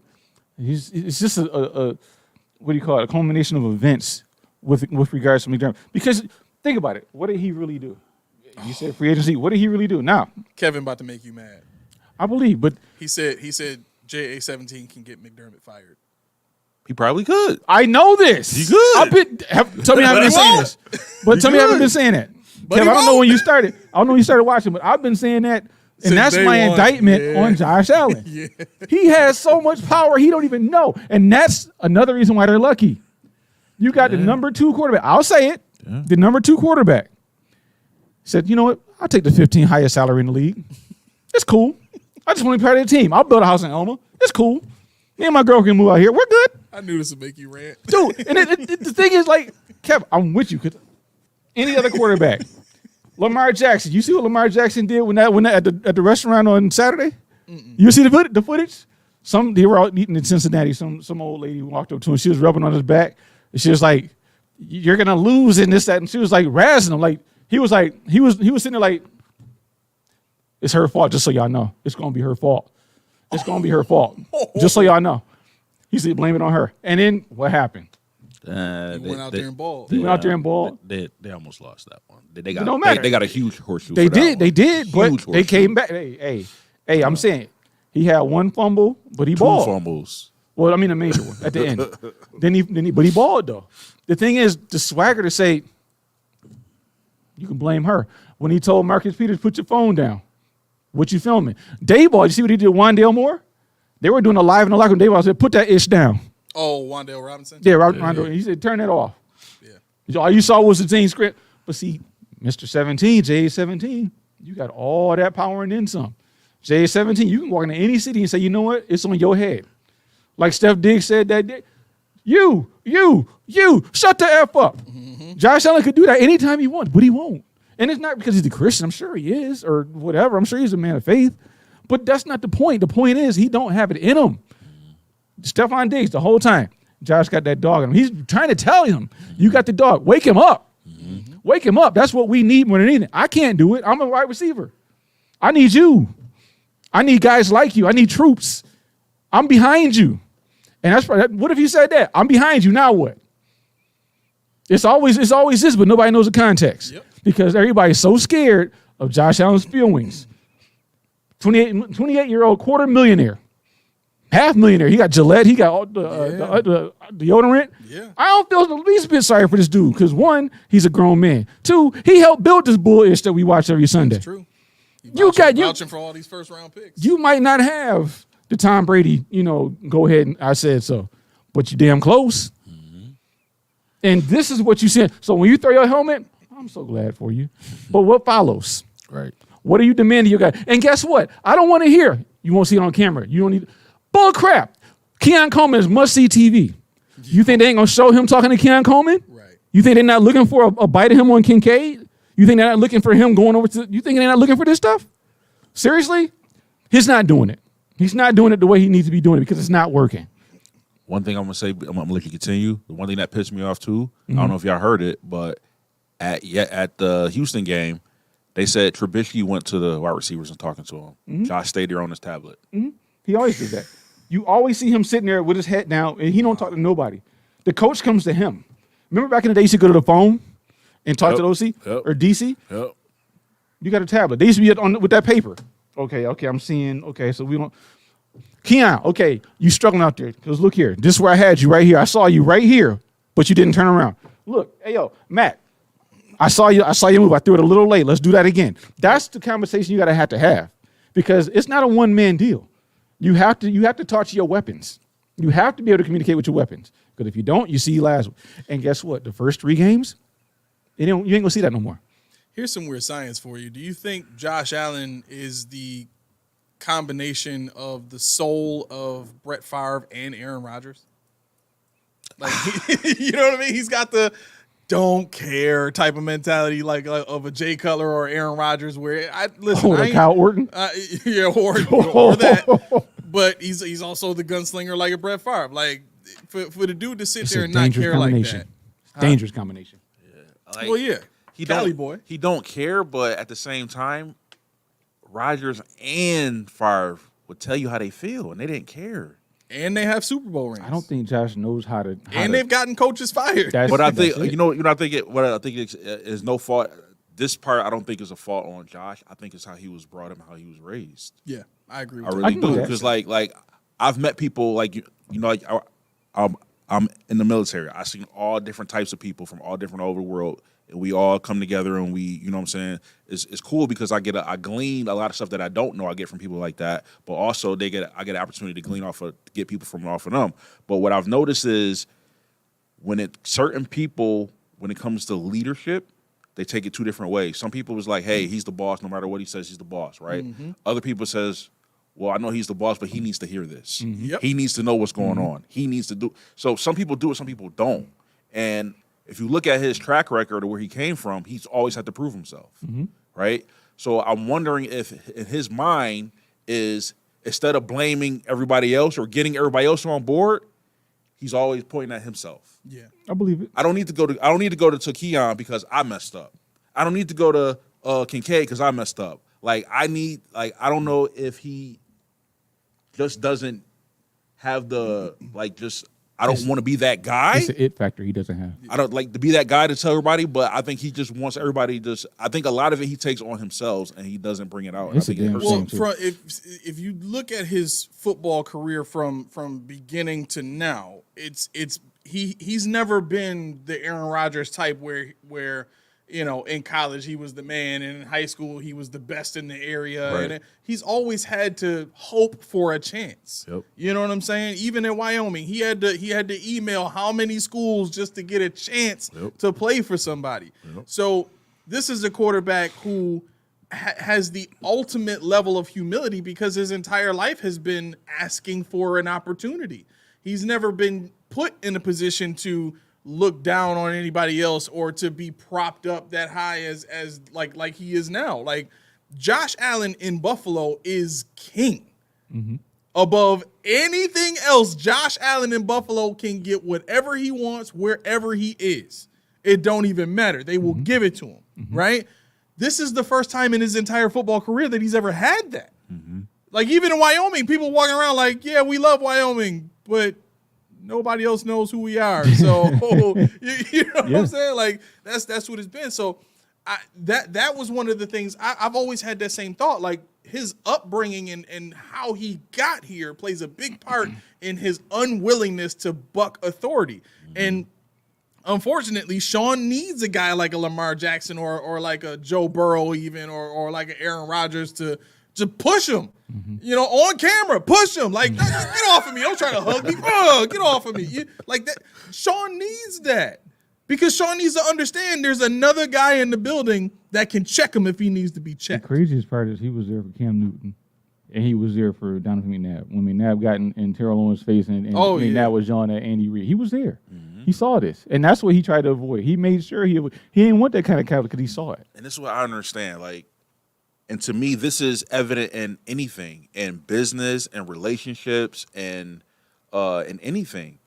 it's just a what do you call it? A culmination of events with regards to McDermott. Because think about it. What did he really do? You said free agency. What did he really do? Now, Kevin about to make you mad. I believe, but He said JA-17 can get McDermott fired. He probably could. I know this. He good. Tell me I haven't been saying won't. this. But tell me I haven't been saying that. But Kev, he I don't know when won't. you started. I don't know when you started watching, but I've been saying that. And Since that's day my one. indictment Yeah. on Josh Allen. Yeah. He has so much power he don't even know. And that's another reason why they're lucky. You got the number 2 quarterback. I'll say it. Yeah. The number 2 quarterback said, you know what? I'll take the 15th highest salary in the league. It's cool. I just want to be part of the team. I'll build a house in Elma. It's cool. Me and my girl can move out here. We're good. I knew this would make you rant. Dude, and the thing is, like, Kev, I'm with you. Cause any other quarterback, Lamar Jackson. You see what Lamar Jackson did when that at the restaurant on Saturday? You see the footage? They were out eating in Cincinnati. Some old lady walked up to him. She was rubbing on his back. And she was like, "You're gonna lose in this, that." And she was like razzing him. Like he was sitting there like, "It's her fault." Just so y'all know, it's gonna be her fault. It's gonna be her fault. Just so y'all know. He said, "Blame it on her." And then what happened? He went out there and balled. He went out there and balled. They almost lost that one. They It don't got matter. they got a huge horseshoe. They for that did, one. they did, but Huge they horseshoe. came back. Hey, I'm saying he had one fumble, but he 2 balled. fumbles. Well, I mean a major one at the end. Then he balled though. The thing is, the swagger to say you can blame her when he told Marcus Peters, "Put your phone down." What you filming? Dayball, you see what he did with Wandale Moore? They were doing a live in the locker room. Dayball said, "Put that ish down." Oh, Wandale Robinson? Yeah, Rondo. He said, "Turn that off." Yeah. All you saw was the team script. But see, Mr. 17, J17, you got all that power and then some. J17, you can walk into any city and say, you know what? It's on your head. Like Steph Diggs said that day. You, shut the F up. Mm-hmm. Josh Allen could do that anytime he wants, but he won't. And it's not because he's a Christian. I'm sure he is, or whatever. I'm sure he's a man of faith. But that's not the point. The point is he don't have it in him. Stephon Diggs, the whole time, Josh got that dog in him. He's trying to tell him, you got the dog. Wake him up. Mm-hmm. Wake him up. That's what we need more than anything. I can't do it. I'm a wide receiver. I need you. I need guys like you. I need troops. I'm behind you. And that's what if you said that? I'm behind you. Now what? It's always this, but nobody knows the context. Yep. Because everybody's so scared of Josh Allen's feelings. 28-year-old quarter millionaire. Half millionaire. He got Gillette. He got all the deodorant. Yeah. I don't feel the least bit sorry for this dude because 1, he's a grown man. 2, he helped build this bullish that we watch every Sunday. It's true. Vouching for all these first round picks. You might not have the Tom Brady, go ahead and I said so, but you damn close. Mm-hmm. And this is what you said. So when you throw your helmet, I'm so glad for you. But what follows? Right. What are you demanding your guy? And guess what? I don't want to hear. You won't see it on camera. You don't need. Bull crap. Keon Coleman is must-see TV. You think they ain't going to show him talking to Keon Coleman? Right. You think they're not looking for a bite of him on Kincaid? You think they're not looking for him going over to... You think they're not looking for this stuff? Seriously? He's not doing it. He's not doing it the way he needs to be doing it because it's not working. One thing I'm gonna say, I'm gonna let you continue. The one thing that pissed me off too, I don't know if y'all heard it, but at the Houston game, they said Trubisky went to the wide receivers and talking to him. Josh stayed there on his tablet. He always did that. You always see him sitting there with his head down, and he don't talk to nobody. The coach comes to him. Remember back in the day, he used to go to the phone and talk to the OC or DC? Yep. You got a tablet. They used to be with that paper. Okay, I'm seeing. Okay, so we don't. Keon, okay, you struggling out there. Because look here. This is where I had you right here. I saw you right here, but you didn't turn around. Look, hey, yo, Matt, I saw you move. I threw it a little late. Let's do that again. That's the conversation you got to have because it's not a one-man deal. You have to talk to your weapons. You have to be able to communicate with your weapons. Because if you don't, you see last. And guess what? The first 3 games, you ain't going to see that no more. Here's some weird science for you. Do you think Josh Allen is the combination of the soul of Brett Favre and Aaron Rodgers? Like, you know what I mean? He's got the don't care type of mentality, like of a Jay Cutler or Aaron Rodgers, where I listen. Or Kyle Orton. Yeah, or that. But he's also the gunslinger like a Brett Favre. Like for the dude to sit there and not care like that. Dangerous combination. Like, Well, yeah, he Cali don't, boy. He don't care, but at the same time, Rodgers and Favre would tell you how they feel, and they didn't care. And they have Super Bowl rings. I don't think Josh knows how to. And they've gotten coaches fired. But I think what I think is no fault. This part I don't think is a fault on Josh. I think it's how he was brought up, and how he was raised. Yeah, I agree with I that. really can do do, that. because like I've met people like like I'm in the military. I've seen all different types of people from all different over the world, and we all come together and we, you know what I'm saying? It's cool because I glean a lot of stuff that I don't know I get from people like that, but also I get an opportunity to glean to get people from off of them. But what I've noticed is certain people, when it comes to leadership, they take it two different ways. Some people is like, hey, he's the boss, no matter what he says, he's the boss, right? Mm-hmm. Other people says, well, I know he's the boss, but he needs to hear this. Mm-hmm. Yep. He needs to know what's going on. He needs to do. So some people do it, some people don't. And if you look at his track record or where he came from, he's always had to prove himself, right? So I'm wondering if in his mind is, instead of blaming everybody else or getting everybody else on board, he's always pointing at himself. Yeah, I believe it. I don't need to go to Keon because I messed up. I don't need to go to Kincaid because I messed up. I don't know if he just doesn't have the I don't want to be that guy. It's the it factor he doesn't have. I don't like to be that guy to tell everybody, but I think he just wants everybody I think a lot of it he takes on himself and he doesn't bring it out. It's I think a it damn hurts shame. him. well, if you look at his football career from beginning to now, he's never been the Aaron Rodgers type where in college he was the man, and in high school he was the best in the area, Right. and he's always had to hope for a chance. Yep. You know what I'm saying? Even in Wyoming, he had to email how many schools just to get a chance to play for somebody. Yep. So this is a quarterback who has the ultimate level of humility because his entire life has been asking for an opportunity. He's never been put in a position to look down on anybody else or to be propped up that high as like he is now. Like Josh Allen in Buffalo is king. Mm-hmm. Above anything else, Josh Allen in Buffalo can get whatever he wants wherever he is. It don't even matter. They will give it to him, right? This is the first time in his entire football career that he's ever had that. Like even in Wyoming, people walking around like, yeah, we love Wyoming, but nobody else knows who we are. So you know what I'm saying? Like that's what it's been. So that was one of the things I've always had that same thought. Like his upbringing and how he got here plays a big part in his unwillingness to buck authority. And unfortunately, Sean needs a guy like a Lamar Jackson or like a Joe Burrow even or like an Aaron Rodgers to push him, on camera, push him. Like, just get off of me. Don't try to hug me. Get off of me. Like that. Sean needs that because Sean needs to understand there's another guy in the building that can check him if he needs to be The checked. craziest part is he was there for Cam Newton, and he was there for Donovan McNabb. When McNabb got in Terrell Owens' face and McNabb was yelling at Andy Reid, he was there. He saw this, and that's what he tried to avoid. He made sure he didn't want that kind of capital because he saw it. And this is what I understand. And to me, this is evident in anything, in business and relationships and in anything.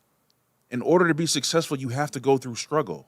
In order to be successful, you have to go through struggle,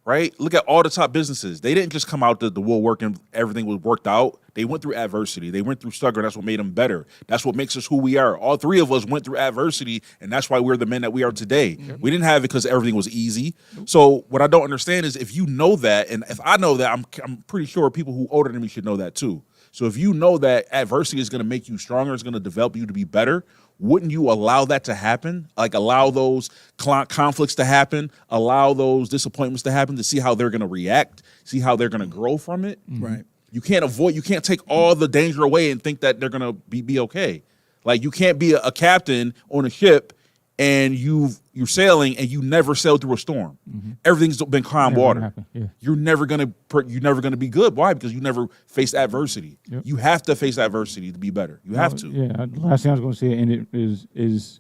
right? Look at all the top businesses. They didn't just come out the woodwork and everything was worked out. They went through adversity. They went through struggle. That's what made them better. That's what makes us who we are. All three of us went through adversity, and that's why we're the men that we are today. We didn't have it because everything was easy. So what I don't understand is if you know that, and if I know that, I'm pretty sure people who older than me should know that too. So if you know that adversity is going to make you stronger, it's going to develop you to be better, wouldn't you allow that to happen? Like allow those conflicts to happen, allow those disappointments to happen to see how they're going to react, see how they're going to grow from it? Right. You can't take all the danger away and think that they're going to be okay. Like you can't be a captain on a ship and you've you're sailing and you never sail through a storm. Everything's been calm Never water. gonna happen, yeah. You're never gonna be good. Why? Because you never faced adversity. Yep. You have to face adversity to be better. You have to. Yeah, the last thing I was going to say and it is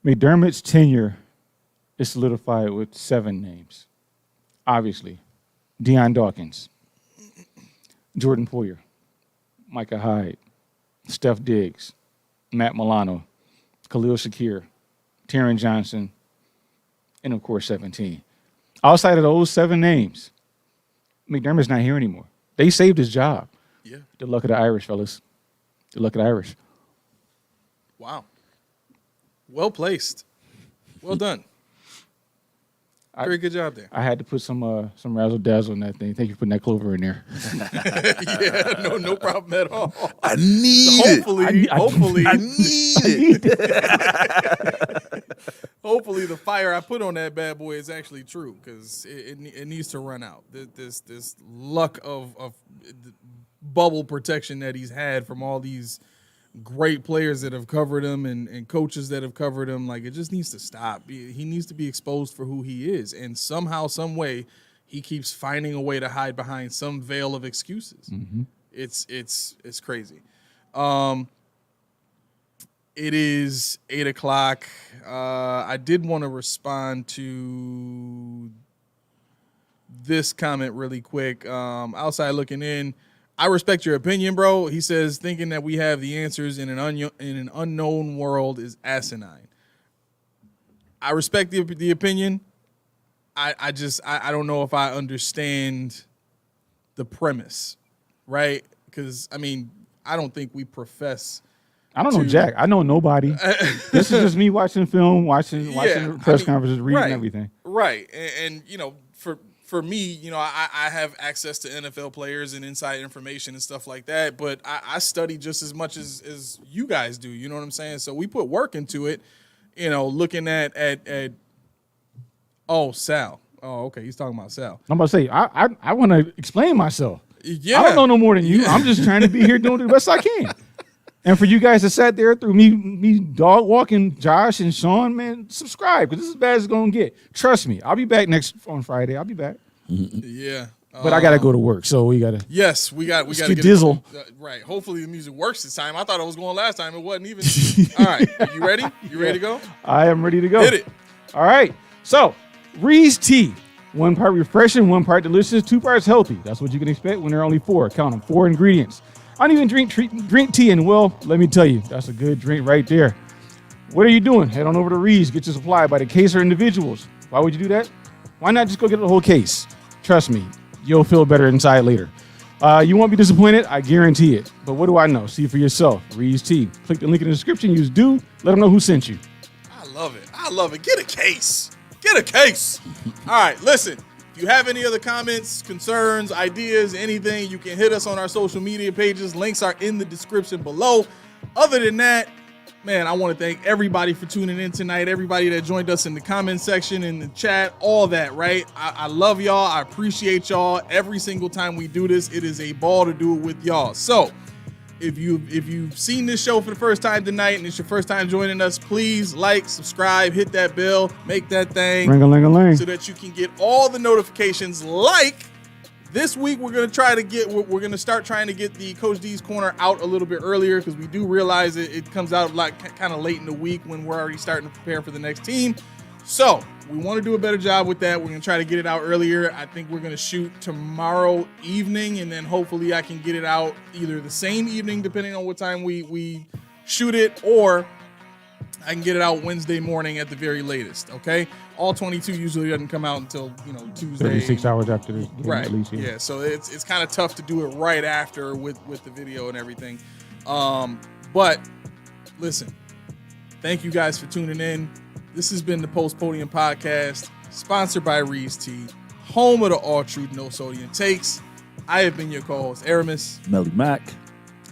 McDermott's tenure is solidified with 7 names. Obviously, Deion Dawkins, Jordan Poyer, Micah Hyde, Steph Diggs, Matt Milano, Khalil Shakir, Taron Johnson, and of course 17. Outside of those 7 names, McDermott's not here anymore. They saved his job. Yeah. The luck of the Irish, fellas. The luck of the Irish. Wow. Well placed. Well done. Very good job there. I had to put some razzle dazzle in that thing. Thank you for putting that clover in there. Yeah, no problem at all. I need Hopefully, hopefully, I need it. hopefully the fire I put on that bad boy is actually true because it needs to run out. This luck of bubble protection that he's had from all these great players that have covered him and coaches that have covered him, like it just needs to stop. He needs to be exposed for who he is, and somehow, some way, he keeps finding a way to hide behind some veil of excuses. It's crazy. It is 8:00. I did want to respond to this comment really quick. Outside looking in, I respect your opinion, bro. He says thinking that we have the answers in an unknown world is asinine. I respect the opinion. I don't know if I understand the premise, right? Because I mean, I don't think we profess. I don't know Jack. I know nobody. This is just me watching film, watching the press conferences, reading everything. Right, and you know, for me, you know, I have access to NFL players and inside information and stuff like that, but I study just as much as you guys do. You know what I'm saying? So we put work into it. You know, looking at Sal. Oh, okay, he's talking about Sal. I'm about to say I want to explain myself. Yeah, I don't know no more than you. I'm just trying to be here doing the best I can. And for you guys that sat there through me dog walking Josh and Sean, man, subscribe because this is as bad as it's gonna get. Trust me, I'll be back on Friday. I'll be back. Yeah, but I gotta go to work, so we gotta. Yes, we got to get dizzle. Right. Hopefully the music works this time. I thought it was going last time. It wasn't even. All right, you ready? You ready to go? I am ready to go. Hit it. All right. So Ree's tea, 1 part refreshing, 1 part delicious, 2 parts healthy. That's what you can expect when there are only 4. Count them, 4 ingredients. I don't even drink tea, and well, let me tell you, that's a good drink right there. What are you doing? Head on over to Ree's, get your supply by the case or individuals. Why would you do that? Why not just go get the whole case? Trust me, you'll feel better inside later. You won't be disappointed, I guarantee it. But what do I know? See for yourself. Ree's tea. Click the link in the description. Use do. Let them know who sent you. I love it. I love it. Get a case. Get a case. All right, listen. If you have any other comments, concerns, ideas, anything, you can hit us on our social media pages. Links are in the description below. Other than that, man, I want to thank everybody for tuning in tonight. Everybody that joined us in the comment section, in the chat, all that, right? I love y'all. I appreciate y'all. Every single time we do this, it is a ball to do it with y'all. So if you've seen this show for the first time tonight and it's your first time joining us, please like, subscribe, hit that bell, make that thing Ring-a-ling-a-ling. so that you can get all the notifications. Like this week, we're gonna start trying to get the Coach D's Corner out a little bit earlier because we do realize it comes out like kind of late in the week when we're already starting to prepare for the next team. So we want to do a better job with that. We're going to try to get it out earlier. I think we're going to shoot tomorrow evening, and then hopefully I can get it out either the same evening, depending on what time we shoot it, or I can get it out Wednesday morning at the very latest, okay? All 22 usually doesn't come out until, Tuesday. 36 hours after the game, Right. at least. Yeah, so it's kind of tough to do it right after with the video and everything. But listen, thank you guys for tuning in. This has been the Podium Podcast, sponsored by Ree's Tea, home of the all truth, no sodium takes. I have been your co-host, Aramis. Melly Mac.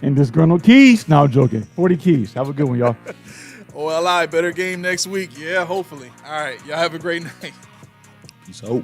And disgruntled Keys. No, I'm joking. 40 Keys. Have a good one, y'all. OLI, better game next week. Yeah, hopefully. All right, y'all have a great night. Peace out.